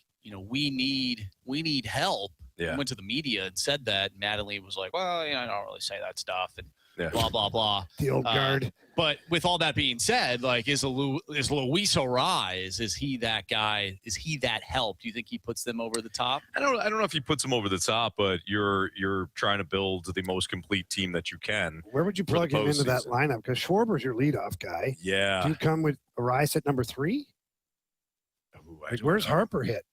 we need help. Yeah. Went to the media and said that. And Mattingly was like, well, I don't really say that stuff. And blah, blah, blah. The old guard. But with all that being said, like, is Luis Ariz, is he that guy? Is he that help? Do you think he puts them over the top? I don't know if he puts them over the top, but you're trying to build the most complete team that you can. Where would you plug him into that lineup? Because Schwarber's your leadoff guy. Yeah. Do you come with Ariz at number 3? Where's Harper hit?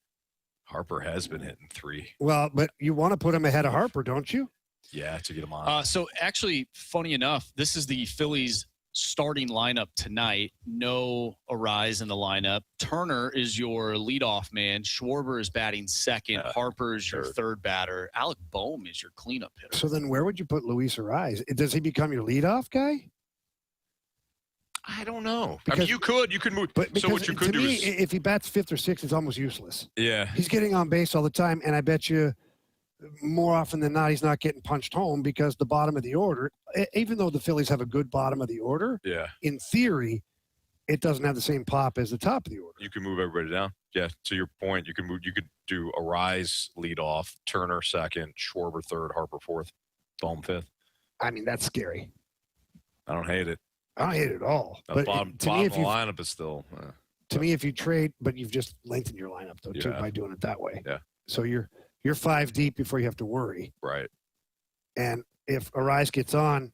Harper has been hitting 3. Well, but you want to put him ahead of Harper, don't you? Yeah, to get him on. So actually, funny enough, this is the Phillies starting lineup tonight. No Ariz in the lineup. Turner is your leadoff man. Schwarber is batting second. Harper is your third batter. Alec Boehm is your cleanup hitter. So then where would you put Luis Ariz? Does he become your leadoff guy? I don't know. Because, I mean, you could move. But so what you could to do me, is if he bats 5th or 6th, it's almost useless. Yeah. He's getting on base all the time, and I bet you more often than not, he's not getting punched home because the bottom of the order, even though the Phillies have a good bottom of the order, in theory, it doesn't have the same pop as the top of the order. You can move everybody down. Yeah, to your point, you could do Ariz lead off, Turner second, Schwarber third, Harper fourth, Boehm fifth. I mean, that's scary. I don't hate it. I don't hate it at all. But bottom of the lineup is still. To me, if you trade, but you've just lengthened your lineup though too by doing it that way. Yeah. So you're 5 deep before you have to worry. Right. And if Ariz gets on,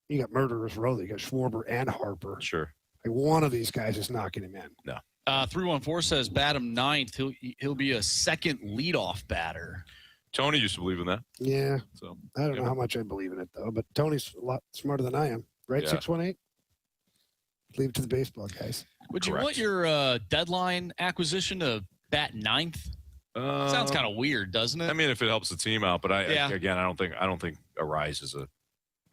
you got murderers row. You got Schwarber and Harper. Sure. Like one of these guys is knocking him in. No. 314 says bat him 9th. He'll be a second leadoff batter. Tony used to believe in that. Yeah. So I don't know how much I believe in it though, but Tony's a lot smarter than I am. Right? 618. Leave it to the baseball guys. Would you want your deadline acquisition to bat 9th? Sounds kind of weird, doesn't it? I mean, if it helps the team out, but I don't think Ariz is a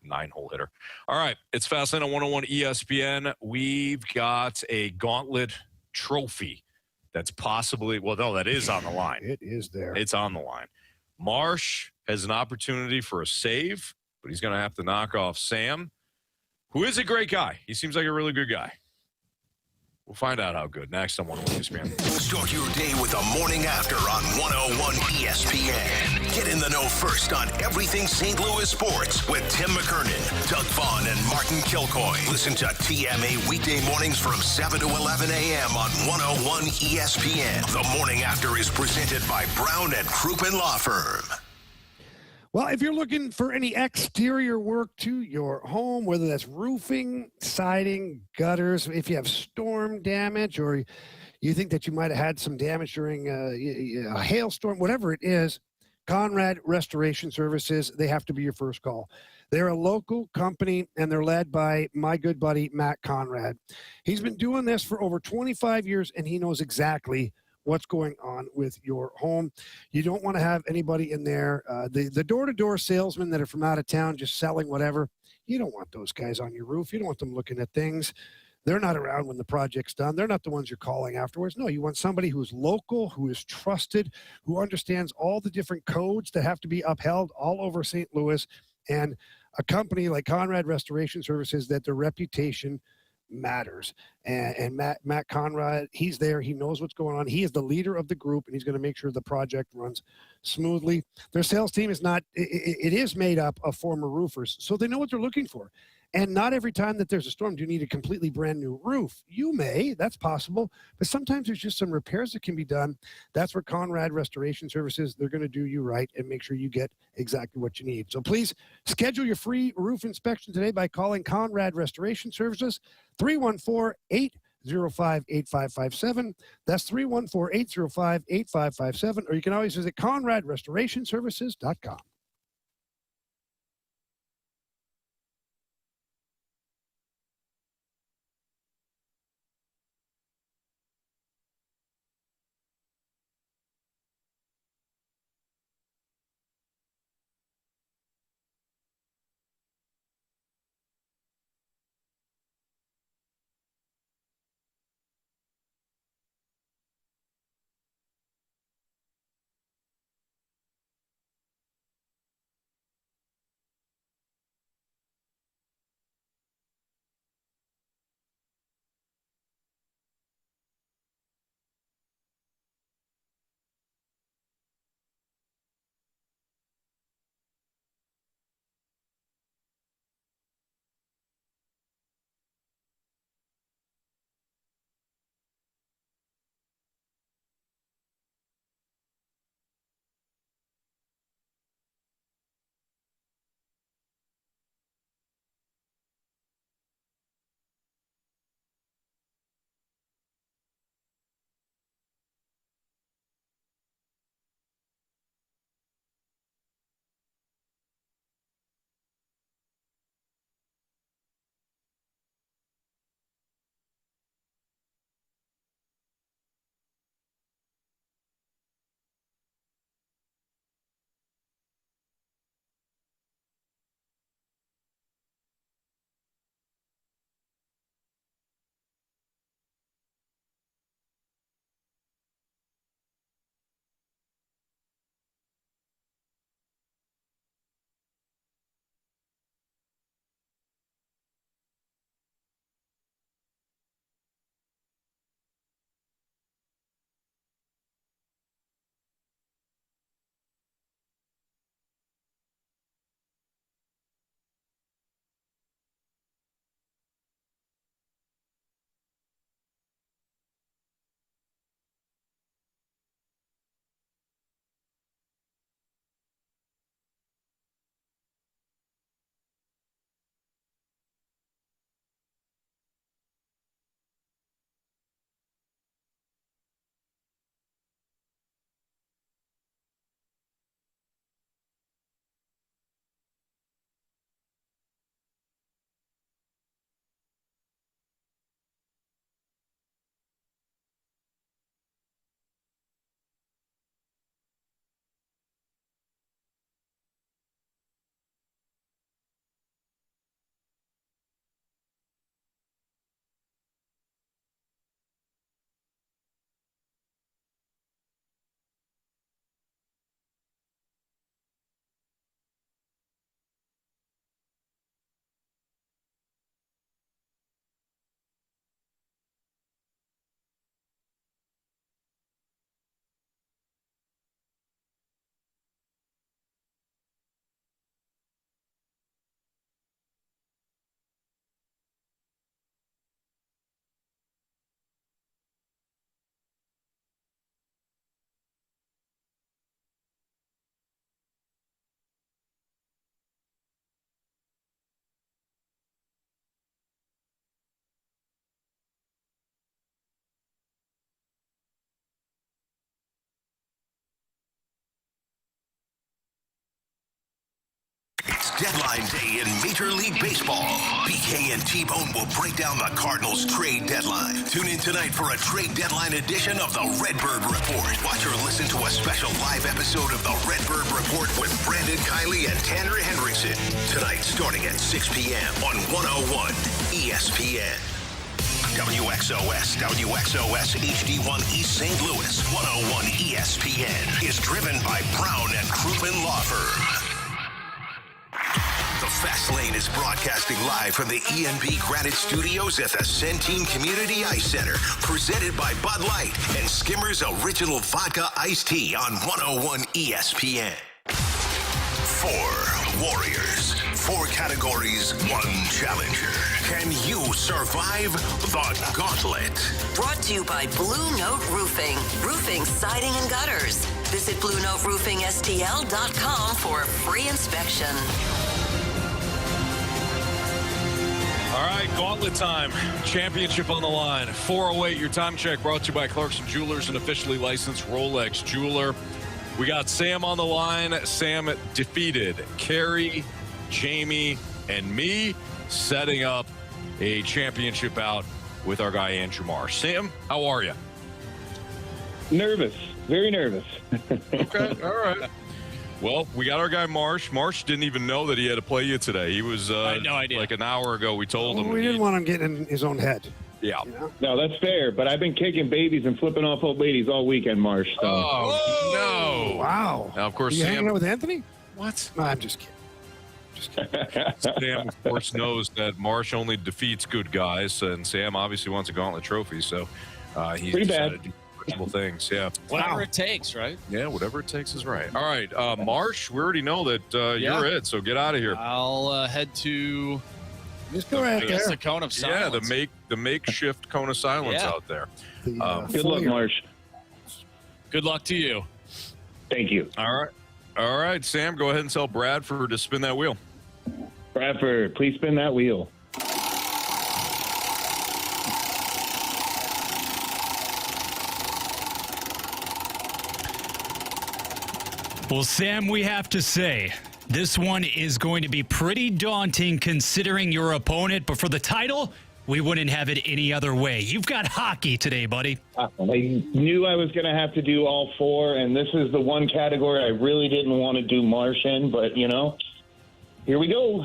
9-hole hitter. All right, it's Fastlane on 101 ESPN. We've got a Gauntlet trophy that's possibly that is on the line. It is there. It's on the line. Marsh has an opportunity for a save, but he's going to have to knock off Sam, who is a great guy. He seems like a really good guy. We'll find out how good next on 101 ESPN. Start your day with the morning after on 101 ESPN. Get in the know first on everything St. Louis sports with Tim McKernan, Doug Vaughn, and Martin Kilcoy. Listen to TMA weekday mornings from 7 to 11 a.m. on 101 ESPN. The morning after is presented by Brown and Crouppen Law Firm. Well, if you're looking for any exterior work to your home, whether that's roofing, siding, gutters, if you have storm damage or you think that you might have had some damage during a hailstorm, whatever it is, Conrad Restoration Services, they have to be your first call. They're a local company, and they're led by my good buddy, Matt Conrad. He's been doing this for over 25 years, and he knows exactly what's going on with your home. You don't want to have anybody in there. The door-to-door salesmen that are from out of town just selling whatever, you don't want those guys on your roof. You don't want them looking at things. They're not around when the project's done. They're not the ones you're calling afterwards. No, you want somebody who is local, who is trusted, who understands all the different codes that have to be upheld all over St. Louis, and a company like Conrad Restoration Services that their reputation matters. And Matt Conrad, he's there. He knows what's going on. He is the leader of the group, and he's going to make sure the project runs smoothly. Their sales team is not, it is made up of former roofers, so they know what they're looking for. And not every time that there's a storm do you need a completely brand new roof. You may, that's possible, but sometimes there's just some repairs that can be done. That's where Conrad Restoration Services, they're going to do you right and make sure you get exactly what you need. So please schedule your free roof inspection today by calling Conrad Restoration Services, 314-805-8557. That's 314-805-8557, or you can always visit ConradRestorationServices.com. deadline day in Major League Baseball. BK and T-Bone will break down the Cardinals trade deadline. Tune in tonight for a trade deadline edition of the Redbird Report. Watch or listen to a special live episode of the Redbird Report with Brandon Kiley and Tanner Hendrickson. Tonight, starting at 6 p.m. on 101 ESPN. WXOS HD1 East St. Louis 101 ESPN is driven by Brown and Crouppen Law Firm. The Fast Lane is broadcasting live from the ENB Granite Studios at the Centene Community Ice Center, presented by Bud Light and Skimmer's Original Vodka Iced Tea on 101 ESPN. 4 warriors, 4 categories, 1 challenger. Can you survive the Gauntlet? Brought to you by Blue Note Roofing. Roofing, siding, and gutters. Visit BlueNoteRoofingSTL.com for a free inspection. All right, Gauntlet time. Championship on the line. 4:08, your time check brought to you by Clarkson Jewelers, an officially licensed Rolex jeweler. We got Sam on the line. Sam defeated Carey, Jamie, and me, setting up a championship bout with our guy Andrew Marsh. Sam, how are you? Nervous. Very nervous. Okay, all right. Well, we got our guy Marsh. Marsh didn't even know that he had to play you today. He was I had no idea. like an hour ago. We told him. We didn't want him getting in his own head. Yeah. You know? No, that's fair. But I've been kicking babies and flipping off old ladies all weekend, Marsh. So. Oh, no. Wow. Now, of course, you Sam. hanging out with Anthony? What? No, I'm just kidding. Sam, of course, knows that Marsh only defeats good guys, and Sam obviously wants a Gauntlet trophy, so he's Pretty decided bad. to do questionable things. Yeah. Whatever it takes, right? Yeah, whatever it takes is right. All right, Marsh, we already know that you're it, so get out of here. I'll head to Just go right there. the cone of silence. Yeah, the makeshift cone of silence out there. Good luck, Marsh. Good luck to you. Thank you. All right, Sam, go ahead and tell Bradford to spin that wheel. Bradford, please spin that wheel. Well, Sam, we have to say, this one is going to be pretty daunting considering your opponent, but for the title, we wouldn't have it any other way. You've got hockey today, buddy. I knew I was going to have to do all 4, and this is the one category I really didn't want to do Marsh in, but, here we go.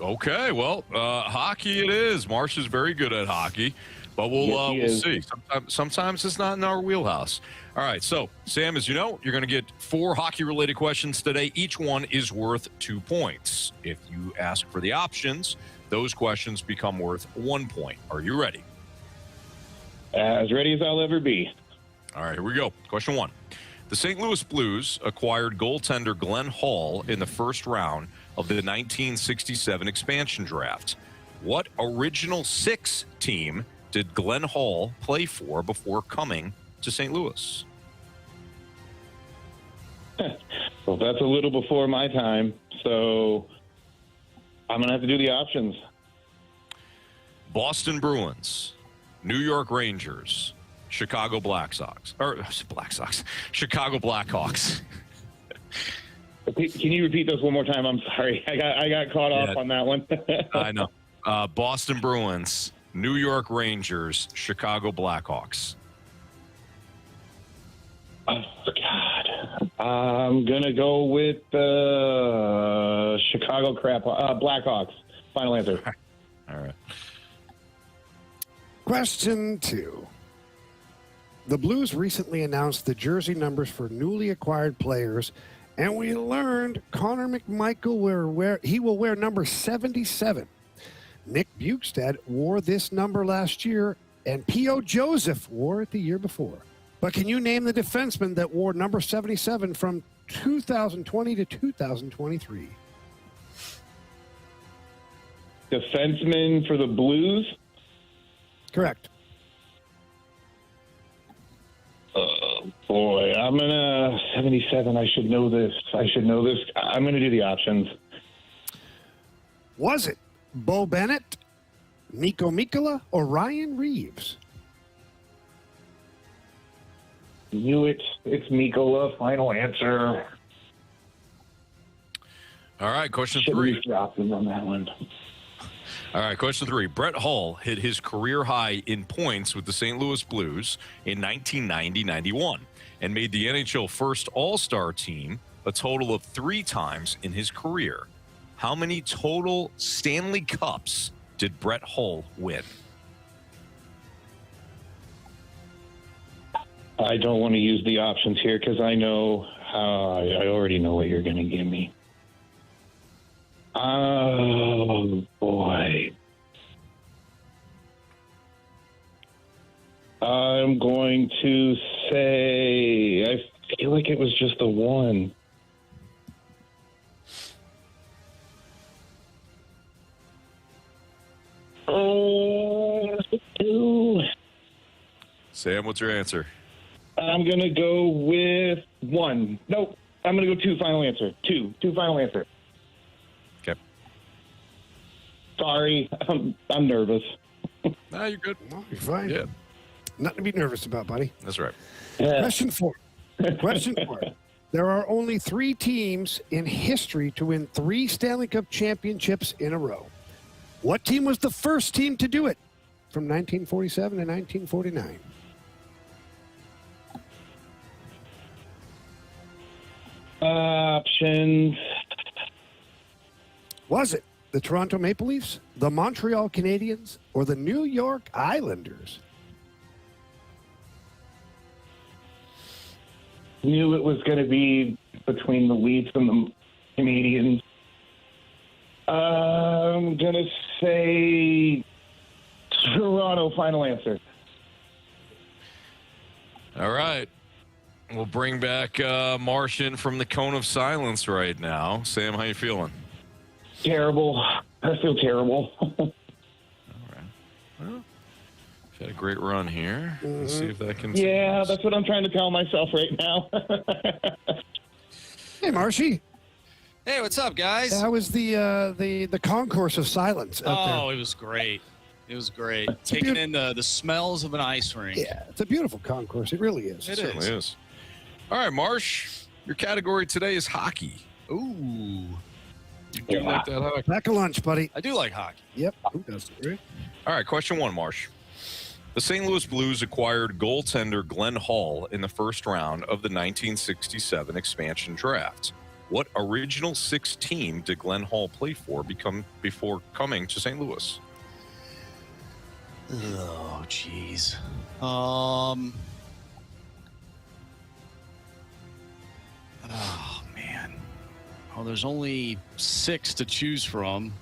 Okay, well, hockey it is. Marsh is very good at hockey, but we'll see. Sometimes it's not in our wheelhouse. All right, so, Sam, as you know, you're going to get 4 hockey-related questions today. Each one is worth 2 points. If you ask for the options, those questions become worth 1 point. Are you ready? As ready as I'll ever be. All right, here we go. Question 1. The St. Louis Blues acquired goaltender Glenn Hall in the first round of the 1967 expansion draft. What original 6 team did Glenn Hall play for before coming to St. Louis? Well, that's a little before my time, so I'm going to have to do the options. Boston Bruins, New York Rangers, Chicago Chicago Blackhawks. Can you repeat those one more time? I'm sorry. I got caught off on that one. I know. Boston Bruins, New York Rangers, Chicago Blackhawks. Oh, God. I'm going to go with Chicago Blackhawks. Final answer. All right. Question 2. The Blues recently announced the jersey numbers for newly acquired players, and we learned Connor McMichael will wear number 77. Nick Bukestad wore this number last year, and P.O. Joseph wore it the year before. But can you name the defenseman that wore number 77 from 2020 to 2023? Defenseman for the Blues? Correct. Boy, I'm going to 77. I should know this. I'm going to do the options. Was it Bo Bennett, Nico Mikkola, or Ryan Reeves? Knew it. It's Mikkola. Final answer. All right, question Should 3. have dropped him on that one. All right, question 3. Brett Hull hit his career high in points with the St. Louis Blues in 1990-91 and made the NHL first All-Star team a total of 3 times in his career. How many total Stanley Cups did Brett Hull win? I don't want to use the options here because I know I already know what you're going to give me. Oh, boy. I'm going to say, I feel like it was just the one. Two. Sam, what's your answer? I'm going to go with 1. Nope. I'm going to go 2. Final answer. 2. 2 final answer. Okay. Sorry. I'm nervous. No, you're good. No, you're fine. Yeah. Nothing to be nervous about, buddy. That's right. Question 4. Question 4. There are only 3 teams in history to win 3 Stanley Cup championships in a row. What team was the first team to do it from 1947 to 1949? Options. Was it the Toronto Maple Leafs, the Montreal Canadiens, or the New York Islanders? Knew it was going to be between the Leafs and the Canadians. I'm going to say Toronto. Final answer. All right. We'll bring back Martian from the Cone of Silence right now. Sam, how you feeling? Terrible. I feel terrible. All right. Well, we've had a great run here. Let's see if that continues. Yeah, that's what I'm trying to tell myself right now. Hey, Marshy. Hey, what's up, guys? How was the concourse of silence out there? Oh, it was great. It was great. Taking in the smells of an ice rink. Yeah, it's a beautiful concourse. It really is. It certainly is. All right, Marsh, your category today is hockey. Ooh. You do like that hockey? Pack a lunch, buddy. I do like hockey. Yep. Who doesn't, right? All right, question 1, Marsh. The St. Louis Blues acquired goaltender Glenn Hall in the first round of the 1967 expansion draft. What original 6 team did Glenn Hall play for before coming to St. Louis? Oh, jeez. Oh, man. Oh, there's only 6 to choose from.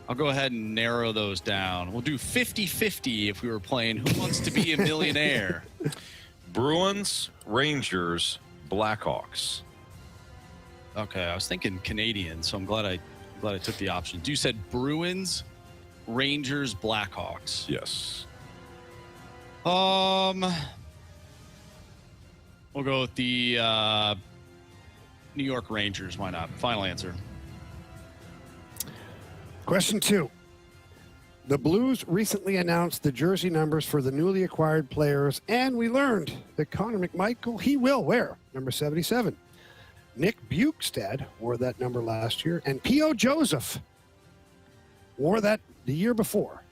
I'll go ahead and narrow those down. We'll do 50-50 if we were playing Who Wants to Be a Millionaire? Bruins, Rangers, Blackhawks. Okay, I was thinking Canadian, so I'm glad I took the options. You said Bruins, Rangers, Blackhawks. Yes. We'll go with the New York Rangers. Why not? Final answer. Question 2. The Blues recently announced the jersey numbers for the newly acquired players, and we learned that Connor McMichael, he will wear number 77. Nick Bukestad wore that number last year, and P.O. Joseph wore that the year before.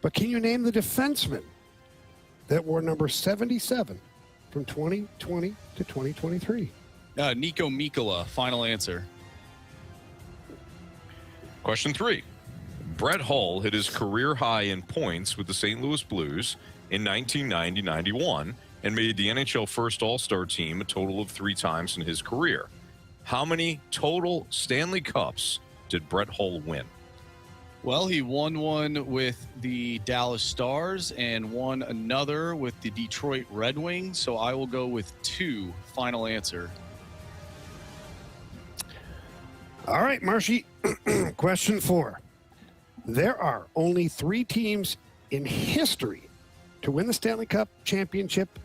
But can you name the defenseman that wore number 77 from 2020 to 2023? Nico Mikkola. Final answer. Question 3. Brett Hull hit his career high in points with the St. Louis Blues in 1990-91 and made the NHL first All-Star team a total of 3 times in his career. How many total Stanley Cups did Brett Hull win? Well, he won one with the Dallas Stars and won another with the Detroit Red Wings, so I will go with 2. Final answer. All right, Marshy. Question 4. There are only 3 teams in history to win the Stanley Cup championship.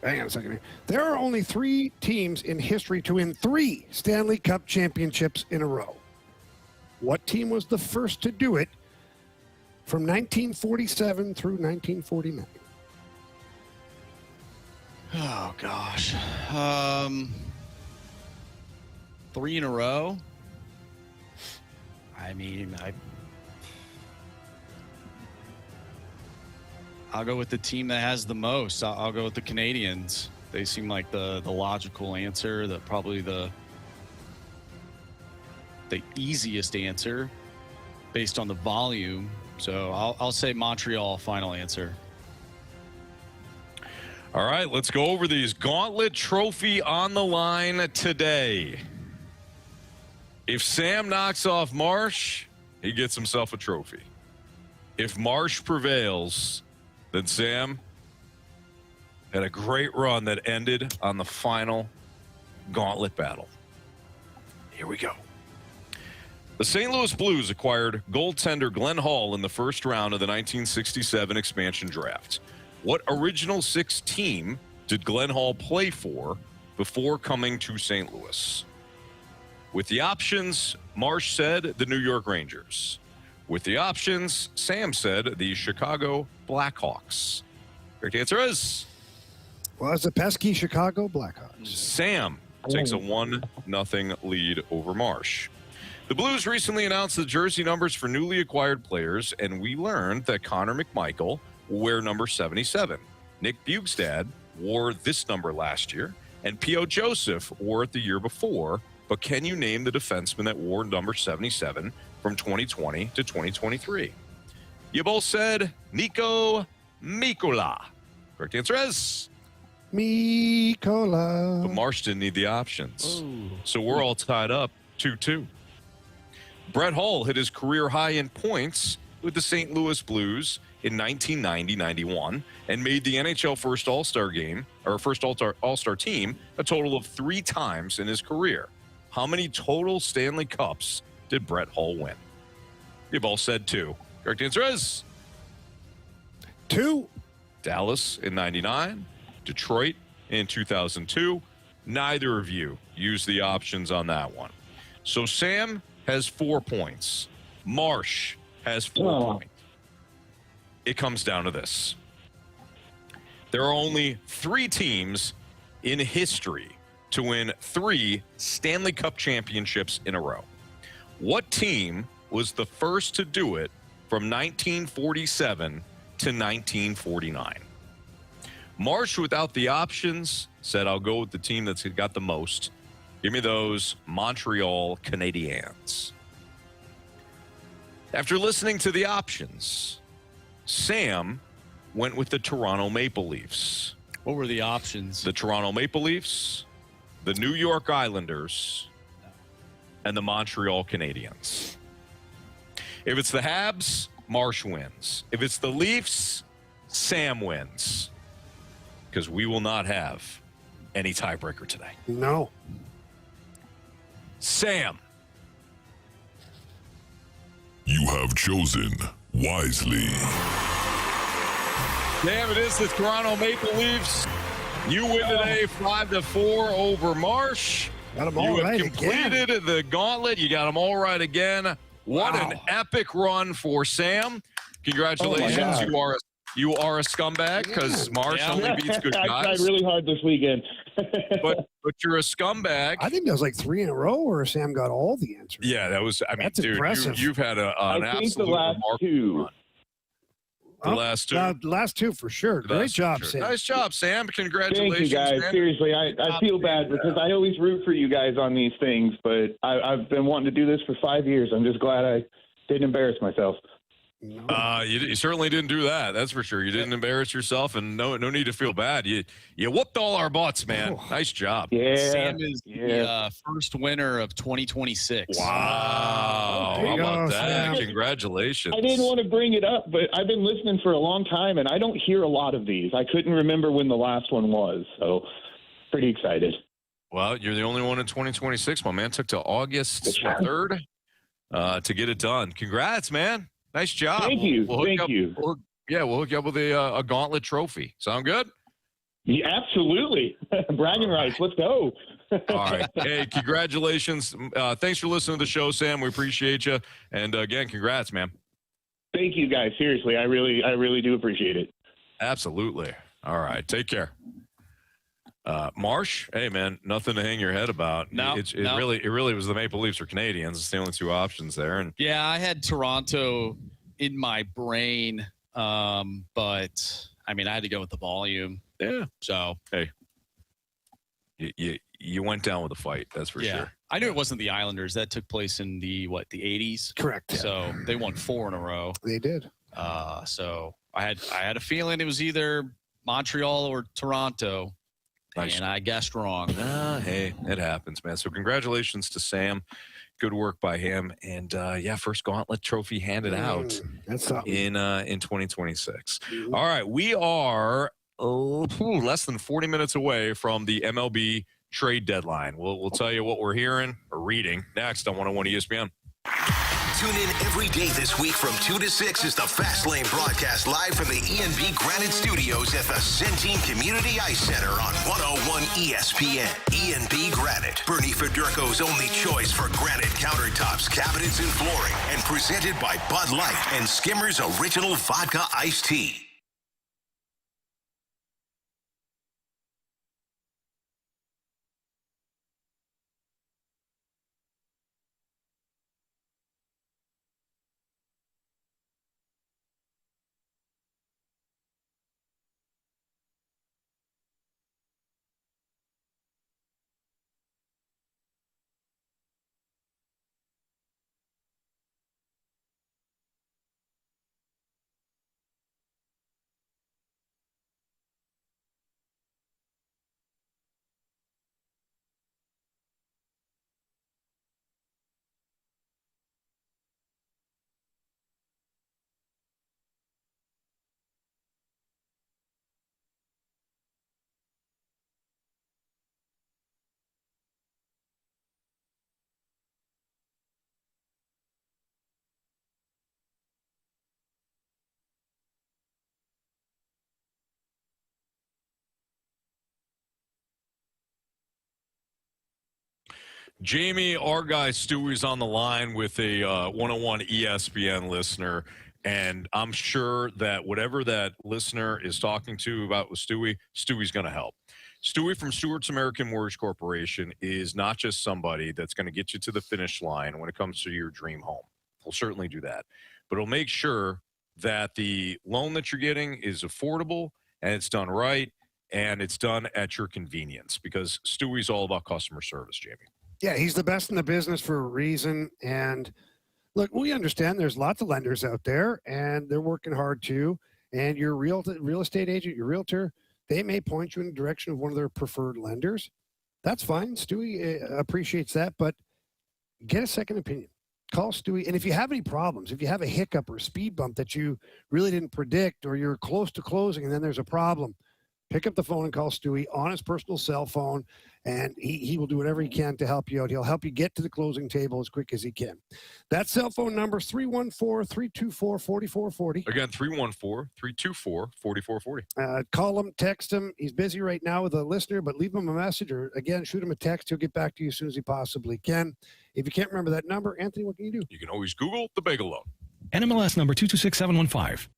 Hang on a second here. There are only 3 teams in history to win 3 Stanley Cup championships in a row. What team was the first to do it from 1947 through 1949? Oh, gosh. 3 in a row? I mean, I'll go with the team that has the most. I'll go with the Canadians. They seem like the logical answer, probably the easiest answer based on the volume. So I'll say Montreal, final answer. All right, let's go over these. Gauntlet trophy on the line today. If Sam knocks off Marsh, he gets himself a trophy. If Marsh prevails, then Sam had a great run that ended on the final gauntlet battle. Here we go. The St. Louis Blues acquired goaltender Glenn Hall in the first round of the 1967 expansion draft. What original 6 team did Glenn Hall play for before coming to St. Louis? With the options, Marsh said the New York Rangers. With the options, Sam said the Chicago Blackhawks. Correct answer is? Well, it's the pesky Chicago Blackhawks. Sam takes a 1-0 lead over Marsh. The Blues recently announced the jersey numbers for newly acquired players, and we learned that Connor McMichael will wear number 77. Nick Bjugstad wore this number last year, and P.O. Joseph wore it the year before. But can you name the defenseman that wore number 77 from 2020 to 2023? You both said Nico Mikkola. Correct answer is? Mikkola. But Marsh didn't need the options. So we're all tied up 2-2. Brett Hull hit his career high in points with the St. Louis Blues in 1990-91 and made the NHL first All-Star game, or first All-Star team, a total of 3 times in his career. How many total Stanley Cups did Brett Hull win? You've all said 2. Correct answer is? 2. Dallas in 99, Detroit in 2002. Neither of you used the options on that one. So Sam has 4 points. Marsh has 4 points. It comes down to this. There are only 3 teams in history to win 3 Stanley Cup championships in a row. What team was the first to do it from 1947 to 1949? Marsh, without the options, said, I'll go with the team that's got the most. Give me those Montreal Canadiens. After listening to the options, Sam went with the Toronto Maple Leafs. What were the options? The Toronto Maple Leafs, the New York Islanders, and the Montreal Canadiens. If it's the Habs, Marsh wins. If it's the Leafs, Sam wins. Because we will not have any tiebreaker today. No. Sam. You have chosen wisely. Sam, it is the Toronto Maple Leafs. You win today 5-4 over Marsh. Got them all right again. You have completed the gauntlet. You got them all right again. What an epic run for Sam. Congratulations. You are a scumbag because Marsh only beats good guys. I tried really hard this weekend. but you're a scumbag. I think that was like 3 in a row where Sam got all the answers. Yeah, that was, I mean, that's dude, impressive. You've had an absolute remarkable run. The last 2. The last 2 for sure. Great job, Sam. Nice job, Sam. Congratulations. Thank you, guys. Man. Seriously, I feel bad because I always root for you guys on these things, but I've been wanting to do this for 5 years. I'm just glad I didn't embarrass myself. You certainly didn't do that. That's for sure. You didn't embarrass yourself, and no need to feel bad. You whooped all our butts, man. Nice job. Yeah. Sam is the first winner of 2026. Wow. How about that? Congratulations. I didn't want to bring it up, but I've been listening for a long time, and I don't hear a lot of these. I couldn't remember when the last one was, so pretty excited. Well, you're the only one in 2026. My man took to August 3rd to get it done. Congrats, man. Nice job. Thank you. We'll hook you up with a gauntlet trophy. Sound good? Yeah, absolutely. Bragging rights. Let's go. All right. Hey, congratulations. Thanks for listening to the show, Sam. We appreciate you. And again, congrats, man. Thank you, guys. Seriously, I really do appreciate it. Absolutely. All right. Take care. Marsh, hey man, nothing to hang your head about. No, it really was the Maple Leafs or Canadians. It's the only two options there. And yeah, I had Toronto in my brain, but I mean, I had to go with the volume. Yeah. So hey, you went down with a fight. That's for sure. I knew it wasn't the Islanders. That took place in the 80s. Correct. So they won 4 in a row. They did. So I had a feeling it was either Montreal or Toronto. Nice. And I guessed wrong. Hey, it happens, man. So congratulations to Sam. Good work by him. And first Gauntlet trophy handed out that's in 2026. All right, we are less than 40 minutes away from the MLB trade deadline. We'll tell you what we're hearing or reading next on 101 ESPN. Tune in every day this week from 2 to 6 as the Fast Lane broadcast live from the E&B Granite Studios at the Centene Community Ice Center on 101 ESPN. E&B Granite, Bernie Federko's only choice for granite countertops, cabinets, and flooring. And presented by Bud Light and Skimmer's Original Vodka Iced Tea. Jamie, our guy Stewie's on the line with a 101 ESPN listener, and I'm sure that whatever that listener is talking to about with Stewie's going to help. Stewie from Stewart's American Mortgage Corporation is not just somebody that's going to get you to the finish line when it comes to your dream home. We'll certainly do that, but it'll make sure that the loan that you're getting is affordable and it's done right and it's done at your convenience, because Stewie's all about customer service, Jamie. Yeah, he's the best in the business for a reason. And look, we understand there's lots of lenders out there, and they're working hard too. And your real estate agent, your realtor, they may point you in the direction of one of their preferred lenders. That's fine. Stewie appreciates that, but get a second opinion. Call Stewie. And if you have any problems, if you have a hiccup or a speed bump that you really didn't predict, or you're close to closing and then there's a problem, pick up the phone and call Stewie on his personal cell phone, and he will do whatever he can to help you out. He'll help you get to the closing table as quick as he can. That cell phone number is 314-324-4440. Again, 314-324-4440. Call him, text him. He's busy right now with a listener, but leave him a message, or, again, shoot him a text. He'll get back to you as soon as he possibly can. If you can't remember that number, Anthony, what can you do? You can always Google the bagel loan. NMLS number 226715.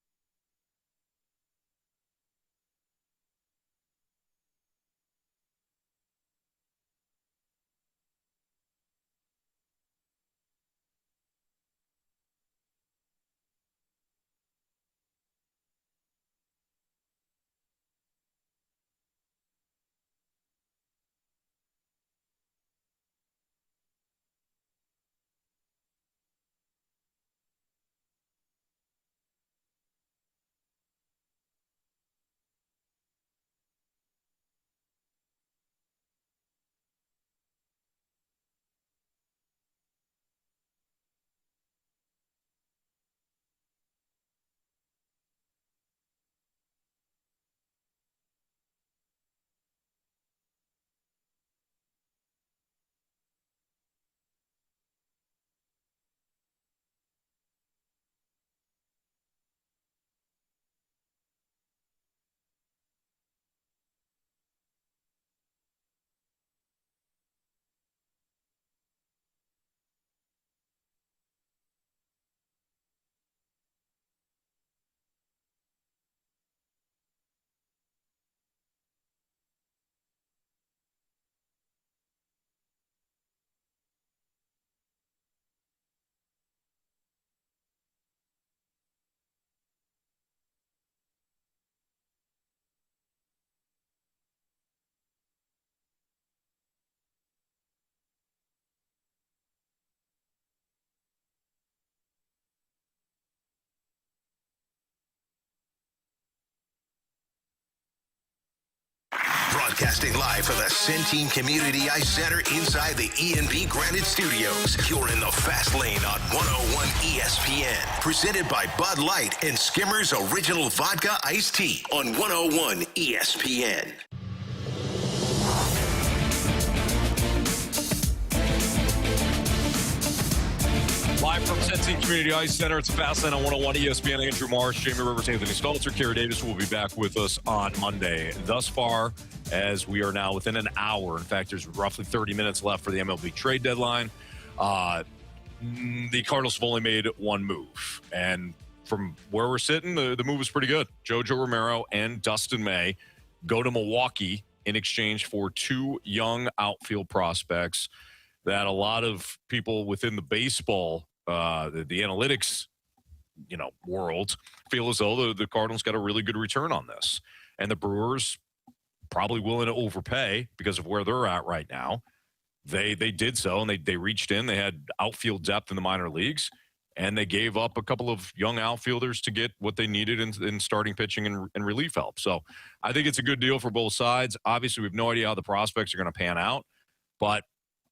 Broadcasting live from the Centene Community Ice Center inside the E&B Granite Studios. You're in the Fast Lane on 101 ESPN. Presented by Bud Light and Skimmer's Original Vodka Iced Tea on 101 ESPN. Live from Centene Community Ice Center, it's Fast Lane on 101 ESPN. Andrew Marsh, Jamie Rivers, Anthony Stalter, Carey Davis will be back with us on Monday. Thus far, as we are now within an hour, in fact, there's roughly 30 minutes left for the MLB trade deadline. The Cardinals have only made one move. And from where we're sitting, the move is pretty good. Jojo Romero and Dustin May go to Milwaukee in exchange for two young outfield prospects that a lot of people within the baseball, the analytics, world feel as though the Cardinals got a really good return on this. And the Brewers probably willing to overpay because of where they're at right now. They did so, and they reached in. They had outfield depth in the minor leagues, and they gave up a couple of young outfielders to get what they needed in starting pitching and relief help. So I think it's a good deal for both sides. Obviously, we have no idea how the prospects are going to pan out, but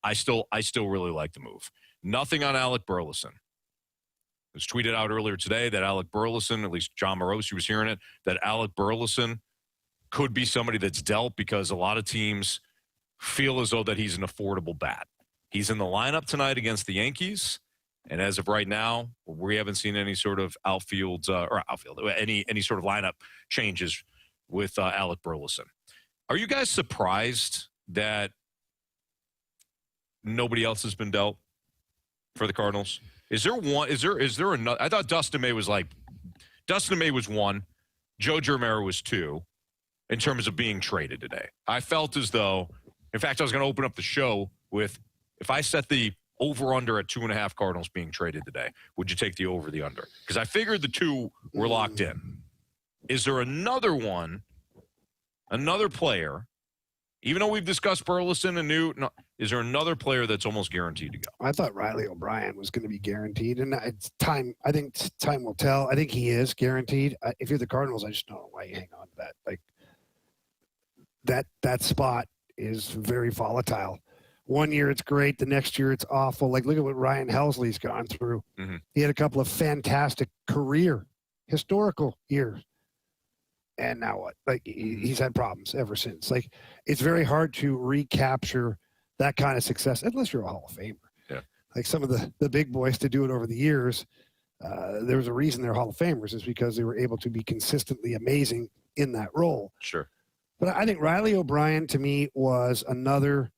I still really like the move. Nothing on Alec Burleson. It was tweeted out earlier today that Alec Burleson, at least John Morosi was hearing it, that Alec Burleson could be somebody that's dealt because a lot of teams feel as though that he's an affordable bat. He's in the lineup tonight against the Yankees, and as of right now, we haven't seen any sort of any sort of lineup changes with Alec Burleson. Are you guys surprised that nobody else has been dealt for the Cardinals? Is there another? I thought Dustin May was one. Jojo Romero was two in terms of being traded today. I felt as though, in fact, I was going to open up the show with, if I set the over-under at 2.5 Cardinals being traded today, would you take the over the under? Because I figured the two were locked in. Is there another player, even though we've discussed Burleson and Newt, is there another player that's almost guaranteed to go? I thought Riley O'Brien was going to be guaranteed, and it's time. I think time will tell. I think he is guaranteed. If you're the Cardinals, I just don't know why you hang on to that. Like that spot is very volatile. One year it's great, the next year it's awful. Like look at what Ryan Helsley's gone through. Mm-hmm. He had a couple of fantastic historical years. And now what? Like he's had problems ever since. Like it's very hard to recapture that kind of success unless you're a Hall of Famer. Yeah. Like some of the big boys to do it over the years. There was a reason they're Hall of Famers is because they were able to be consistently amazing in that role. Sure. But I think Riley O'Brien to me was another,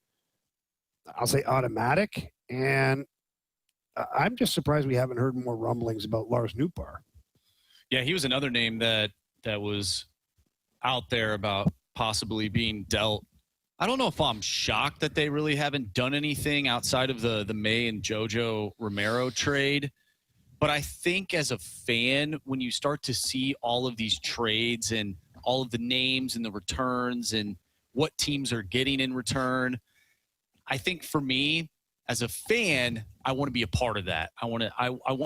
I'll say automatic. And I'm just surprised we haven't heard more rumblings about Lars Nootbaar. Yeah, he was another name that was out there about possibly being dealt. I don't know if I'm shocked that they really haven't done anything outside of the May and Jojo Romero trade. But I think as a fan, when you start to see all of these trades and all of the names and the returns and what teams are getting in return, I think for me as a fan, I want to be a part of that. I want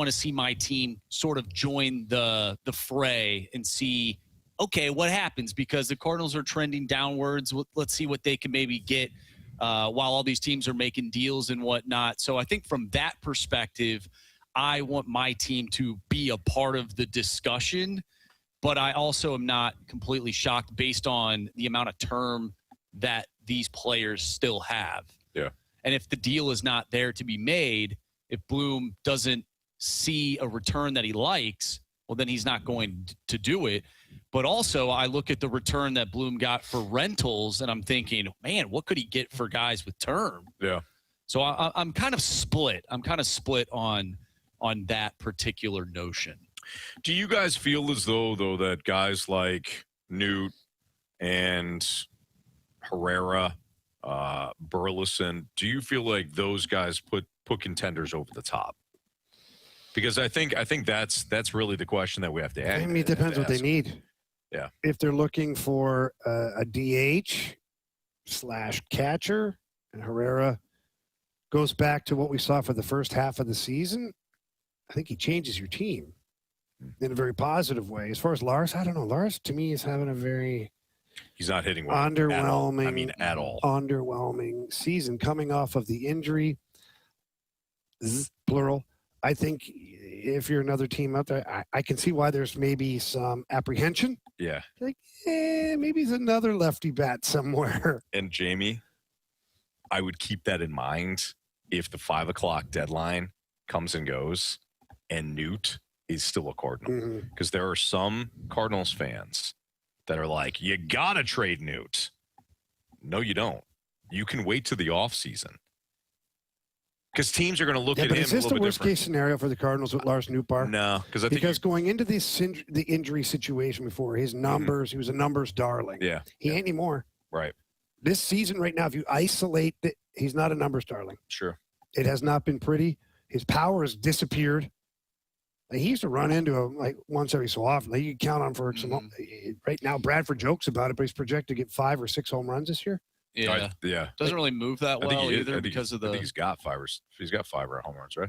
to see my team sort of join the fray and see, okay, what happens? Because the Cardinals are trending downwards. Let's see what they can maybe get while all these teams are making deals and whatnot. So I think from that perspective, I want my team to be a part of the discussion, but I also am not completely shocked based on the amount of term that these players still have. Yeah. And if the deal is not there to be made, if Bloom doesn't see a return that he likes, well, then he's not going to do it. But also, I look at the return that Bloom got for rentals, and I'm thinking, man, what could he get for guys with term? Yeah. So I'm kind of split. I'm kind of split on that particular notion. Do you guys feel as though that guys like Newt and Herrera, Burleson, do you feel like those guys put contenders over the top? Because I think that's really the question that we have to ask. I mean, it depends what they need. Yeah. If they're looking for a DH/catcher, and Herrera goes back to what we saw for the first half of the season, I think he changes your team in a very positive way. As far as Lars, I don't know. Lars, to me, is having a very He's not hitting well. Underwhelming. I mean, at all. Underwhelming season coming off of the injury. Plural. I think if you're another team out there, I can see why there's maybe some apprehension. Yeah. Like, maybe it's another lefty bat somewhere. And Jamie, I would keep that in mind if the 5 o'clock deadline comes and goes and Newt is still a Cardinal. Because there are some Cardinals fans that are like, you got to trade Newt. No, you don't. You can wait to the offseason. Because teams are going to look at him a little bit different. Is this the worst-case scenario for the Cardinals with Lars Nootbaar? No, because going into the injury situation before, his numbers, he was a numbers darling. Yeah. He ain't anymore. Right. This season right now, if you isolate it, he's not a numbers darling. Sure. It has not been pretty. His power has disappeared. Like, he used to run into him like once every so often. Like, you can count on for some. Right now, Bradford jokes about it, but he's projected to get 5 or 6 home runs this year. Yeah. Doesn't really move that well either because of the. I think he's got 5 or home runs, right?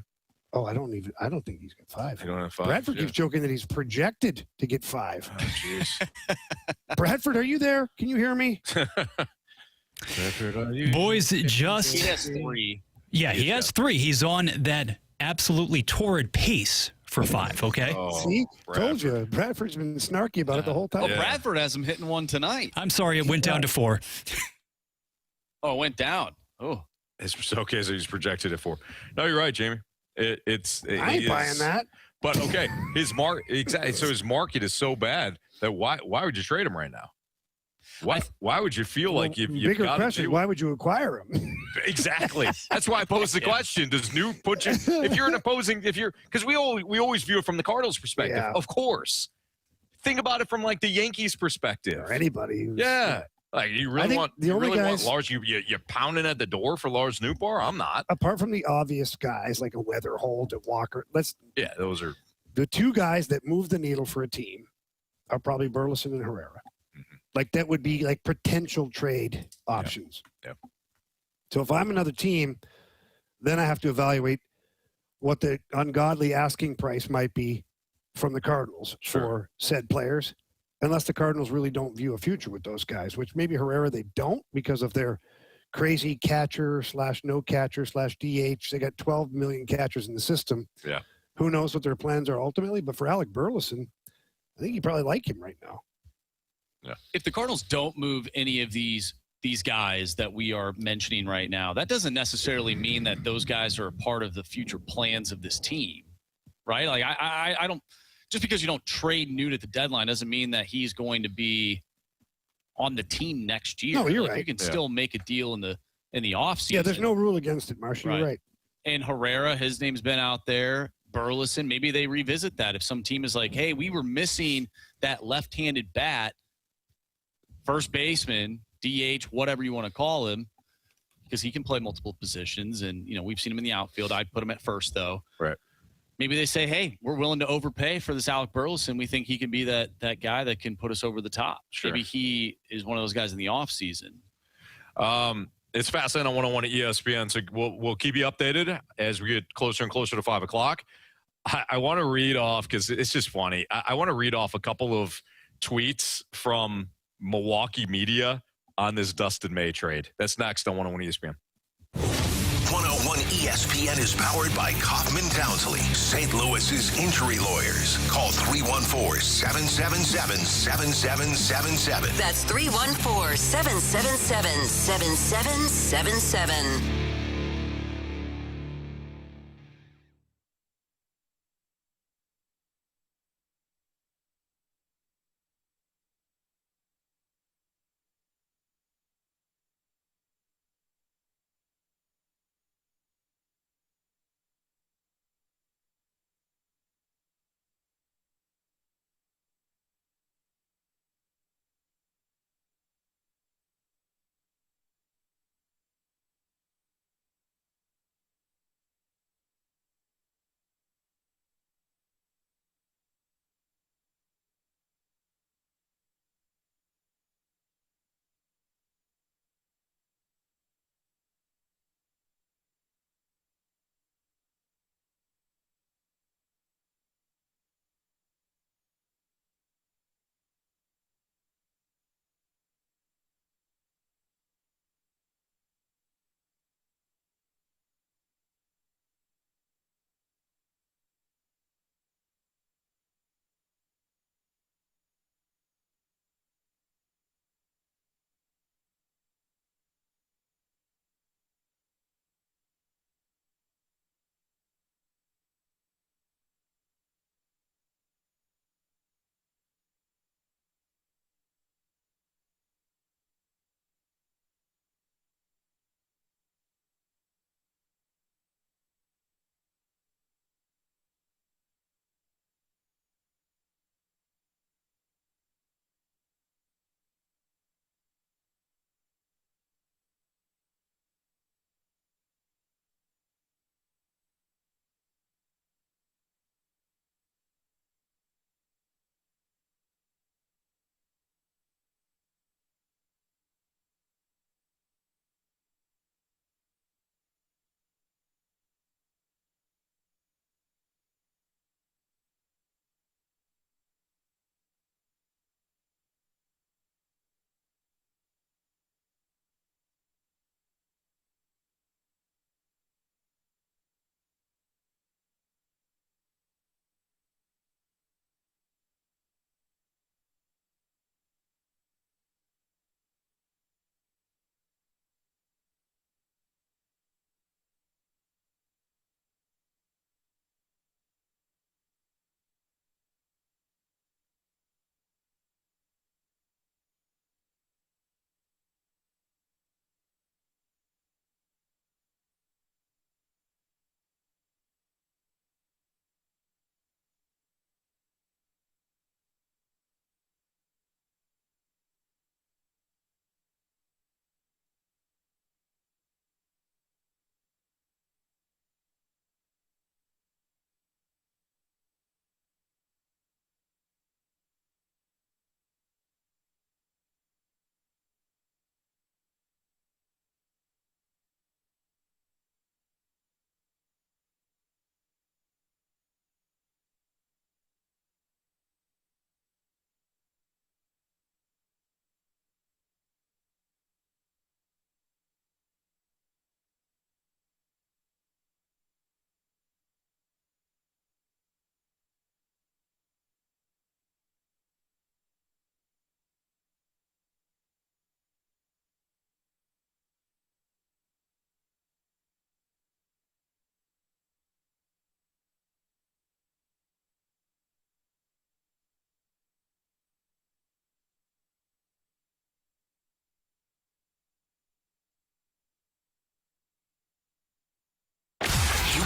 Oh, I don't think he's got 5. You don't have 5. Bradford keeps joking that he's projected to get 5. Oh, jeez. Bradford, are you there? Can you hear me? Bradford, are you? Boys, just. He has 3. Yeah, he has 3. He's on that absolutely torrid pace for 5, okay? See? Told you. Bradford's been snarky about it the whole time. Well, Bradford has him hitting 1 tonight. I'm sorry, it went down to 4. Oh, it went down. Oh. It's okay, so he's projected at 4. No, you're right, Jamie. I ain't buying that. But okay, his market is so bad that why would you trade him right now? Why would you feel like you've bigger got question? Why would you acquire him? Exactly. That's why I posed the question. Does Newt put you if you're an opposing because we always view it from the Cardinals' perspective, of course. Think about it from like the Yankees' perspective. Or anybody. Like you really want Lars? You're pounding at the door for Lars Nootbaar? I'm not. Apart from the obvious guys like a Weatherholt, a Walker, those are the 2 guys that move the needle for a team are probably Burleson and Herrera. Like that would be like potential trade options. Yep. So if I'm another team, then I have to evaluate what the ungodly asking price might be from the Cardinals for said players. Unless the Cardinals really don't view a future with those guys, which maybe Herrera they don't because of their crazy catcher / no catcher / DH. They got 12 million catchers in the system. Yeah. Who knows what their plans are ultimately? But for Alec Burleson, I think you probably like him right now. Yeah. If the Cardinals don't move any of these guys that we are mentioning right now, that doesn't necessarily mean that those guys are a part of the future plans of this team, right? Like I don't. Just because you don't trade Newt at the deadline doesn't mean that he's going to be on the team next year. No, you're right. You can still make a deal in the offseason. Yeah, there's no rule against it, Marsh. You're right. And Herrera, his name's been out there. Burleson, maybe they revisit that. If some team is like, hey, we were missing that left-handed bat, first baseman, DH, whatever you want to call him, because he can play multiple positions. And, we've seen him in the outfield. I'd put him at first, though. Right. Maybe they say, hey, we're willing to overpay for this Alec Burleson. We think he can be that guy that can put us over the top. Sure. Maybe he is one of those guys in the offseason. It's fascinating on 101 at ESPN, so we'll keep you updated as we get closer and closer to 5 o'clock. I want to read off, because it's just funny, I want to read off a couple of tweets from Milwaukee media on this Dustin May trade. That's next on 101 ESPN. 101 ESPN is powered by Kaufman Townsley, St. Louis's injury lawyers. Call 314-777-7777. That's 314-777-7777.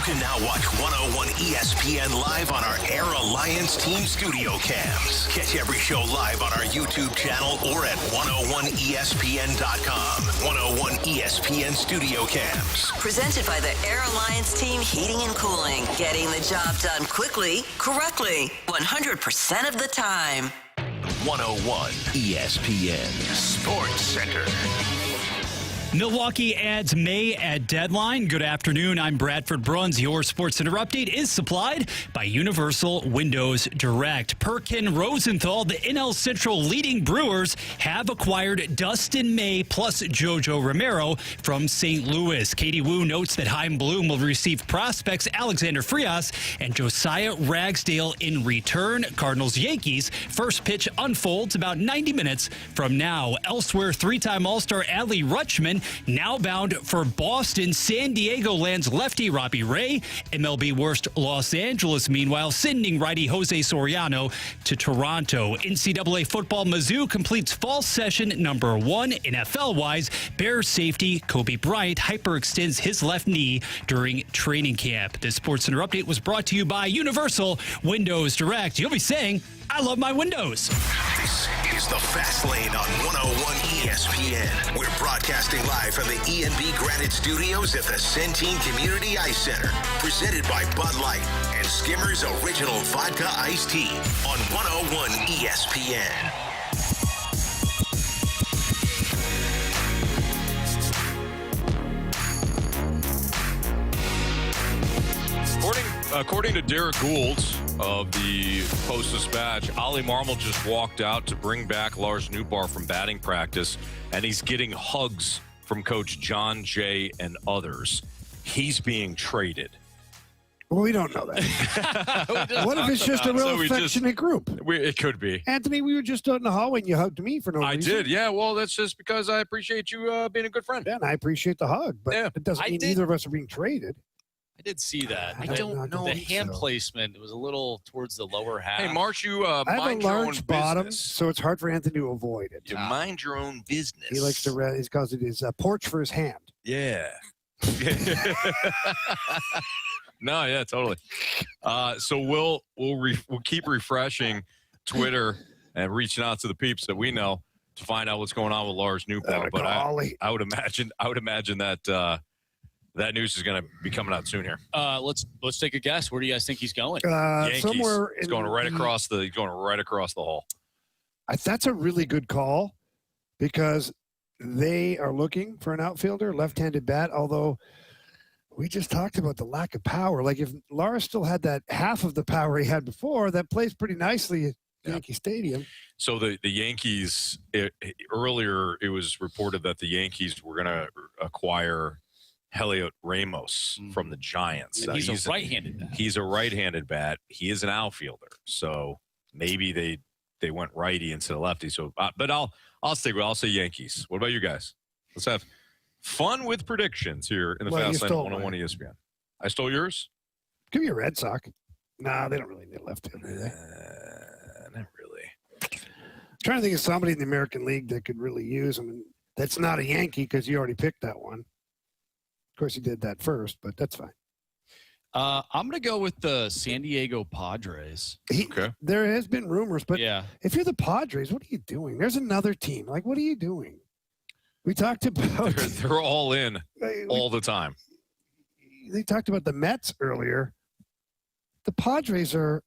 can now watch 101 ESPN live on our Air Alliance Team Studio Cams. Catch every show live on our YouTube channel or at 101ESPN.com. 101 ESPN Studio Cams. Presented by the Air Alliance Team Heating and Cooling. Getting the job done quickly, correctly, 100% of the time. 101 ESPN Sports Center. Milwaukee adds May at deadline. Good afternoon. I'm Bradford Bruns. Your Sports Center update is supplied by Universal Windows Direct. Per Ken Rosenthal, the NL Central leading Brewers have acquired Dustin May plus Jojo Romero from St. Louis. Katie Wu notes that Chaim Bloom will receive prospects Alexander Frias and Josiah Ragsdale in return. Cardinals-Yankees first pitch unfolds about 90 minutes from now. Elsewhere, three-time All-Star Adley Rutschman now bound for Boston. San Diego lands lefty Robbie Ray. MLB worst Los Angeles, meanwhile, sending righty Jose Soriano to Toronto. NCAA football, Mizzou completes fall session number 1. NFL-wise, Bears safety Kobe Bryant hyperextends his left knee during training camp. This Sports Center update was brought to you by Universal Windows Direct. You'll be saying, I love my windows. This is the Fast Lane on 101 ESPN. We're broadcasting live from the ENB Granite Studios at the Centene Community Ice Center. Presented by Bud Light and Skimmer's Original Vodka Iced Tea on 101 ESPN. According to Derek Gould of the Post-Dispatch, Ollie Marmol just walked out to bring back Lars Nootbaar from batting practice, and he's getting hugs from Coach John Jay and others. He's being traded. Well, we don't know that. What if it's just a real affectionate group? It could be. Anthony, we were just out in the hallway and you hugged me for no reason. I did, yeah. Well, that's just because I appreciate you being a good friend. Yeah, and I appreciate the hug, but it doesn't mean either of us are being traded. I did see that. I don't know. The hand placement was a little towards the lower half. Hey, Marsh, you I have mind a your own large bottom, business. so it's hard for Anthony to avoid it. You mind your own business. He likes to. He calls it his porch for his hand. Yeah. No, yeah, totally. So we'll keep refreshing Twitter and reaching out to the peeps that we know to find out what's going on with Lars Nootbaar. But I would imagine that. That news is going to be coming out soon here. Let's take a guess. Where do you guys think he's going? Yankees. Somewhere. He's going right across the. He's going right across the hall. That's a really good call because they are looking for an outfielder, left-handed bat. Although we just talked about the lack of power. Like if Lars still had that half of the power he had before, that plays pretty nicely at Yankee Stadium. So the Yankees earlier, it was reported that the Yankees were going to acquire Heliot Ramos from the Giants. He's a right-handed bat. He's a right-handed bat. He is an outfielder. So maybe they went righty instead of lefty. So, but I'll stick with. I'll say Yankees. What about you guys? Let's have fun with predictions here in the Fast Lane 101 ESPN. I stole yours. Give me a Red Sox. Nah, they don't really need a left-hander, do they? Not really. I'm trying to think of somebody in the American League that could really use him. That's not a Yankee because you already picked that one. Of course, he did that first, but that's fine. I'm going to go with the San Diego Padres. Okay. There has been rumors, but if you're the Padres, what are you doing? There's another team. Like, what are you doing? We talked about... They're all in all the time. They talked about the Mets earlier. The Padres are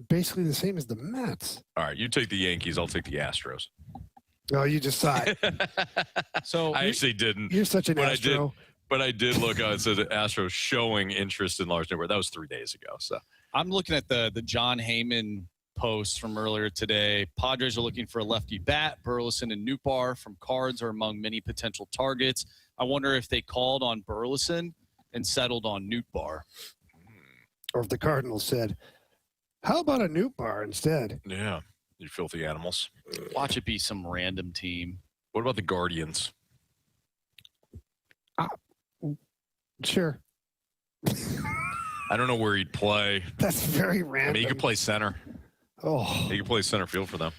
basically the same as the Mets. All right, you take the Yankees. I'll take the Astros. Oh, you just saw it. So I actually didn't. You're such an Astro. But I did look out and said Astros showing interest in Lars Nootbaar. That was 3 days ago. So I'm looking at the John Heyman post from earlier today. Padres are looking for a lefty bat. Burleson and Nootbaar from Cards are among many potential targets. I wonder if they called on Burleson and settled on Nootbaar. Or if the Cardinals said, how about a Nootbaar instead? Yeah, you filthy animals. Watch it be some random team. What about the Guardians? Sure. I don't know where he'd play. That's very random. I mean, he could play center. Oh. He could play center field for them.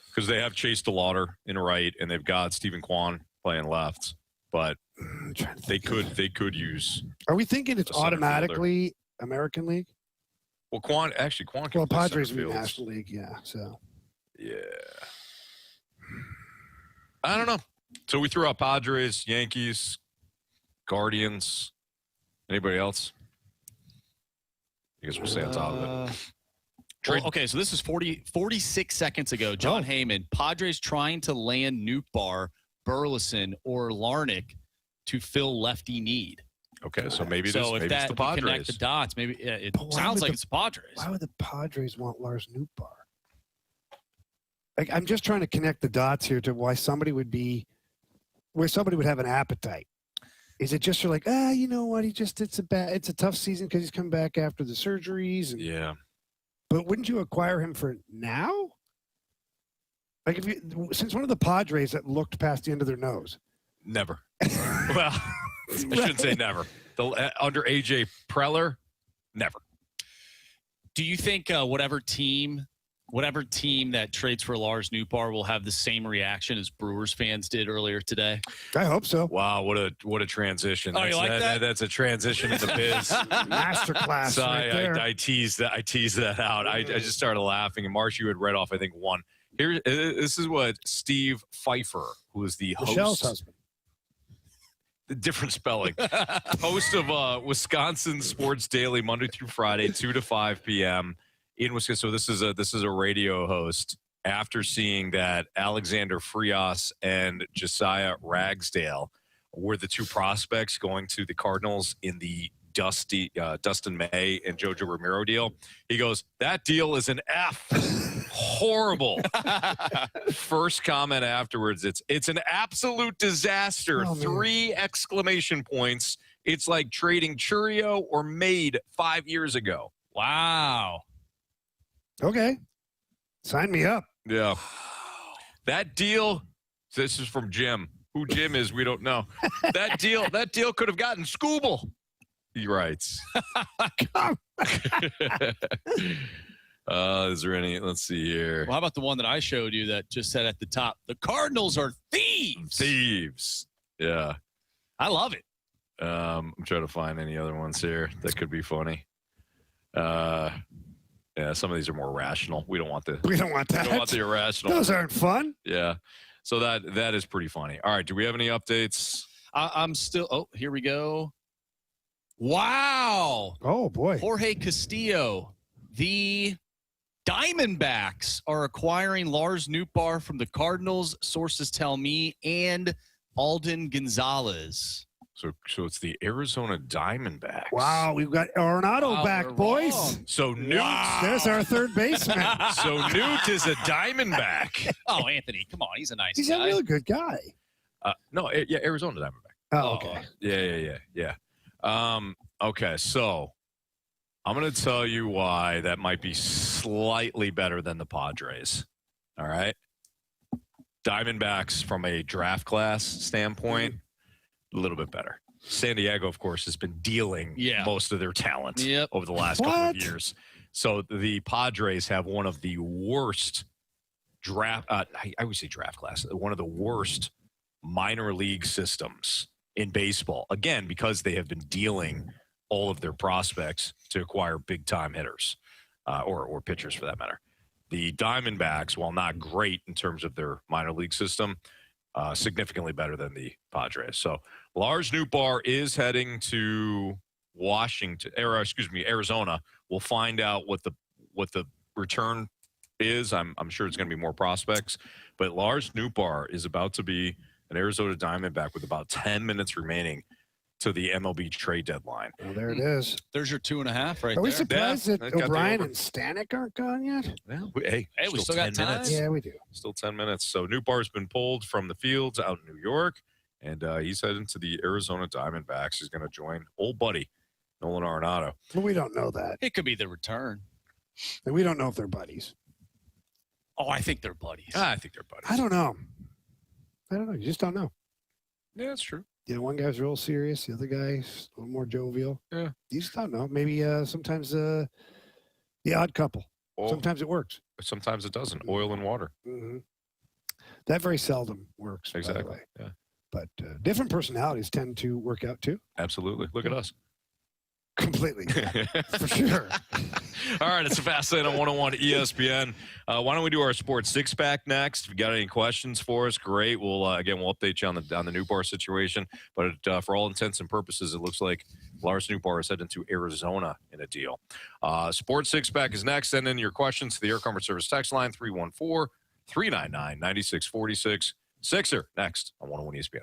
Because they have Chase DeLauter in right, and they've got Stephen Kwan playing left. but they could use. Are we thinking it's a center automatically American League? Well, Quan can Well, play Padres center would be field. National League, yeah. So Yeah. I don't know. So we threw out Padres, Yankees, Guardians. Anybody else? I guess we'll stay on top of it. Well, okay, so this is 46 seconds ago. John Heyman, Padres trying to land Nootbaar, Burleson, or Larnach to fill lefty need. Okay, so maybe it's if the Padres. Connect the dots, maybe it sounds like it's the Padres. Why would the Padres want Lars Nootbaar? Like, I'm just trying to connect the dots here to why somebody would have an appetite. Is it just you're like, you know what? It's a tough season because he's come back after the surgeries. And, yeah. But wouldn't you acquire him for now? Like, since one of the Padres that looked past the end of their nose. Never. Well, I shouldn't say never. Under AJ Preller, never. Do you think whatever team that trades for Lars Nootbaar will have the same reaction as Brewers fans did earlier today? I hope so. Wow, what a transition! Oh, you like that? That's a transition in the biz. Masterclass. So right there. I teased that out. I just started laughing, and Marsh, you had read off, I think, one. Here, this is what Steve Pfeiffer, who is the Michelle's host. husband. The different spelling. Host of Wisconsin Sports Daily, Monday through Friday, 2 to 5 p.m. in Wisconsin. So this is a radio host after seeing that Alexander Frias and Josiah Ragsdale were the two prospects going to the Cardinals in the Dustin May and Jojo Romero deal. He goes, that deal is an F. Horrible. First comment afterwards, it's an absolute disaster. Oh, 3 exclamation points. It's like trading Churio or Made 5 years ago. Wow. Okay. Sign me up. Yeah. That deal, this is from Jim. Who Jim is, we don't know. That deal could have gotten Scooble. He writes. Is there any? Let's see here. Well, how about the one that I showed you that just said at the top, the Cardinals are thieves. Thieves. Yeah. I love it. I'm trying to find any other ones here that could be funny. Yeah, some of these are more rational. We don't want that. We don't want the irrational. Those aren't fun. Yeah. So that is pretty funny. All right. Do we have any updates? I'm still. Oh, here we go. Wow. Oh boy. Jorge Castillo. The Diamondbacks are acquiring Lars Nootbaar from the Cardinals, sources tell me, and Alden Gonzalez. So it's the Arizona Diamondbacks. Wow, we've got Arenado back, boys. Wrong. So Newt, there's our third baseman. So Newt is a Diamondback. Oh, Anthony, come on, he's a nice He's guy. a really good guy. No, yeah, Arizona Diamondback. Oh, okay. Yeah. Okay, so I'm going to tell you why that might be slightly better than the Padres. All right. Diamondbacks, from a draft class standpoint, a little bit better. San Diego, of course, has been dealing most of their talent over the last couple of years. So the Padres have one of the worst draft. I would say draft class. One of the worst minor league systems in baseball. Again, because they have been dealing all of their prospects to acquire big-time hitters or pitchers, for that matter. The Diamondbacks, while not great in terms of their minor league system, significantly better than the Padres. So Lars Nootbaar is heading to Arizona. We'll find out what the return is. I'm sure it's going to be more prospects. But Lars Nootbaar is about to be an Arizona Diamondback with about 10 minutes remaining to the MLB trade deadline. Oh, there it is. There's your 2.5 right Are we there. surprised that O'Brien and Stanek aren't gone yet? Well, Hey, we still got 10 time. minutes. Yeah, we do. Still 10 minutes. So Nootbaar's been pulled from the fields out in New York, and he's heading to the Arizona Diamondbacks. He's going to join old buddy Nolan Arenado. Well, we don't know that. It could be the return. And we don't know if they're buddies. Oh, I think they're buddies. I think they're buddies. I don't know. You just don't know. Yeah, that's true. You know, one guy's real serious. The other guy's a little more jovial. Yeah. You just don't know. Maybe sometimes the odd couple. Sometimes it works. Sometimes it doesn't. Oil and water. Mm-hmm. That very seldom works. Exactly. By the way. Yeah. But different personalities tend to work out too. Absolutely. Look at us. Completely. Yeah, for sure. All right, it's a Fast Lane on 101 ESPN. Why don't we do our sports six-pack next? If you got any questions for us, great. We'll update you on the Nootbaar situation. But for all intents and purposes, it looks like Lars Nootbaar is heading to Arizona in a deal. Sports six-pack is next. Send in your questions to the Air Comfort Service text line 314-399-9646. Sixer next on 101 ESPN.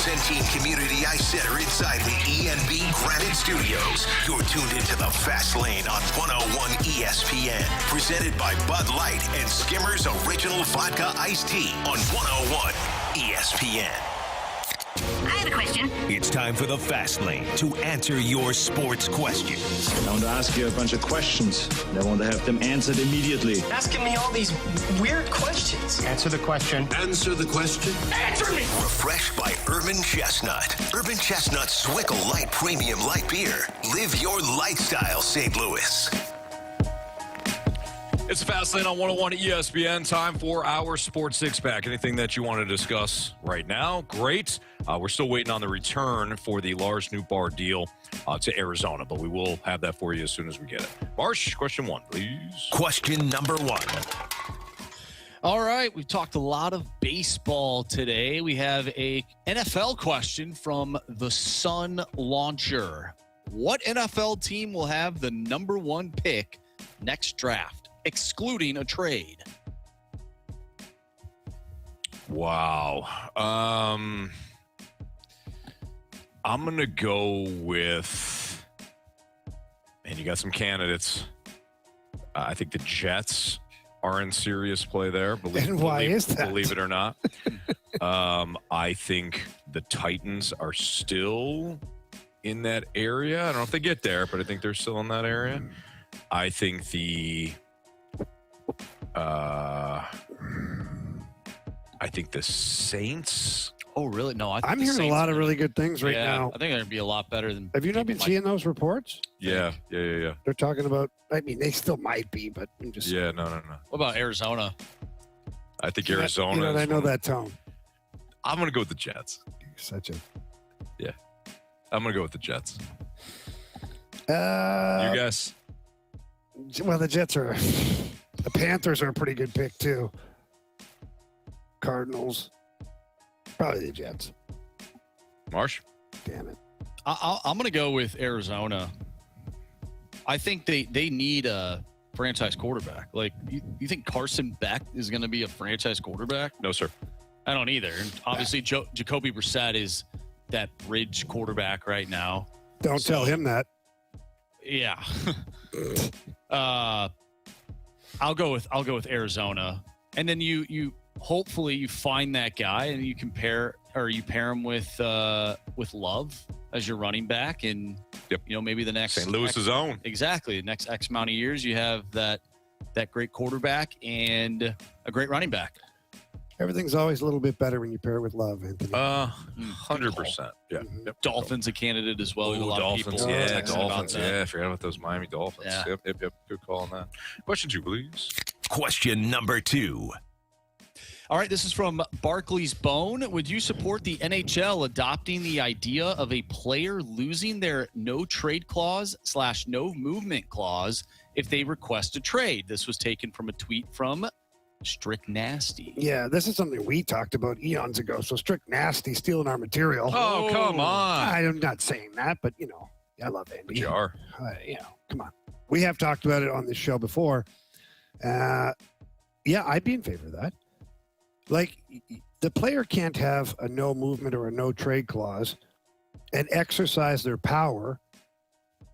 Centene Community Ice Center inside the ENB Granite Studios. You're tuned into the Fast Lane on 101 ESPN. Presented by Bud Light and Skimmer's Original Vodka Iced Tea on 101 ESPN. I have a question. It's time for the Fast Lane to answer your sports questions. I want to ask you a bunch of questions. I want to have them answered immediately. Asking me all these weird questions. Answer the question. Answer the question. Answer me! Refreshed by Urban Chestnut. Urban Chestnut Swickle Light Premium Light Beer. Live your lifestyle, St. Louis. It's Fast Lane on 101 ESPN. Time for our Sports Six-Pack. Anything that you want to discuss right now? Great. We're still waiting on the return for the Lars Nootbaar deal to Arizona, but we will have that for you as soon as we get it. Marsh, question 1, please. Question number 1. All right, we've talked a lot of baseball today. We have a NFL question from the Sun Launcher. What NFL team will have the number 1 pick next draft, excluding a trade? Wow. I'm going to go with, and you got some candidates. I think the Jets are in serious play there. Is that? Believe it or not. I think the Titans are still in that area. I don't know if they get there, but I think they're still in that area. I think the Saints. Oh, really? No, I'm hearing a lot of really good things right now. I think they're going to be a lot better than. Have you not been seeing those reports? Yeah. They're talking about. I mean, they still might be, but I'm just. Yeah, no. What about Arizona? I think Arizona. I know that tone. I'm going to go with the Jets. Yeah. I'm going to go with the Jets. You guys? Well, the Jets are. The Panthers are a pretty good pick too. Cardinals. Probably the Jets. Marsh? Damn it. I'm going to go with Arizona. I think they need a franchise quarterback. Like, you think Carson Beck is going to be a franchise quarterback? No, sir. I don't either. And obviously, Jacoby Brissett is that bridge quarterback right now. Don't tell him that. Yeah. I'll go with Arizona, and then you hopefully you find that guy and you pair him with Love as your running back, and maybe the next St. Louis's own. Exactly. The next X amount of years you have that great quarterback and a great running back. Everything's always a little bit better when you pair it with Love, Anthony. 100%. Yeah. Yep. Dolphins a candidate as well. Ooh, a lot Dolphins. Of people Dolphins. I forgot about those Miami Dolphins. Yeah. Yep. Good call on that. Question 2, please. Question number 2. All right, this is from Barkley's Bone. Would you support the NHL adopting the idea of a player losing their no trade clause / no movement clause if they request a trade? This was taken from a tweet from Strict Nasty. Yeah, this is something we talked about eons ago. So Strict Nasty stealing our material. Oh, come on. I'm not saying that, but I love Andy. But you are. Come on. We have talked about it on this show before. I'd be in favor of that. Like, the player can't have a no movement or a no trade clause and exercise their power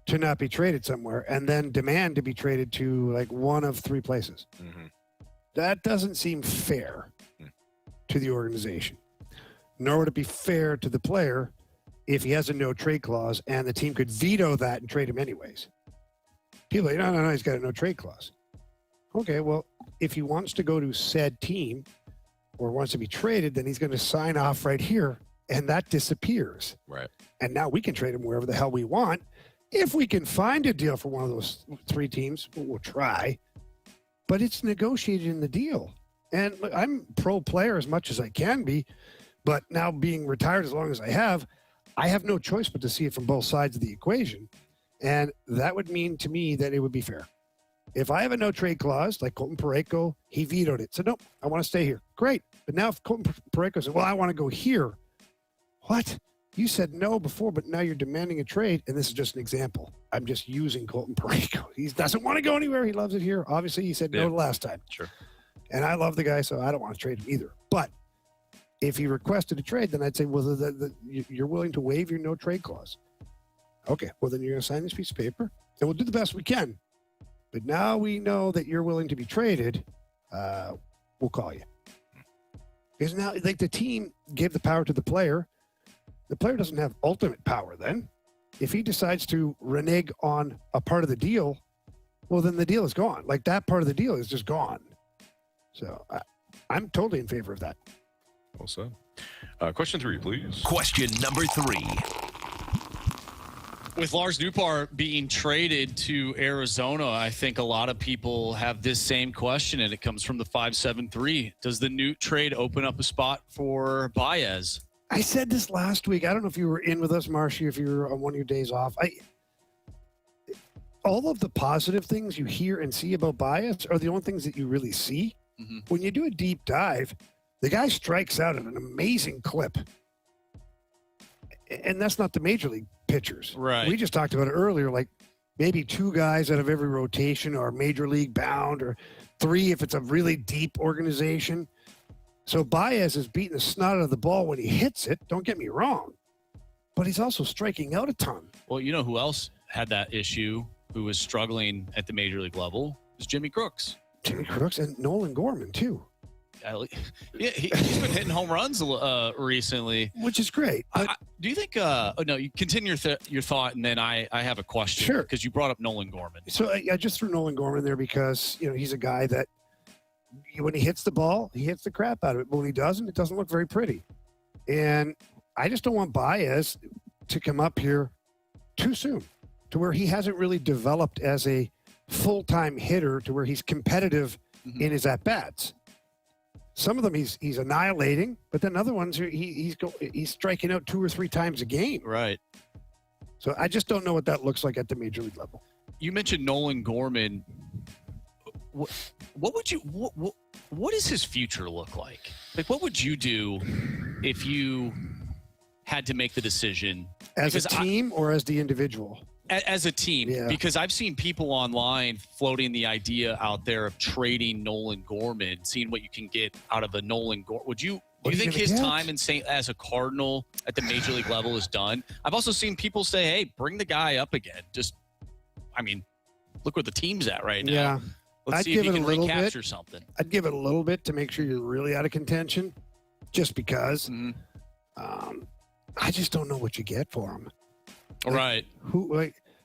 to not be traded somewhere and then demand to be traded to like one of 3 places. Mm-hmm. That doesn't seem fair to the organization. Nor would it be fair to the player if he has a no trade clause and the team could veto that and trade him anyways. People are like, no, he's got a no trade clause. Okay, well, if he wants to go to said team or wants to be traded, then he's going to sign off right here, and that disappears. Right. And now we can trade him wherever the hell we want. If we can find a deal for one of those 3 teams, we'll try. But it's negotiated in the deal. And look, I'm pro player as much as I can be, but now being retired as long as I have no choice but to see it from both sides of the equation. And that would mean to me that it would be fair. If I have a no trade clause, like Colton Parayko, he vetoed it. Said, nope, I want to stay here. Great. But now if Colton Parayko said, well, I want to go here. What? You said no before, but now you're demanding a trade. And this is just an example. I'm just using Colton Parayko. He doesn't want to go anywhere. He loves it here. Obviously, he said no the last time. Sure. And I love the guy, so I don't want to trade him either. But If he requested a trade, then I'd say, well, you're willing to waive your no trade clause. Okay, well, then you're going to sign this piece of paper, and we'll do the best we can. But now we know that you're willing to be traded. We'll call you. Because now, like, the team gave the power to the player. The player doesn't have ultimate power then. If he decides to renege on a part of the deal, well, then the deal is gone. Like, that part of the deal is just gone. So I'm totally in favor of that. Well said. Question 3, please. Question number 3. With Lars Nootbaar being traded to Arizona, I think a lot of people have this same question, and it comes from the 573. Does the Noot trade open up a spot for Baez? I said this last week. I don't know if you were in with us, Marshy, if you were on one of your days off. All of the positive things you hear and see about Baez are the only things that you really see. Mm-hmm. When you do a deep dive, the guy strikes out at an amazing clip. And that's not the major league pitchers. Right. We just talked about it earlier, like maybe 2 guys out of every rotation are major league bound, or 3 if it's a really deep organization. So Baez is beating the snot out of the ball when he hits it. Don't get me wrong. But he's also striking out a ton. Well, you know who else had that issue, who was struggling at the major league level? It was Jimmy Crooks. Jimmy Crooks and Nolan Gorman, too. Yeah, he's been hitting home runs recently, which is great. Do you think? No, you continue your thought, and then I have a question. Sure, because you brought up Nolan Gorman. So I just threw Nolan Gorman there because he's a guy that when he hits the ball, he hits the crap out of it. But when he doesn't, it doesn't look very pretty. And I just don't want Baez to come up here too soon, to where he hasn't really developed as a full-time hitter, to where he's competitive in his at-bats. Some of them he's annihilating, but then other ones he's striking out 2 or 3 times a game. Right. So I just don't know what that looks like at the major league level. You mentioned Nolan Gorman. What would you what does his future look like? Like, what would you do if you had to make the decision as a team or as the individual? As a team, yeah. Because I've seen people online floating the idea out there of trading Nolan Gorman, seeing what you can get out of a Nolan Gorman. Do you think his time in as a Cardinal at the major league level is done? I've also seen people say, hey, bring the guy up again. Look where the team's at right now. Yeah. Let's see if he can recapture something. I'd give it a little bit to make sure you're really out of contention, just because. I just don't know what you get for him. Right.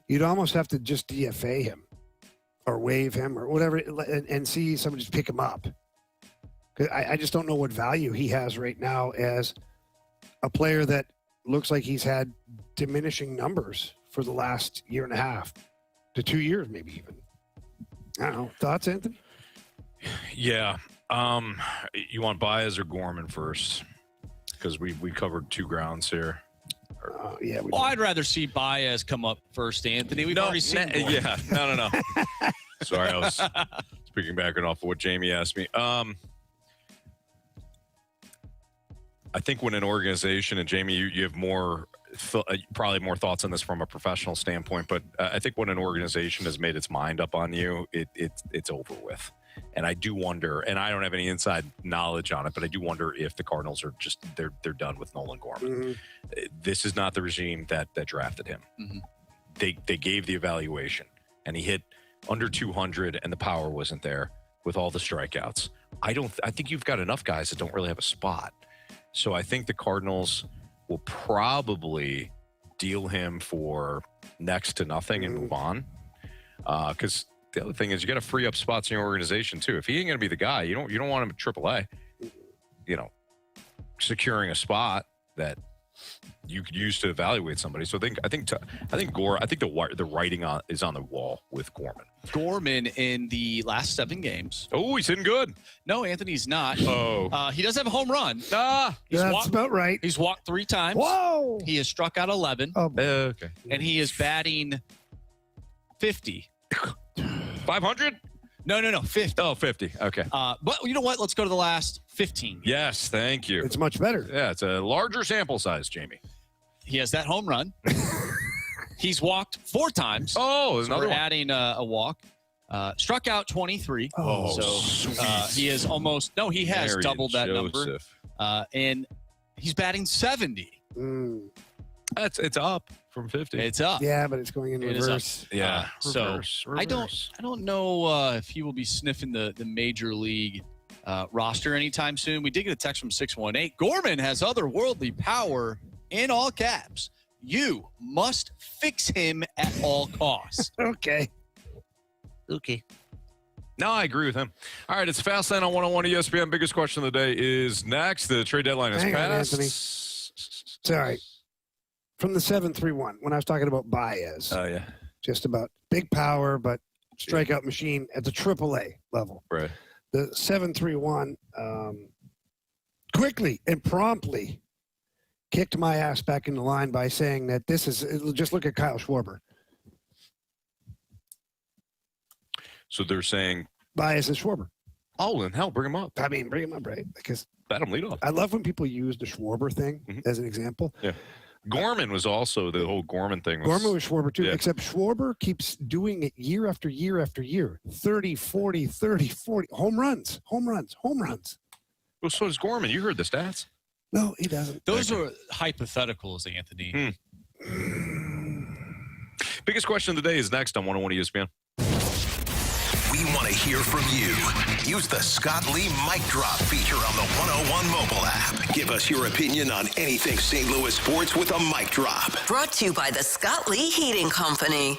You'd almost have to just DFA him or waive him or whatever and see somebody just pick him up. I just don't know what value he has right now as a player that looks like he's had diminishing numbers for the last 1.5 to 2 years, maybe even. I don't know. Thoughts, Anthony? Yeah. You want Baez or Gorman first? Because we covered 2 grounds here. Yeah. Well, I'd rather see Baez come up first, Anthony. We've already seen. Yeah. No. Sorry, I was speaking back and off of what Jamie asked me. I think when an organization, and Jamie, you have probably more thoughts on this from a professional standpoint, but I think when an organization has made its mind up on you, it's over with. And I do wonder, and I don't have any inside knowledge on it, but I do wonder if the Cardinals are just they're done with Nolan Gorman. Mm-hmm. This is not the regime that drafted him. Mm-hmm. They gave the evaluation, and he hit under 200, and the power wasn't there with all the strikeouts. I think you've got enough guys that don't really have a spot. So I think the Cardinals will probably deal him for next to nothing and move on. Because the other thing is you got to free up spots in your organization too. If he ain't going to be the guy, you don't want him at AAA. Securing a spot that you could use to evaluate somebody. So I think the writing is on the wall with Gorman. Gorman in the last 7 games. Oh, he's hitting good. No, Anthony's not. Oh, he does have a home run. That's about right. He's walked 3 times. Whoa! He has struck out 11. Oh, okay. And he is batting 50. 500? No, 50. Oh, 50. Okay. But you know what? Let's go to the last 15. Yes, thank you. It's much better. Yeah, it's a larger sample size, Jamie. He has that home run. He's walked 4 times. Oh, so we're adding a walk. Struck out 23. Oh, so he is almost. No, he has doubled that number. and he's batting 70. It's up from 50. It's up. Yeah, but it's going in reverse. Yeah. Reverse. I don't know if he will be sniffing the major league roster anytime soon. We did get a text from 618. Gorman has otherworldly power in all caps. You must fix him at all costs. Okay. No, I agree with him. All right, it's Fast Lane on 101 ESPN. Biggest question of the day is next. The trade deadline is Hang on, passed. Anthony. Sorry. From the 7-3-1, when I was talking about Baez. Oh, yeah. Just about big power, but strikeout machine at the AAA level. Right. The 7-3-1 quickly and promptly kicked my ass back in the line by saying that this is – just look at Kyle Schwarber. So they're saying Baez is Schwarber. Oh, then hell, bring him up. I mean, bring him up, right? Because bat him lead off. I love when people use the Schwarber thing as an example. Yeah. Gorman was also the whole Gorman thing. Gorman was Schwarber too, yeah. except Schwarber keeps doing it year after year after year. 30, 40, 30, 40. Home runs. Well, so does Gorman. You heard the stats. No, he doesn't. Those are hypotheticals, Anthony. Biggest question of the day is next on 101 ESPN. We want to hear from you. Use the Scott Lee Mic Drop feature on the 101 mobile app. Give us your opinion on anything St. Louis sports with a mic drop. Brought to you by the Scott Lee Heating Company.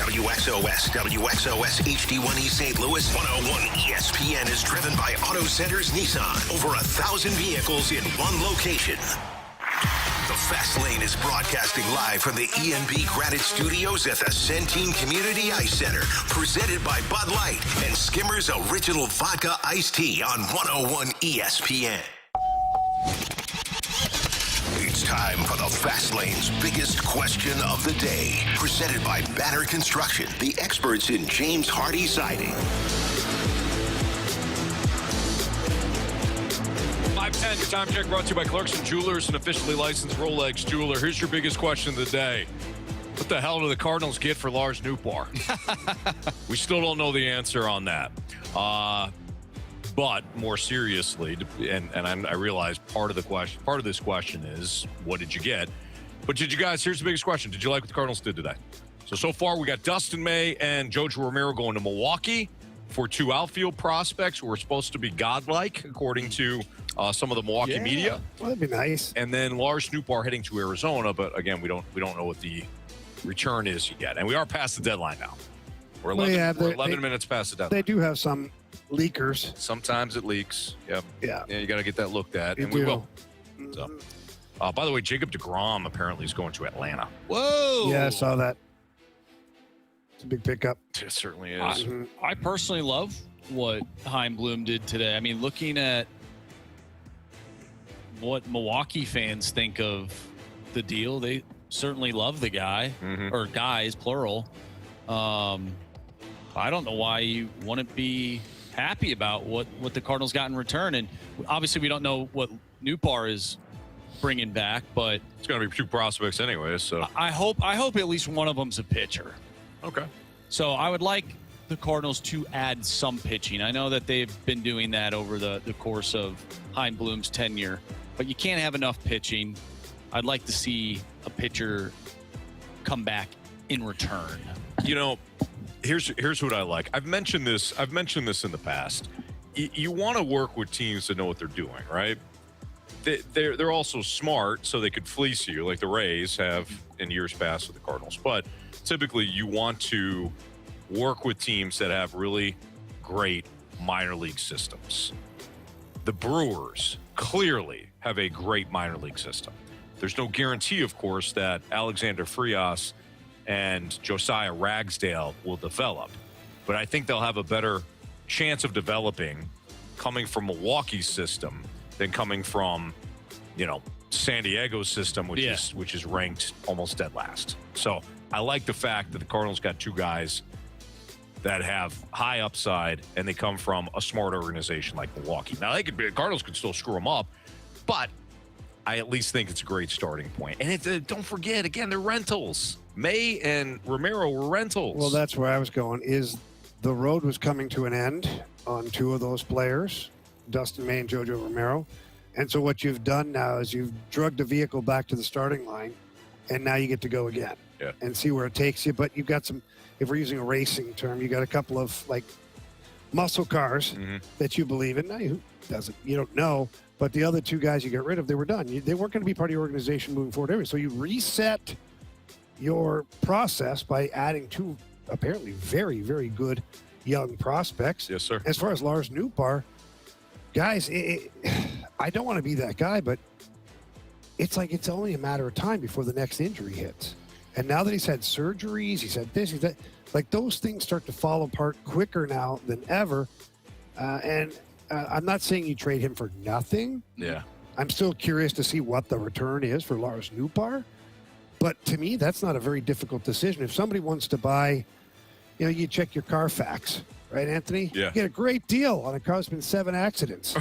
WXOS HD1E St. Louis 101 ESPN is driven by Auto Centers Nissan. Over 1,000 vehicles in one location. The Fast Lane is broadcasting live from the ENB Granite Studios at the Centene Community Ice Center. Presented by Bud Light and Skimmer's Original Vodka Iced Tea on 101 ESPN. It's time for the Fast Lane's biggest question of the day. Presented by Banner Construction, the experts in James Hardy siding. 5:10, your time check brought to you by Clarkson Jewelers, an officially licensed Rolex jeweler. Here's your biggest question of the day. What the hell do the Cardinals get for Lars Nootbaar? We still don't know the answer on that. But more seriously, and I realize part of this question is, what did you get? But did you guys, here's the biggest question. Did you like what the Cardinals did today? So far we got Dustin May and Jojo Romero going to Milwaukee for 2 outfield prospects who are supposed to be godlike, according to some of the Milwaukee media. Well, that'd be nice. And then Lars Nootbaar heading to Arizona, but again, we don't know what the return is yet. And we are past the deadline now. We're 11 minutes past the deadline. They do have some leakers. Sometimes it leaks. Yep. Yeah. You got to get that looked at, and we will. So, by the way, Jacob deGrom apparently is going to Atlanta. Whoa! Yeah, I saw that. It's a big pickup. It certainly is. I personally love what Chaim Bloom did today. I mean, looking at what Milwaukee fans think of the deal, they certainly love the guy, or guys, plural. I don't know why you wouldn't be happy about what the Cardinals got in return. And obviously we don't know what Nootbaar is bringing back, but it's going to be 2 prospects anyway. So I hope at least one of them's a pitcher. Okay. So I would like the Cardinals to add some pitching. I know that they've been doing that over the course of Chaim Bloom's tenure, but you can't have enough pitching. I'd like to see a pitcher come back in return. You know, here's what I like. I've mentioned this in the past. You want to work with teams that know what they're doing, right? They're also smart, so they could fleece you, like the Rays have in years past with the Cardinals. But typically, you want to work with teams that have really great minor league systems. The Brewers clearly have a great minor league system. There's no guarantee, of course, that Alexander Frias and Josiah Ragsdale will develop. But I think they'll have a better chance of developing coming from Milwaukee's system than coming from, San Diego's system, which is ranked almost dead last. So I like the fact that the Cardinals got 2 guys that have high upside, and they come from a smart organization like Milwaukee. Now, the Cardinals could still screw them up, but I at least think it's a great starting point. And don't forget, again, they're rentals. May and Romero were rentals. Well, that's where I was going. Is the road was coming to an end on 2 of those players, Dustin May and Jojo Romero. And so what you've done now is you've drugged the vehicle back to the starting line, and now you get to go again and see where it takes you. But you've got some, if we're using a racing term, you got a couple of muscle cars that you believe in. Now, who doesn't? You don't know. But the other 2 guys you get rid of, they were done. They weren't going to be part of your organization moving forward anyway. So you reset your process by adding 2 apparently very, very good young prospects. Yes, sir. As far as Lars Nootbaar, guys, I don't want to be that guy, but it's only a matter of time before the next injury hits. And now that he's had surgeries, he's had this, he's that, those things start to fall apart quicker now than ever. I'm not saying you trade him for nothing. Yeah. I'm still curious to see what the return is for Lars Nootbaar. But to me, that's not a very difficult decision. If somebody wants to buy, you check your Carfax, right, Anthony? Yeah. You get a great deal on a car that's been 7 accidents.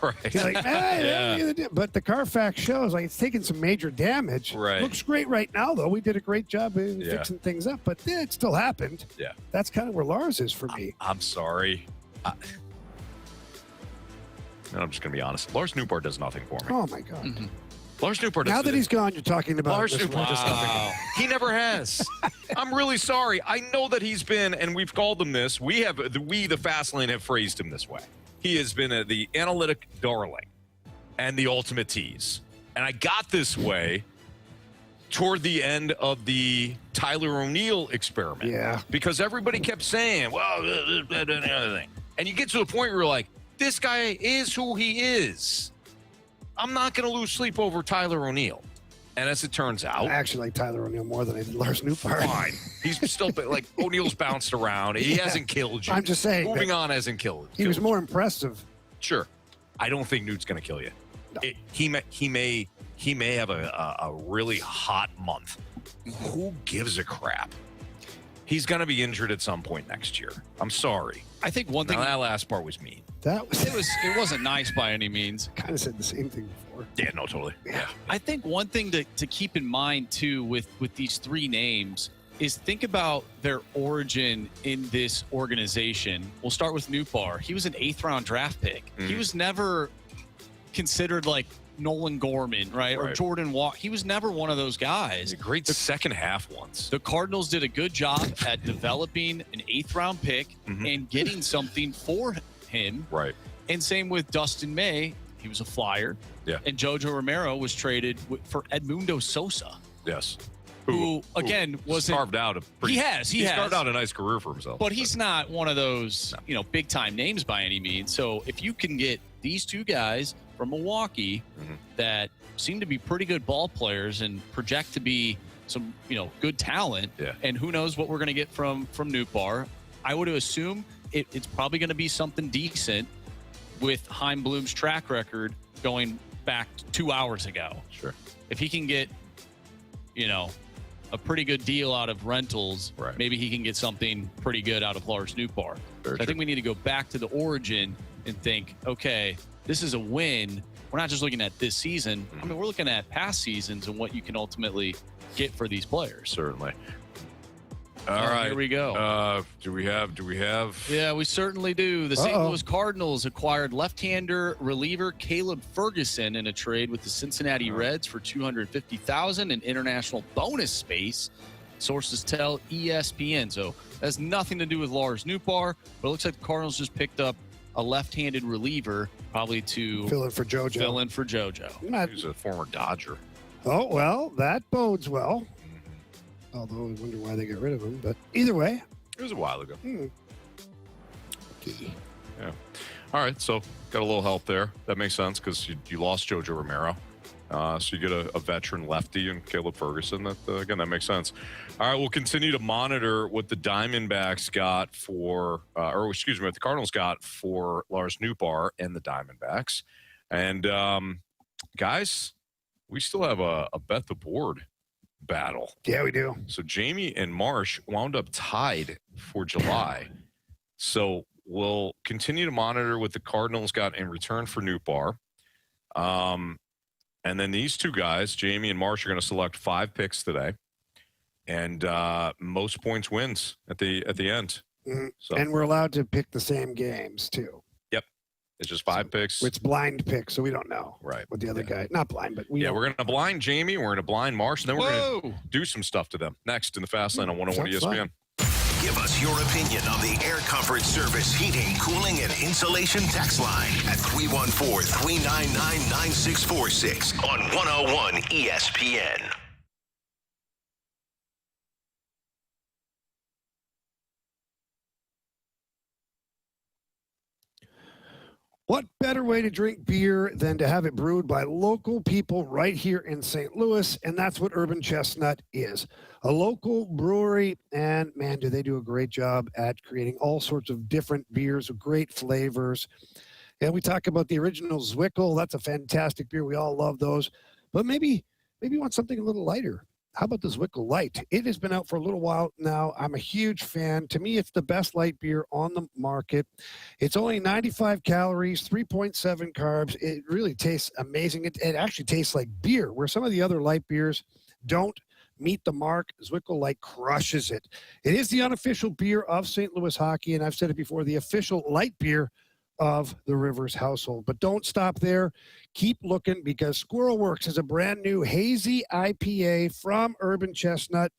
Right. You're like, but the Carfax shows it's taken some major damage. Right. Looks great right now, though. We did a great job in fixing things up, but it still happened. Yeah. That's kind of where Lars is for me. I'm sorry. I'm just going to be honest. Lars Nootbaar does nothing for me. Oh, my God. Mm-hmm. Lars Nootbaar does Now that he's gone, you're talking about Lars Nootbaar does nothing. He never has. I'm really sorry. I know that he's been, and we've called him this. We, the Fast Lane, have phrased him this way. He has been the analytic darling and the ultimate tease. And I got this way toward the end of the Tyler O'Neill experiment. Yeah. Because everybody kept saying, well, and you get to the point where you're like, this guy is who he is. I'm not going to lose sleep over Tyler O'Neill. And as it turns out, I actually like Tyler O'Neill more than I did Lars Nootbaar. Fine. He's still O'Neill's bounced around. He hasn't killed you. I'm just saying. Moving on hasn't killed you. He was more impressive. Sure. I don't think Newt's going to kill you. No. He may have a really hot month. Who gives a crap? He's going to be injured at some point next year. I'm sorry. I think one thing. That last part was mean. It wasn't nice by any means. Kind of said the same thing before. Yeah, no, totally. Yeah. I think one thing to keep in mind too with these 3 names is think about their origin in this organization. We'll start with Nootbaar. He was an 8th round draft pick. Mm-hmm. He was never considered Nolan Gorman, right? Or Jordan Walker. He was never one of those guys. A great second half once. The Cardinals did a good job at developing an 8th-round pick and getting something for him. Right. And same with Dustin May. He was a flyer. Yeah. And Jojo Romero was traded for Edmundo Sosa. Yes. Who again, wasn't carved out a pretty. He's carved out a nice career for himself. But he's not one of those, big time names by any means. So if you can get these two guys from Milwaukee that seem to be pretty good ball players and project to be some, good talent, and who knows what we're going to get from Nootbaar, I would assume it's probably going to be something decent with Chaim Bloom's track record going back 2 hours ago. Sure. If he can get, a pretty good deal out of rentals, maybe he can get something pretty good out of Lars Nootbaar. So I think we need to go back to the origin and think, okay, this is a win. We're not just looking at this season. I mean, we're looking at past seasons and what you can ultimately get for these players. Certainly. All right. Here we go. Do we have? Yeah, we certainly do. The St. Louis Cardinals acquired left-hander reliever Caleb Ferguson in a trade with the Cincinnati Reds for $250,000 in international bonus space. Sources tell ESPN. So that has nothing to do with Lars Nootbaar, but it looks like the Cardinals just picked up a left-handed reliever, probably to fill in for JoJo. He's a former Dodger. Oh, well, that bodes well. Although I wonder why they got rid of him. But either way. It was a while ago. Yeah. All right, so got a little help there. That makes sense because you lost Jojo Romero. So you get a veteran lefty and Caleb Ferguson. That makes sense. All right, we'll continue to monitor what the Diamondbacks got what the Cardinals got for Lars Nootbaar and the Diamondbacks. And, guys, we still have a bet the board battle. Yeah, we do. So Jamie and Marsh wound up tied for July. So we'll continue to monitor what the Cardinals got in return for Nootbaar. And then these two guys, Jamie and Marsh, are going to select 5 picks today. And most points wins at the end. So, and we're allowed to pick the same games, too. Yep. It's just 5 picks. It's blind picks, so we don't know. Right. What the other guy, not blind, but we're going to blind Jamie. We're going to blind Marsh. And then we're going to do some stuff to them next in the Fast Lane on 101 ESPN. Give us your opinion on the Air Comfort Service heating, cooling, and insulation text line at 314-399-9646 on 101 ESPN. What better way to drink beer than to have it brewed by local people right here in St. Louis? And that's what Urban Chestnut is. A local brewery, and man, do they do a great job at creating all sorts of different beers with great flavors. And we talk about the original Zwickel. That's a fantastic beer. We all love those. But maybe you want something a little lighter. How about the Zwickel Light? It has been out for a little while now. I'm a huge fan. To me, it's the best light beer on the market. It's only 95 calories, 3.7 carbs. It really tastes amazing. It actually tastes like beer, where some of the other light beers don't meet the mark. Zwickel Light crushes it. It is the unofficial beer of St. Louis hockey, and I've said it before, the official light beer of the Rivers household. But don't stop there. Keep looking, because Squirrel Works is a brand new hazy IPA from Urban Chestnut.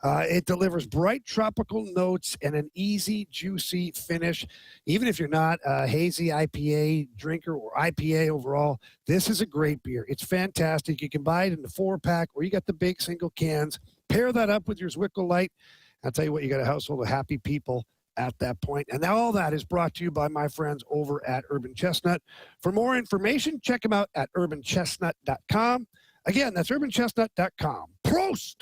It delivers bright tropical notes and an easy, juicy finish. Even if you're not a hazy IPA drinker or IPA overall, this is a great beer. It's fantastic. You can buy it in the 4-pack, or you got the big single cans. Pair that up with your Zwickel Light. I'll tell you what, you got a household of happy people at that point. And now all that is brought to you by my friends over at Urban Chestnut. For more information, check them out at urbanchestnut.com. Again, that's urbanchestnut.com. Prost!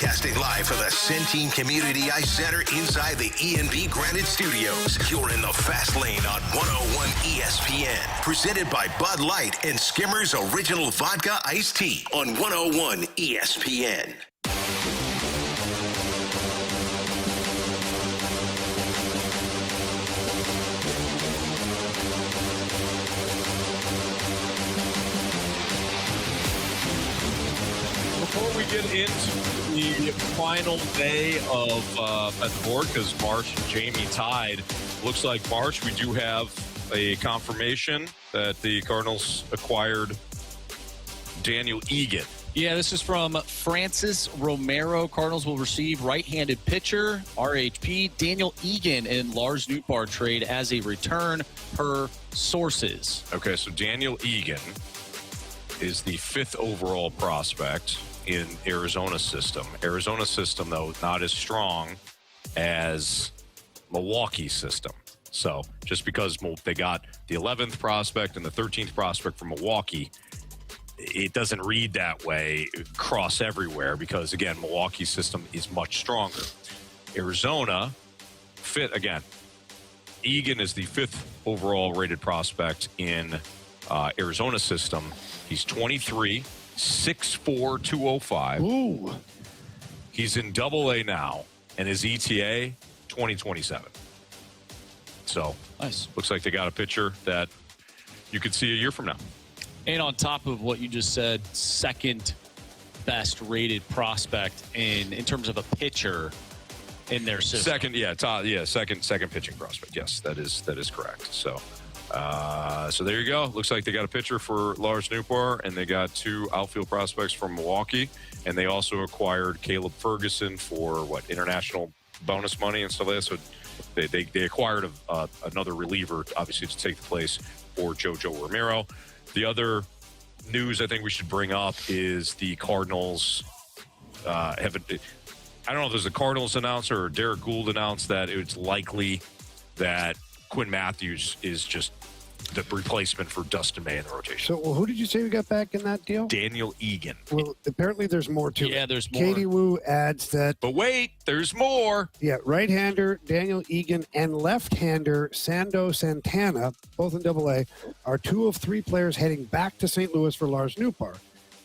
Broadcasting live from the Centene Community Ice Center inside the E&B Granite Studios. You're in the Fast Lane on 101 ESPN. Presented by Bud Light and Skimmer's Original Vodka Iced Tea on 101 ESPN. Before we get into the final day of at the board, because Marsh and Jamie tied, looks like Marsh, we do have a confirmation that the Cardinals acquired Daniel Egan. Yeah, this is from Francis Romero. Cardinals will receive right-handed pitcher, RHP, Daniel Egan and Lars Nootbaar trade as a return per sources. Okay, so Daniel Egan is the 5th overall prospect in Arizona system. Arizona system, though, not as strong as Milwaukee system. So just because they got the 11th prospect and the 13th prospect from Milwaukee, it doesn't read that way cross everywhere because, again, Milwaukee system is much stronger. Arizona fit, again, Egan is the 5th overall rated prospect in Arizona system. He's 23, 6'4", 205. Ooh. He's in Double-A now, and his ETA, 2027. So, nice. Looks like they got a pitcher that you could see a year from now. And on top of what you just said, second best rated prospect in terms of a pitcher in their system. Second pitching prospect. Yes, that is correct. So there you go. Looks like they got a pitcher for Lars Nootbaar, and they got 2 outfield prospects from Milwaukee, and they also acquired Caleb Ferguson for international bonus money and stuff like that. So they acquired another reliever, obviously, to take the place for JoJo Romero. The other news I think we should bring up is the Cardinals I don't know if there's a Cardinals announcer or Derek Gould announced that it's likely that Quinn Matthews is just the replacement for Dustin May in the rotation. So, who did you say we got back in that deal? Daniel Egan. Well, apparently there's more to it. Yeah, there's more. Katie Wu adds that. But wait, there's more. Yeah, right-hander Daniel Egan and left-hander Sando Santana, both in Double-A, are 2 of 3 players heading back to St. Louis for Lars Nootbaar.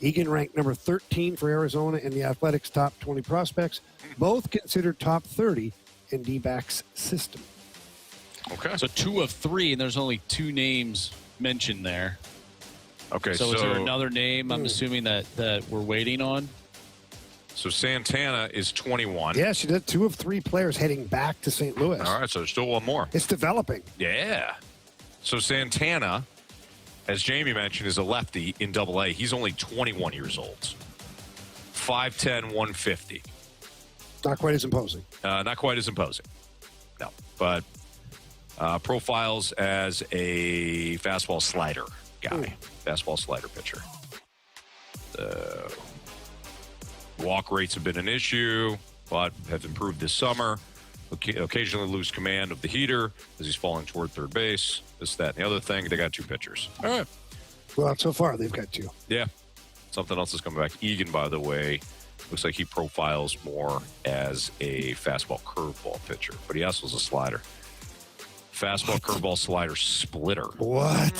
Egan ranked number 13 for Arizona in the Athletics' top 20 prospects, both considered top 30 in D-backs system. Okay. So 2 of 3, and there's only 2 names mentioned there. Okay. So is there another name I'm assuming that we're waiting on? So Santana is 21. Yeah, she did 2 of 3 players heading back to St. Louis. All right, so there's still one more. It's developing. Yeah. So Santana, as Jamie mentioned, is a lefty in Double-A. He's only 21 years old. 5'10", 150. Not quite as imposing. Not quite as imposing. No, but profiles as a fastball slider guy. Fastball slider pitcher. Walk rates have been an issue, but have improved this summer. Occasionally lose command of the heater as he's falling toward third base. This, that, and the other thing. They got 2 pitchers. All right. Well, so far they've got 2. Yeah. Something else is coming back. Egan, by the way, looks like he profiles more as a fastball curveball pitcher, but he also is a slider. Fastball, curveball, slider, splitter. What?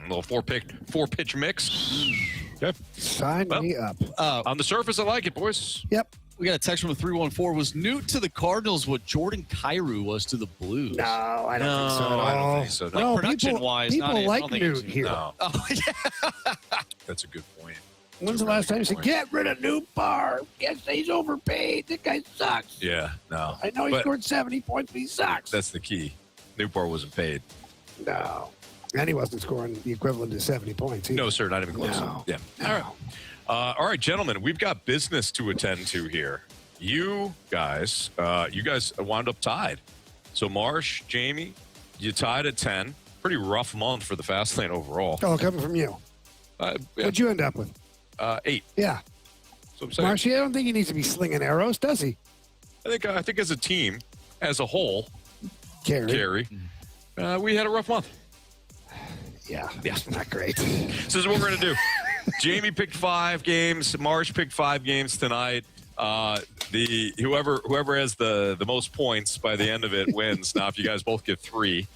Little four pitch mix. Okay. Sign me up. On the surface, I like it, boys. Yep. We got a text from a 314. Was Newt to the Cardinals what Jordan Kyrou was to the Blues? No, I don't think so. I don't think so. Like No, production-wise, people like Newt here. No. Oh, yeah. That's a good point. When's the last time you said, get rid of Nootbaar? Yes, he's overpaid. That guy sucks. Yeah, no. I know he scored 70 points, but he sucks. That's the key. Nootbaar wasn't paid. No. And he wasn't scoring the equivalent to 70 points either. No, sir, not even close. No. Yeah. No. All right, gentlemen, we've got business to attend to here. You guys wound up tied. So Marsh, Jamie, you tied at 10. Pretty rough month for the fast lane overall. Oh, coming from you. Yeah. What'd you end up with? 8. Yeah. So I'm saying. Marshy, I don't think he needs to be slinging arrows, does he? I think as a team, as a whole, Carey, we had a rough month. Yeah, not great. This is what we're going to do. Jamie picked 5 games. Marsh picked 5 games tonight. Whoever has the most points by the end of it wins. Now, if you guys both get 3,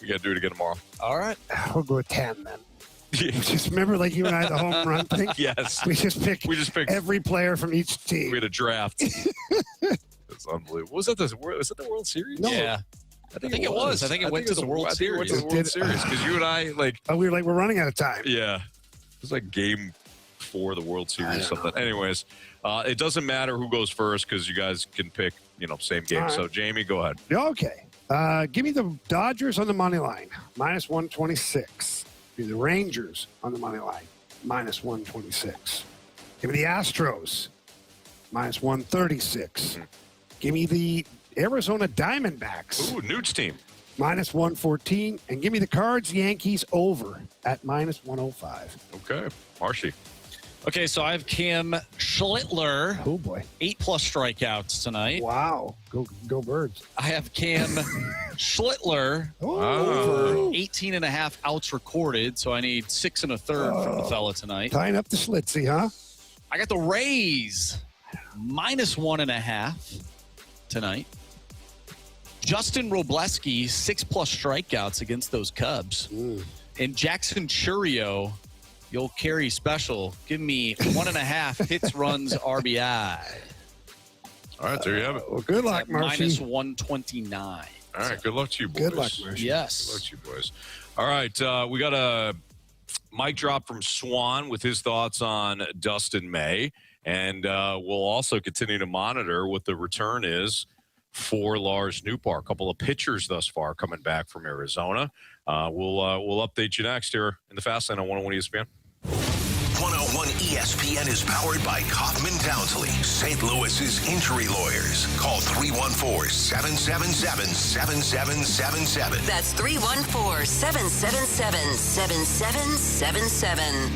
we got to do it again tomorrow. All right. We'll go with 10 then. Just remember, like you and I, the home run thing? Yes. We just picked every player from each team. We had a draft. That's unbelievable. Was that the World Series? No. Yeah. I think it was. I think it went to the World Series. It went to the World Series because you and I, we were like, we're running out of time. Yeah. It was like game 4 of the World Series or something. Anyways, it doesn't matter who goes first because you guys can pick, same game. Right. So, Jamie, go ahead. Okay. Give me the Dodgers on the money line, minus 126. Give me the Rangers on the money line, minus 126. Give me the Astros, minus 136. Give me the Arizona Diamondbacks. Ooh, Newt's team. Minus 114. And give me the Cards Yankees over at minus 105. Okay. Marshy. Okay, so I have Cam Schlittler. Oh, boy. 8+ strikeouts tonight. Wow. Go Birds. I have Cam Schlittler over 18 and a half outs recorded, so I need 6 1/3 from the fella tonight. Tying up the Schlitzy, huh? I got the Rays minus 1.5 tonight. Justin Robleski, 6+ strikeouts against those Cubs. And Jackson Churio, the old Carey special, give me 1.5 hits, runs, RBI. All right, there you have it. Well, good luck, Marshy. Minus 129. All right, good luck to you, boys. Good luck, Marshy. Yes. Good luck to you, boys. All right, we got a mic drop from Swan with his thoughts on Dustin May. And we'll also continue to monitor what the return is for Lars Nootbaar. A couple of pitchers thus far coming back from Arizona. We'll update you next here in the Fast Lane on 101 ESPN. 101 ESPN is powered by Kaufman Townsley, St. Louis's injury lawyers. Call 314-777-7777. That's 314-777-7777.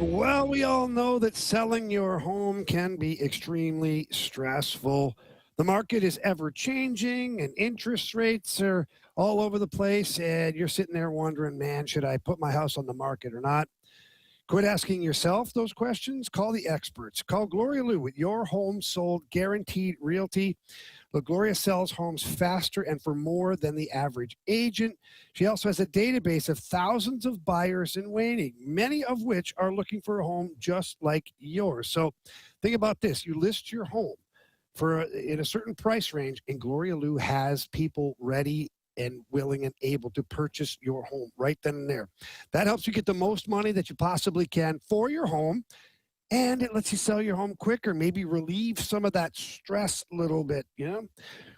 Well, we all know that selling your home can be extremely stressful. The market is ever changing and interest rates are all over the place. And you're sitting there wondering, man, should I put my house on the market or not? Quit asking yourself those questions. Call the experts. Call Gloria Lou with Your Home Sold Guaranteed Realty. Look, Gloria sells homes faster and for more than the average agent. She also has a database of thousands of buyers in waiting, many of which are looking for a home just like yours. So think about this. You list your home in a certain price range, and Gloria Lou has people ready and willing and able to purchase your home right then and there. That helps you get the most money that you possibly can for your home, and it lets you sell your home quicker, maybe relieve some of that stress a little bit,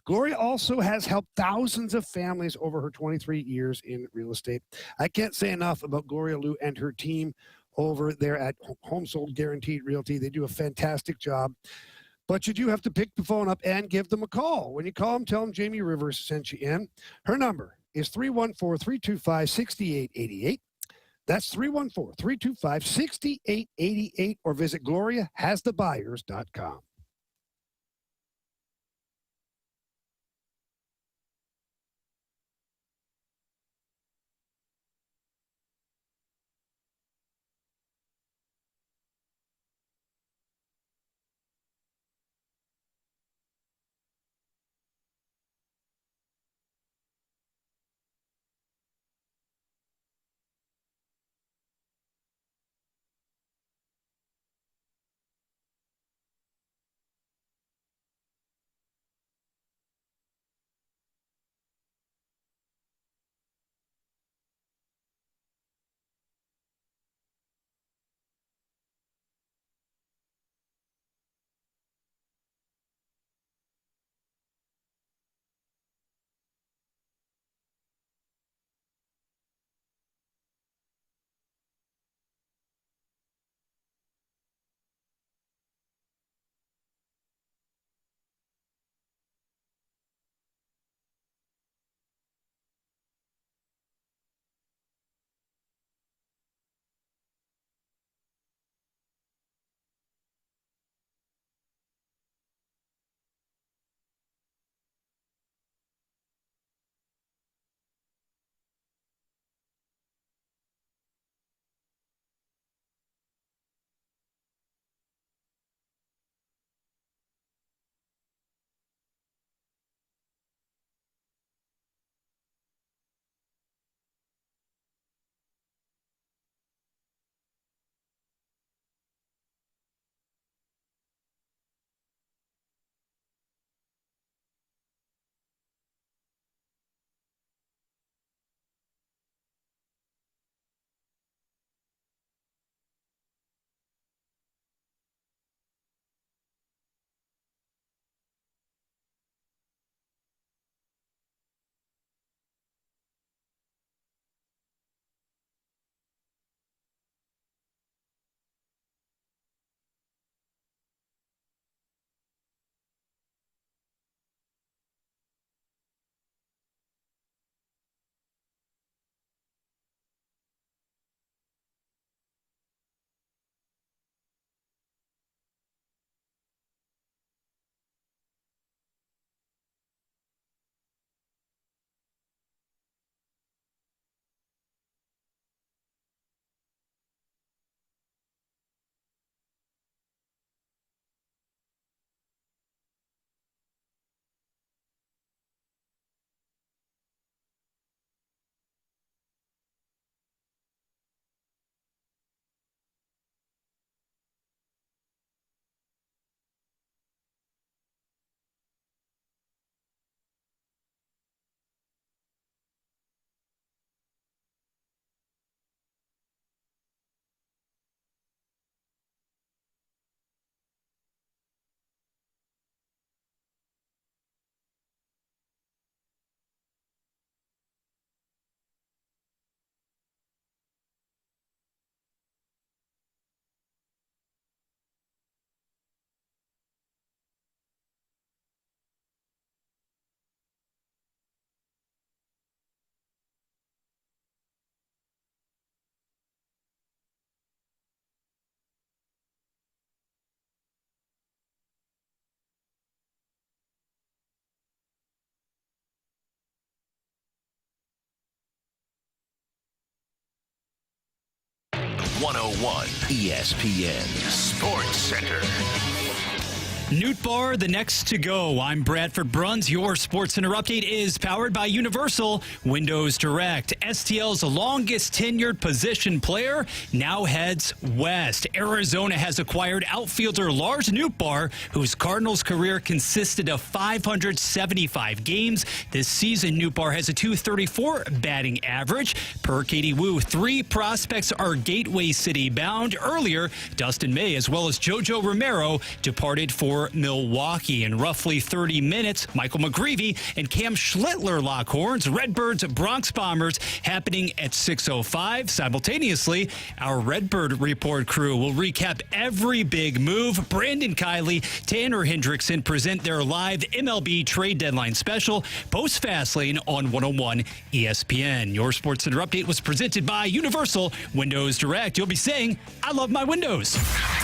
Gloria also has helped thousands of families over her 23 years in real estate. I can't say enough about Gloria Lou and her team over there at Home Sold Guaranteed Realty. They do a fantastic job. But you do have to pick the phone up and give them a call. When you call them, tell them Jamie Rivers sent you in. Her number is 314-325-6888. That's 314-325-6888, or visit GloriaHasTheBuyers.com. 101 ESPN Sports Center. Nootbaar, the next to go. I'm Bradford Bruns. Your Sports Center update is powered by Universal Windows Direct. STL's longest tenured position player now heads west. Arizona has acquired outfielder Lars Nootbaar, whose Cardinals career consisted of 575 games. This season, Nootbaar has a .234 batting average. Per Katie Wu, 3 prospects are Gateway City bound. Earlier, Dustin May as well as JoJo Romero departed for Milwaukee. In roughly 30 minutes, Michael McGreevy and Cam Schlittler lock horns. Redbirds, Bronx Bombers happening at 6:05. Simultaneously, our Redbird Report crew will recap every big move. Brandon Kiley, Tanner Hendrickson present their live MLB trade deadline special. Post Fastlane on 101 ESPN. Your Sports Center update was presented by Universal Windows Direct. You'll be saying, I love my windows.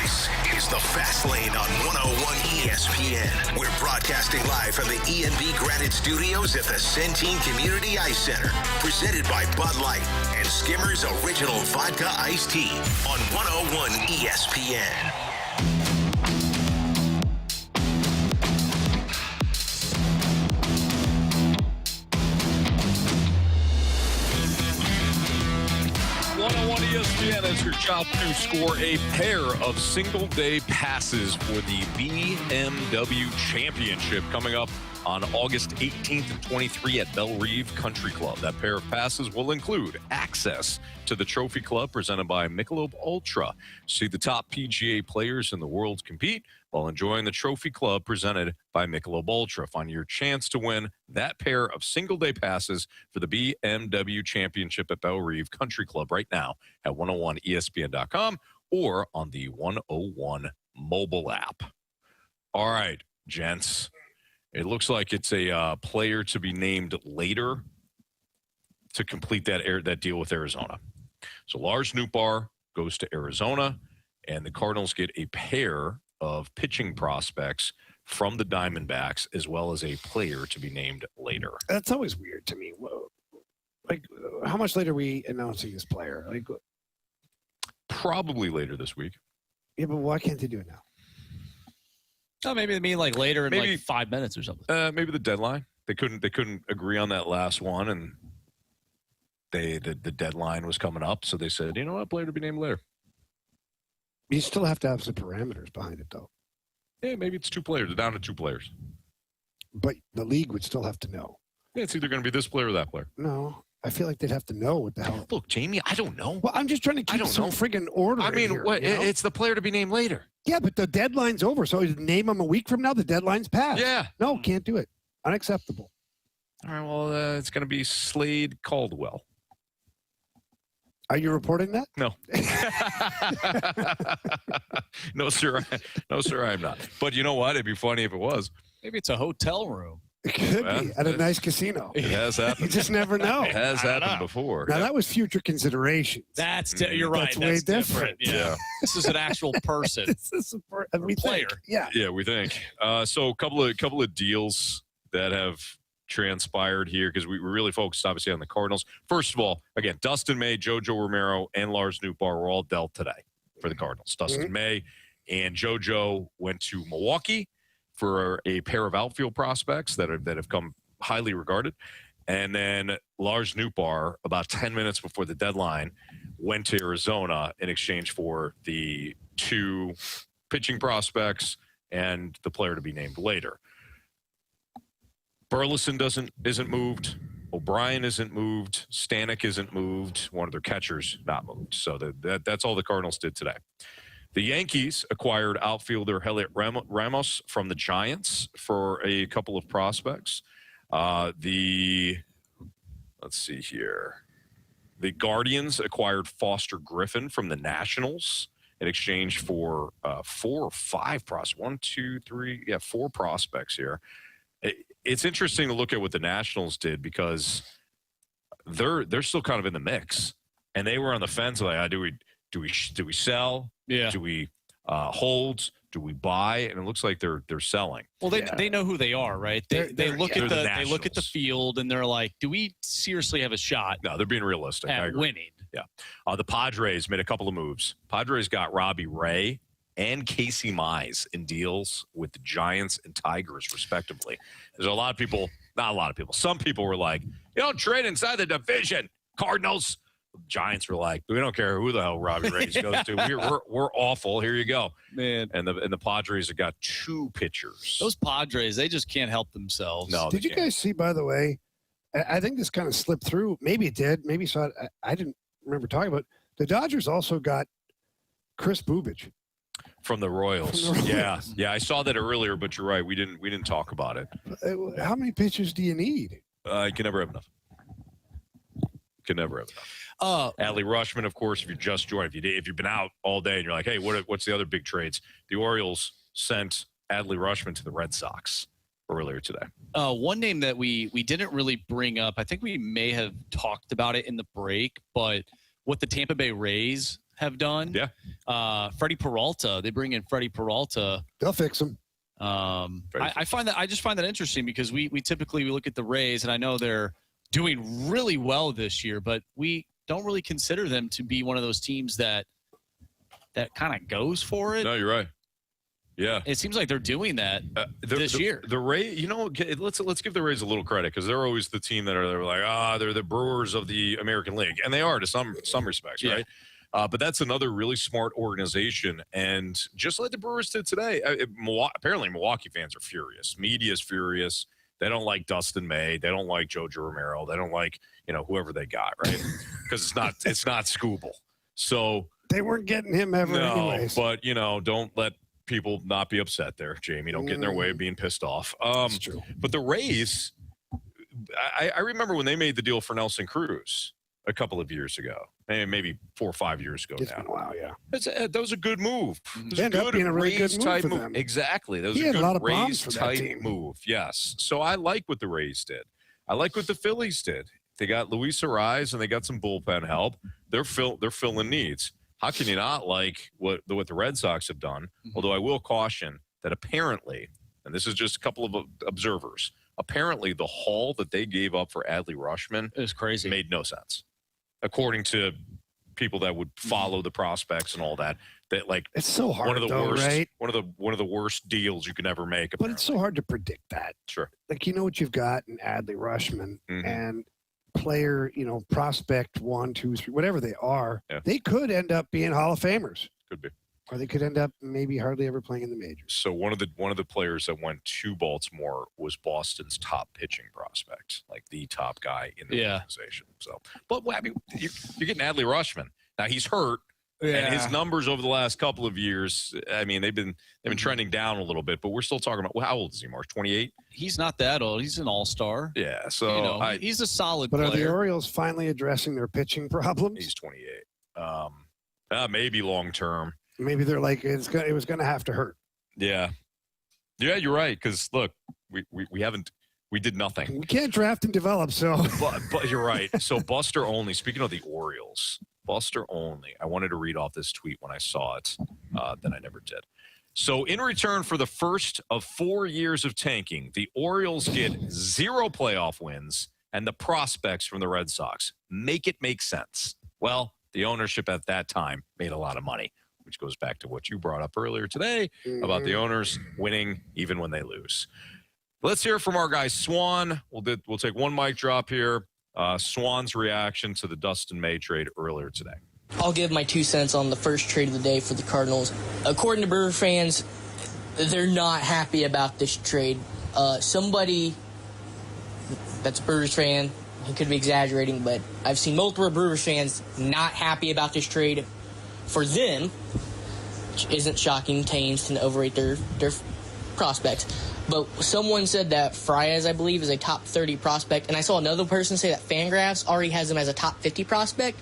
This is the Fast Lane on 101 ESPN. We're broadcasting live from the ENB Granite Studios at the Centene Community Ice Center. Presented by Bud Light and Skimmer's Original Vodka Iced Tea on 101 ESPN. ESPN as your job to score a pair of single-day passes for the BMW Championship coming up on August 18th and 23 at Belle Reve Country Club. That pair of passes will include access to the Trophy Club presented by Michelob Ultra. See the top PGA players in the world compete while enjoying the Trophy Club presented by Michelob Ultra. Find your chance to win that pair of single-day passes for the BMW Championship at Belle Reve Country Club right now at 101ESPN.com or on the 101 mobile app. All right, gents. It looks like it's a player to be named later to complete that deal with Arizona. So Lars Nootbaar goes to Arizona, and the Cardinals get a pair of pitching prospects from the Diamondbacks, as well as a player to be named later. That's always weird to me. Like, how much later are we announcing this player? Like, probably later this week. Yeah, but why can't they do it now? Oh, maybe they mean like later in like 5 minutes or something. Maybe the deadline. They couldn't agree on that last one, and the deadline was coming up, so they said, you know what, player to be named later. You still have to have some parameters behind it, though. Yeah, maybe it's 2 players. They're down to 2 players. But the league would still have to know. Yeah, it's either going to be this player or that player. No, I feel like they'd have to know what the hell. Look, Jamie, I don't know. Well, I'm just trying to keep some friggin' order. I mean, here, what? You know? It's the player to be named later. Yeah, but the deadline's over. So name them a week from now. The deadline's passed. Yeah. No, can't do it. Unacceptable. All right, well, it's going to be Slade Caldwell. Are you reporting that? No. No, sir. No, sir, I'm not. But you know what? It'd be funny if it was. Maybe it's a hotel room. It could be at a nice casino. It has happened. You just never know. It has happened before. Now, that was future considerations. You're right. That's way different. Yeah. This is an actual person. This is a player. Yeah. Yeah, we think. So a couple of deals that have transpired here because we were really focused, obviously, on the Cardinals. First of all, again, Dustin May, JoJo Romero, and Lars Nootbaar were all dealt today for the Cardinals. Dustin May and JoJo went to Milwaukee for a pair of outfield prospects that have come highly regarded. And then Lars Nootbaar, about 10 minutes before the deadline, went to Arizona in exchange for the 2 pitching prospects and the player to be named later. Burleson isn't moved. O'Brien isn't moved. Stanek isn't moved. One of their catchers not moved. So that's all the Cardinals did today. The Yankees acquired outfielder Heliot Ramos from the Giants for a couple of prospects. Let's see here. The Guardians acquired Foster Griffin from the Nationals in exchange for 4 or 5 prospects. 1, 2, 3, 4 prospects here. It's interesting to look at what the Nationals did because they're still kind of in the mix, and they were on the fence like, do we sell? Yeah. Do we hold? Do we buy? And it looks like they're selling. Well, they know who they are, right? They look at the field and they're like, do we seriously have a shot? No, they're being realistic. At winning. Yeah. The Padres made a couple of moves. Padres got Robbie Ray and Casey Mize in deals with the Giants and Tigers, respectively. There's a lot of people, not a lot of people, some people were like, you don't trade inside the division, Cardinals. The Giants were like, we don't care who the hell Robbie Ray goes to. We're awful. Here you go. Man. And the Padres have got 2 pitchers. Those Padres, they just can't help themselves. No, Did you guys see, by the way, I think this kind of slipped through. Maybe it did. Maybe saw it. I didn't remember talking about it. The Dodgers also got Chris Bubich. From the Royals. Yeah. I saw that earlier, but you're right. We didn't talk about it. How many pitchers do you need? You can never have enough. Adley Rutschman, of course, if you just joined, if you've been out all day and you're like, hey, what's the other big trades? The Orioles sent Adley Rutschman to the Red Sox earlier today. One name that we didn't really bring up, I think we may have talked about it in the break, but what the Tampa Bay Rays have done. Yeah. Freddie Peralta. They bring in Freddie Peralta. They'll fix him. I just find that interesting because we typically look at the Rays, and I know they're doing really well this year, but we don't really consider them to be one of those teams that kind of goes for it. No, you're right. Yeah, it seems like they're doing that this year. The Rays, let's give the Rays a little credit because they're always the team they're like, they're the Brewers of the American League, and they are to some respects, right? But that's another really smart organization, and just like the Brewers did today, apparently Milwaukee fans are furious. Media's furious. They don't like Dustin May. They don't like Jojo Romero. They don't like whoever they got, right? Because it's not Scooble. So they weren't getting him ever, anyways. But don't let people not be upset there, Jamie. Don't get in their way of being pissed off. That's true. But the Rays, I remember when they made the deal for Nelson Cruz a couple of years ago, maybe 4 or 5 years ago It's now. been a while, yeah. That was a good move. It was Ended up being a really good Rays move type for them. Exactly. That was He a had a lot good of bombs Rays for that type team. move. Yes. So I like what the Rays did. I like what the Phillies did. They got Luis Ariz and they got some bullpen help. They're filling needs. How can you not like what the Red Sox have done? Although I will caution that apparently, and this is just a couple of observers, apparently the haul that they gave up for Adley Rutschman is crazy. Made no sense, according to people that would follow the prospects and all that. That like it's so hard, one of the worst, right? One of the worst deals you can ever make. Apparently. But it's so hard to predict that. Sure. Like what you've got in Adley Rutschman and player, prospect 1, 2, 3, whatever they are, they could end up being Hall of Famers. Could be. Or they could end up maybe hardly ever playing in the majors. So one of the players that went to Baltimore was Boston's top pitching prospect, like the top guy in the organization. So, but I mean, you're getting Adley Rutschman. Now he's hurt, and his numbers over the last couple of years, I mean, they've been trending down a little bit. But we're still talking about how old is he, Marsh? 28? He's not that old. He's an all-star. Yeah, so he's a solid player. But are the Orioles finally addressing their pitching problems? He's 28. Maybe long term. Maybe they're like it was going to have to hurt. Yeah, you're right. Because look, we did nothing. We can't draft and develop. So, but you're right. So Buster Olney. Speaking of the Orioles, Buster Olney. I wanted to read off this tweet when I saw it, then I never did. So in return for the first of 4 years of tanking, the Orioles get 0 playoff wins and the prospects from the Red Sox. Make it make sense. Well, the ownership at that time made a lot of money, which goes back to what you brought up earlier today about the owners winning even when they lose. Let's hear from our guy Swan. We'll take one mic drop here. Swan's reaction to the Dustin May trade earlier today. I'll give my 2 cents on the first trade of the day for the Cardinals. According to Brewer fans, they're not happy about this trade. Somebody that's a Brewers fan, he could be exaggerating, but I've seen multiple Brewers fans not happy about this trade. For them, which isn't shocking, teams tend to overrate their prospects. But someone said that Frias, I believe, is a top 30 prospect, and I saw another person say that Fangraphs already has him as a top 50 prospect.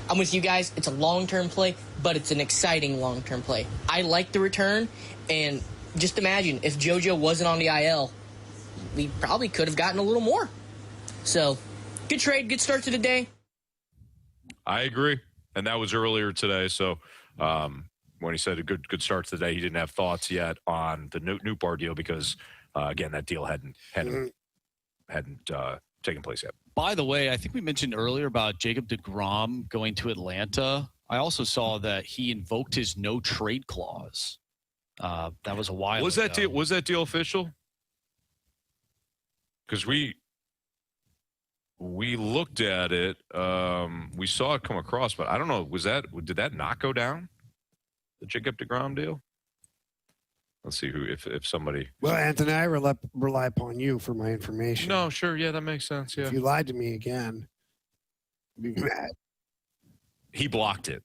I'm with you guys. It's a long-term play, but it's an exciting long-term play. I like the return, and just imagine if JoJo wasn't on the IL, we probably could have gotten a little more. So, good trade, good start to the day. I agree, and that was earlier today. So, when he said a good start to the day, he didn't have thoughts yet on the Nootbaar deal because, again, that deal hadn't taken place yet. By the way, I think we mentioned earlier about Jacob deGrom going to Atlanta. I also saw that he invoked his no trade clause. That was a while ago. Was that deal official? Because we looked at it. We saw it come across, but I don't know. Did that not go down? The Jacob deGrom deal? Let's see if somebody. Well, Anthony, I rely upon you for my information. No, sure. Yeah, that makes sense. Yeah. If you lied to me again, I'd be mad. He blocked it.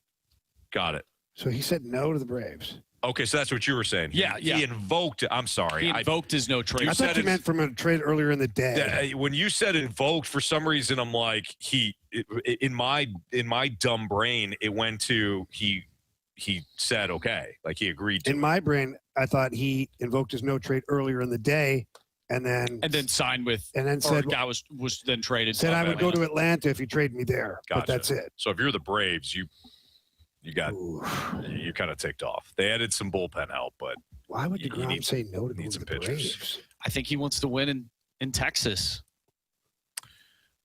Got it. So he said no to the Braves. Okay, so that's what you were saying. Yeah. He invoked it. I'm sorry. He invoked his no trade. I thought you meant from a trade earlier in the day. When you said invoked, for some reason, I'm like, in my dumb brain, it went to he said okay, like he agreed to. In my brain, I thought he invoked his no trade earlier in the day, and then signed with, and then said guy was then traded. Said I would go to Atlanta if you trade me there. Gotcha. But that's it. So if you're the Braves, you kind of ticked off. They added some bullpen help, but why would DeGrom say no to some the pitchers? Braves? I think he wants to win in Texas.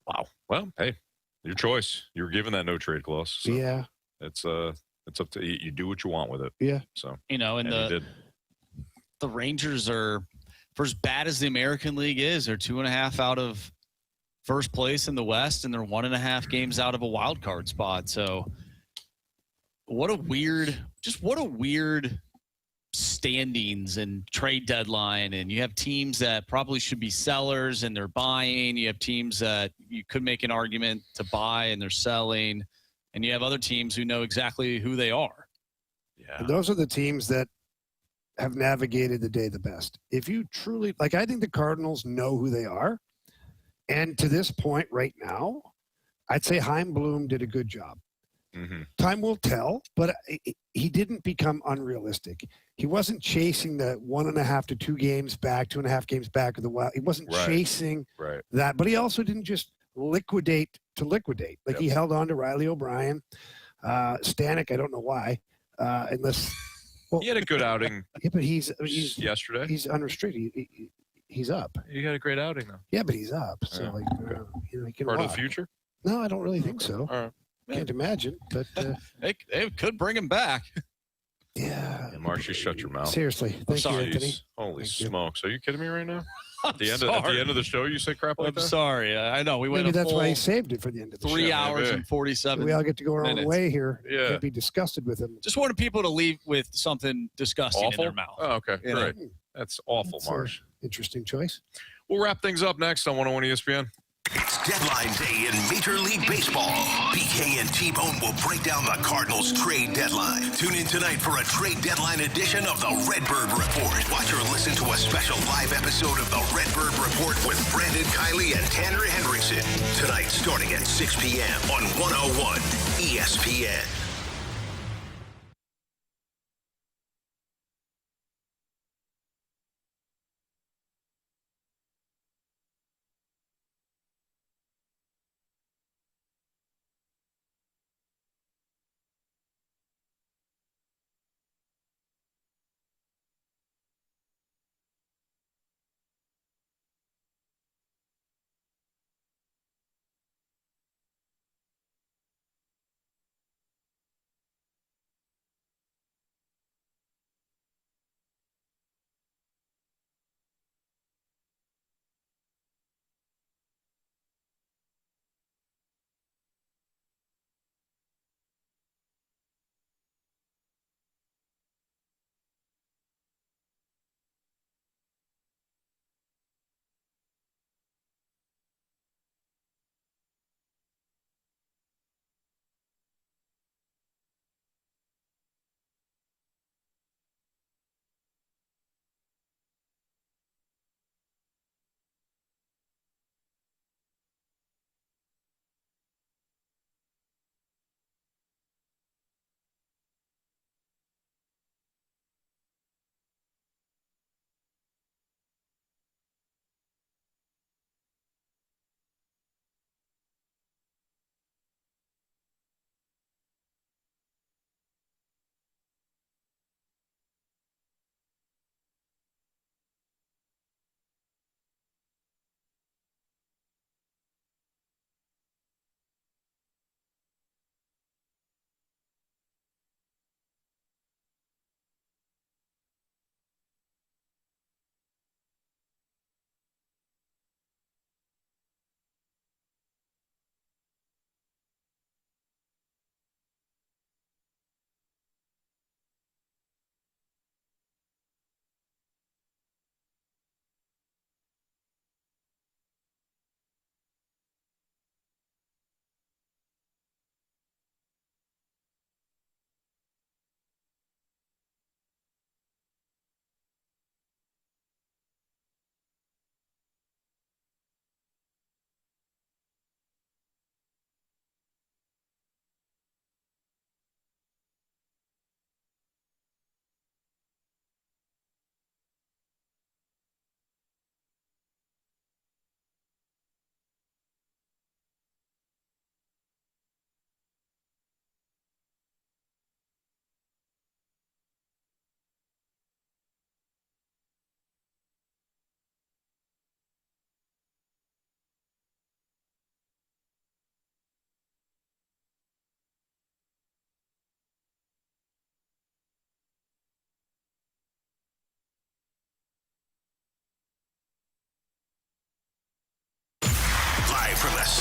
Wow. Well, hey, your choice. You were given that no trade clause. So yeah. It's up to you. You do what you want with it. Yeah. So and the Rangers are, for as bad as the American League is, they're 2.5 out of first place in the West, and they're 1.5 games out of a wild card spot. So what a weird standings and trade deadline. And you have teams that probably should be sellers and they're buying. You have teams that you could make an argument to buy and they're selling. And you have other teams who know exactly who they are. Yeah. And those are the teams that have navigated the day the best. If you truly, I think the Cardinals know who they are. And to this point right now, I'd say Chaim Bloom did a good job. Mm-hmm. Time will tell, but he didn't become unrealistic. He wasn't chasing the 1.5 to 2 games back, 2.5 games back of the Wild. He wasn't chasing that, but he also didn't just liquidate to liquidate. He held on to Riley O'Brien, Stanek. I don't know why, unless he had a good outing. Yeah, but he's yesterday. He's unrestricted. He's up. You had a great outing though. Yeah, but he's up. So he can part walk. of the future. No, I don't really think so. All right. Can't imagine, but they could bring him back. Yeah. Marsh, you shut your mouth. Seriously, thank you, Anthony. Holy smokes! Are you kidding me right now? At the end of the show, you say crap like that? I'm sorry. I know we went. Maybe that's why he saved it for the end of the 3 show. hours and 47. We all get to go our own way here. Yeah. Can't be disgusted with him. Just wanted people to leave with something disgusting in their mouth. Oh, okay, great. That's awful, Marsh. Interesting choice. We'll wrap things up next on 101 ESPN. It's deadline day in Major League Baseball. BK and T-Bone will break down the Cardinals trade deadline. Tune in tonight for a trade deadline edition of the Redbird Report. Watch or listen to a special live episode of the Redbird Report with Brandon Kiley and Tanner Hendrickson. Tonight starting at 6 p.m. on 101 ESPN.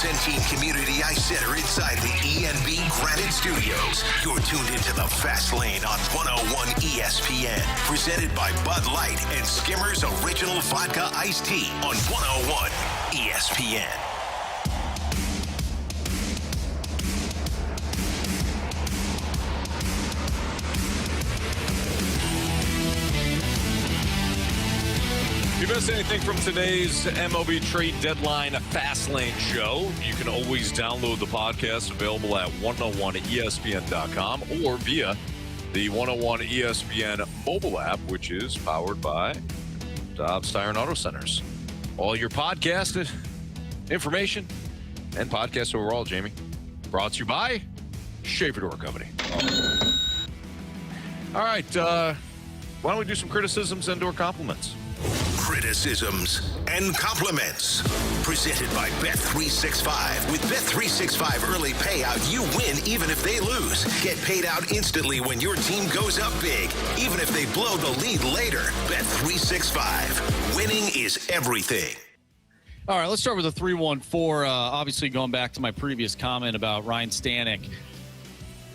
Centene Community Ice Center inside the ENB Granite Studios. You're tuned into the Fast Lane on 101 ESPN. Presented by Bud Light and Skimmer's Original Vodka Iced Tea on 101 ESPN. If you missed anything from today's MLB Trade Deadline Fastlane show, you can always download the podcast available at 101ESPN.com or via the 101 ESPN mobile app, which is powered by Dobbs Tire and Auto Centers. All your podcast information and podcasts overall, Jamie, brought to you by Schaefer Door Company. All right, why don't we do some criticisms and/or compliments? Criticisms and compliments. Presented by Bet365. With Bet365 early payout, you win even if they lose. Get paid out instantly when your team goes up big, even if they blow the lead later. Bet365. Winning is everything. All right, let's start with the 314. Obviously, going back to my previous comment about Ryan Stanek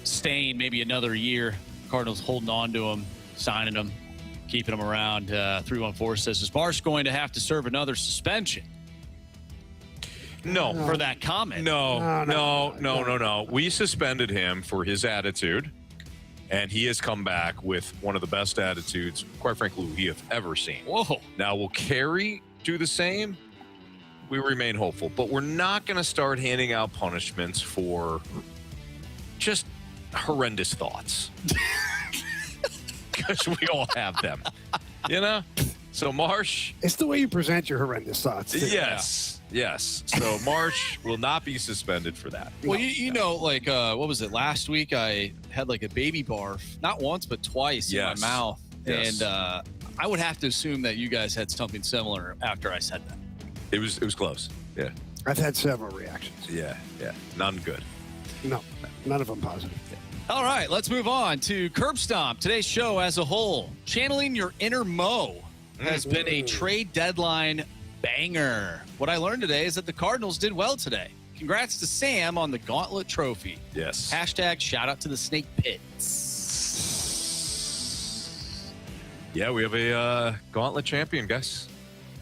staying maybe another year. Cardinals holding on to him, signing him, keeping him around. 314 says, is Marsh going to have to serve another suspension? No. For that comment? No. We suspended him for his attitude, and he has come back with one of the best attitudes, quite frankly, we have ever seen. Whoa. Now, will Carey do the same? We remain hopeful, but we're not going to start handing out punishments for just horrendous thoughts. Because we all have them, you know? So Marsh. It's the way you present your horrendous thoughts. Yes. So Marsh will not be suspended for that. Well, you know, like, what was it? Last week I had like a baby barf, not once, but twice in my mouth. Yes. And I would have to assume that you guys had something similar after I said that. It was close. Yeah. I've had several reactions. Yeah. None good. No, none of them positive. All right, let's move on to Curb Stomp. Today's show as a whole, channeling your inner Mo, has been a trade deadline banger. What I learned today is that the Cardinals did well today. Congrats to Sam on the Gauntlet trophy. Yes. Hashtag shout out to the Snake Pits. Yeah, we have a Gauntlet champion, guys.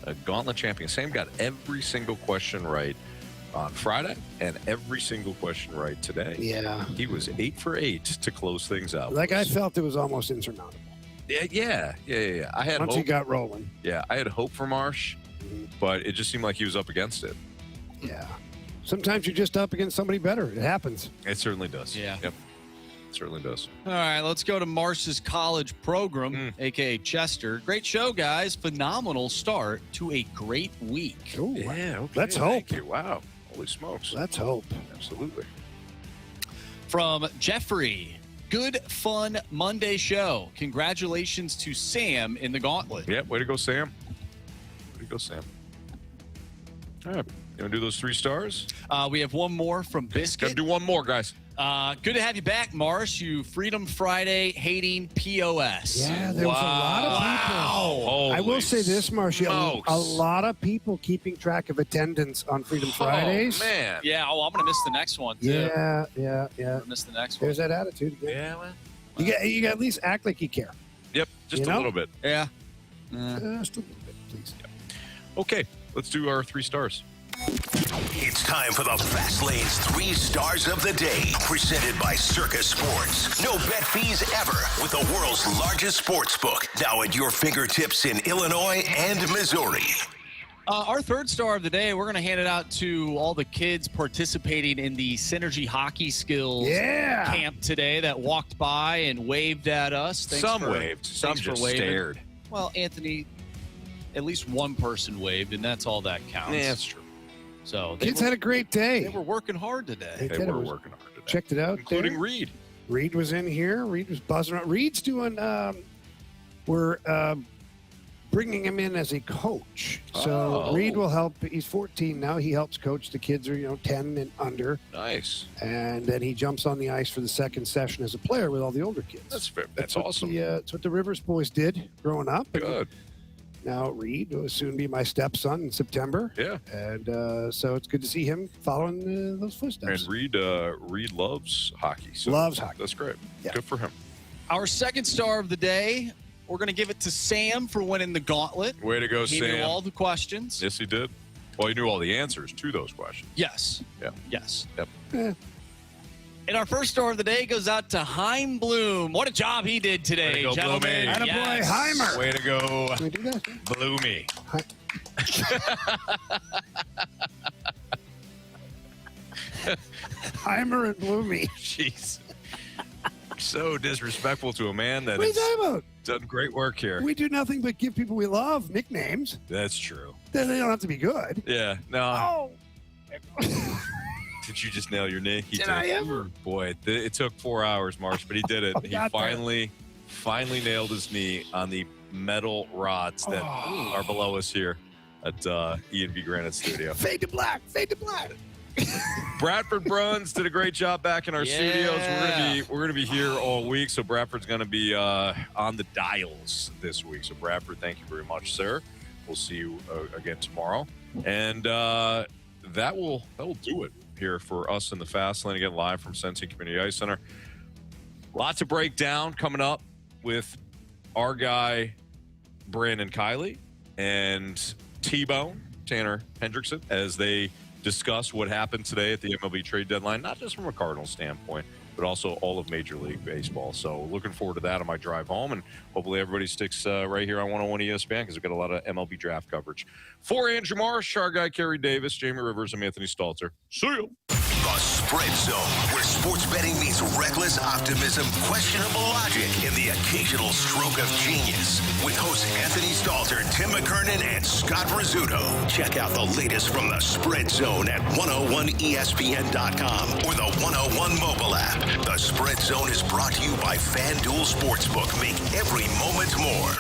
A Gauntlet champion. Sam got every single question right on Friday and every single question right today. Yeah. He was 8 for 8 to close things out. Like, I felt it was almost insurmountable. Yeah. I had Once hope. he got rolling. Yeah, I had hope for Marsh, but it just seemed like he was up against it. Yeah. Sometimes you're just up against somebody better. It happens. It certainly does. Yeah. Yep. It certainly does. All right, let's go to Marsh's college program, a.k.a. Chester. Great show, guys. Phenomenal start to a great week. Ooh, yeah, okay. Let's hope. Thank you. Wow. Holy smokes. Let's hope. Absolutely. From Jeffrey, good, fun Monday show. Congratulations to Sam in the Gauntlet. Yeah, way to go, Sam. All right. You want to do those 3 stars? We have one more from Biscuit. Gotta do one more, guys. Good to have you back, Marsh. You Freedom Friday hating POS. Yeah, there was a lot of people. I will say this, Marcia. A lot of people keeping track of attendance on Freedom Fridays. Oh, man. Yeah, I'm going to miss the next one, too. Yeah. I'm going to miss the next one. There's that attitude again. Yeah, well. You got at least act like you care. Yep, just a little bit. Yeah. Just a little bit, please. Okay, let's do our 3 stars. It's time for the Fast Lane's 3 stars of the day, presented by Circus Sports. No bet fees ever with the world's largest sports book, now at your fingertips in Illinois and Missouri. Our 3rd star of the day, we're going to hand it out to all the kids participating in the Synergy Hockey Skills camp today that walked by and waved at us. Some waved. Some just stared. Well, Anthony, at least one person waved, and that's all that counts. Yeah, that's true. So kids had a great day. They were working hard today. They were working hard today. Checked it out. Including there. Reed. Reed was in here. Reed was buzzing around. Reed's doing, we're bringing him in as a coach. So Reed will help. He's 14 now. He helps coach the kids who are, 10 and under. Nice. And then he jumps on the ice for the 2nd session as a player with all the older kids. That's awesome. That's what the Rivers boys did growing up. Good. Now Reed will soon be my stepson in September. Yeah. And so it's good to see him following those footsteps. And Reed loves hockey. So loves hockey. That's great. Yeah. Good for him. Our second star of the day, we're going to give it to Sam for winning the Gauntlet. Way to go, Sam. Sam. He knew all the questions. Yes, he did. Well, he knew all the answers to those questions. Yes. Yeah. Yes. Yep. Yeah. And our first star of the day goes out to Heim Bloom. What a job he did today, Way to go, gentlemen. Bloomy. Attaboy, Heimer. Way to go, Can we do that? Bloomy. Heimer and Bloomy. Jeez. So disrespectful to a man that What are you has talking about? done great work here. We do nothing but give people we love nicknames. That's true. They don't have to be good. Yeah. No. Oh. Did you just nail your knee? He Did I ever? Boy, it took 4 hours, Marsh, but he did it. He got finally nailed his knee on the metal rods that are below us here at E&B Granite Studio. Fade to black. Fade to black. Bradford Bruns did a great job back in our studios. We're gonna be here all week, so Bradford's gonna be on the dials this week. So Bradford, thank you very much, sir. We'll see you again tomorrow, and that will do it here for us in the Fast Lane again, live from Centene Community Ice Center. Lots of breakdown coming up with our guy Brandon Kiley and T-Bone Tanner Hendrickson as they discuss what happened today at the MLB trade deadline, not just from a Cardinals standpoint, but also all of Major League Baseball. So looking forward to that on my drive home, and hopefully everybody sticks right here on 101 ESPN because we've got a lot of MLB draft coverage. For Andrew Marsh, our guy Carey Davis, Jamie Rivers, and Anthony Stalter. See you. The Spread Zone, where sports betting meets reckless optimism, questionable logic, and the occasional stroke of genius. With hosts Anthony Stalter, Tim McKernan, and Scott Rizzuto. Check out the latest from the Spread Zone at 101ESPN.com or the 101 mobile app. The Spread Zone is brought to you by FanDuel Sportsbook. Make every moment more.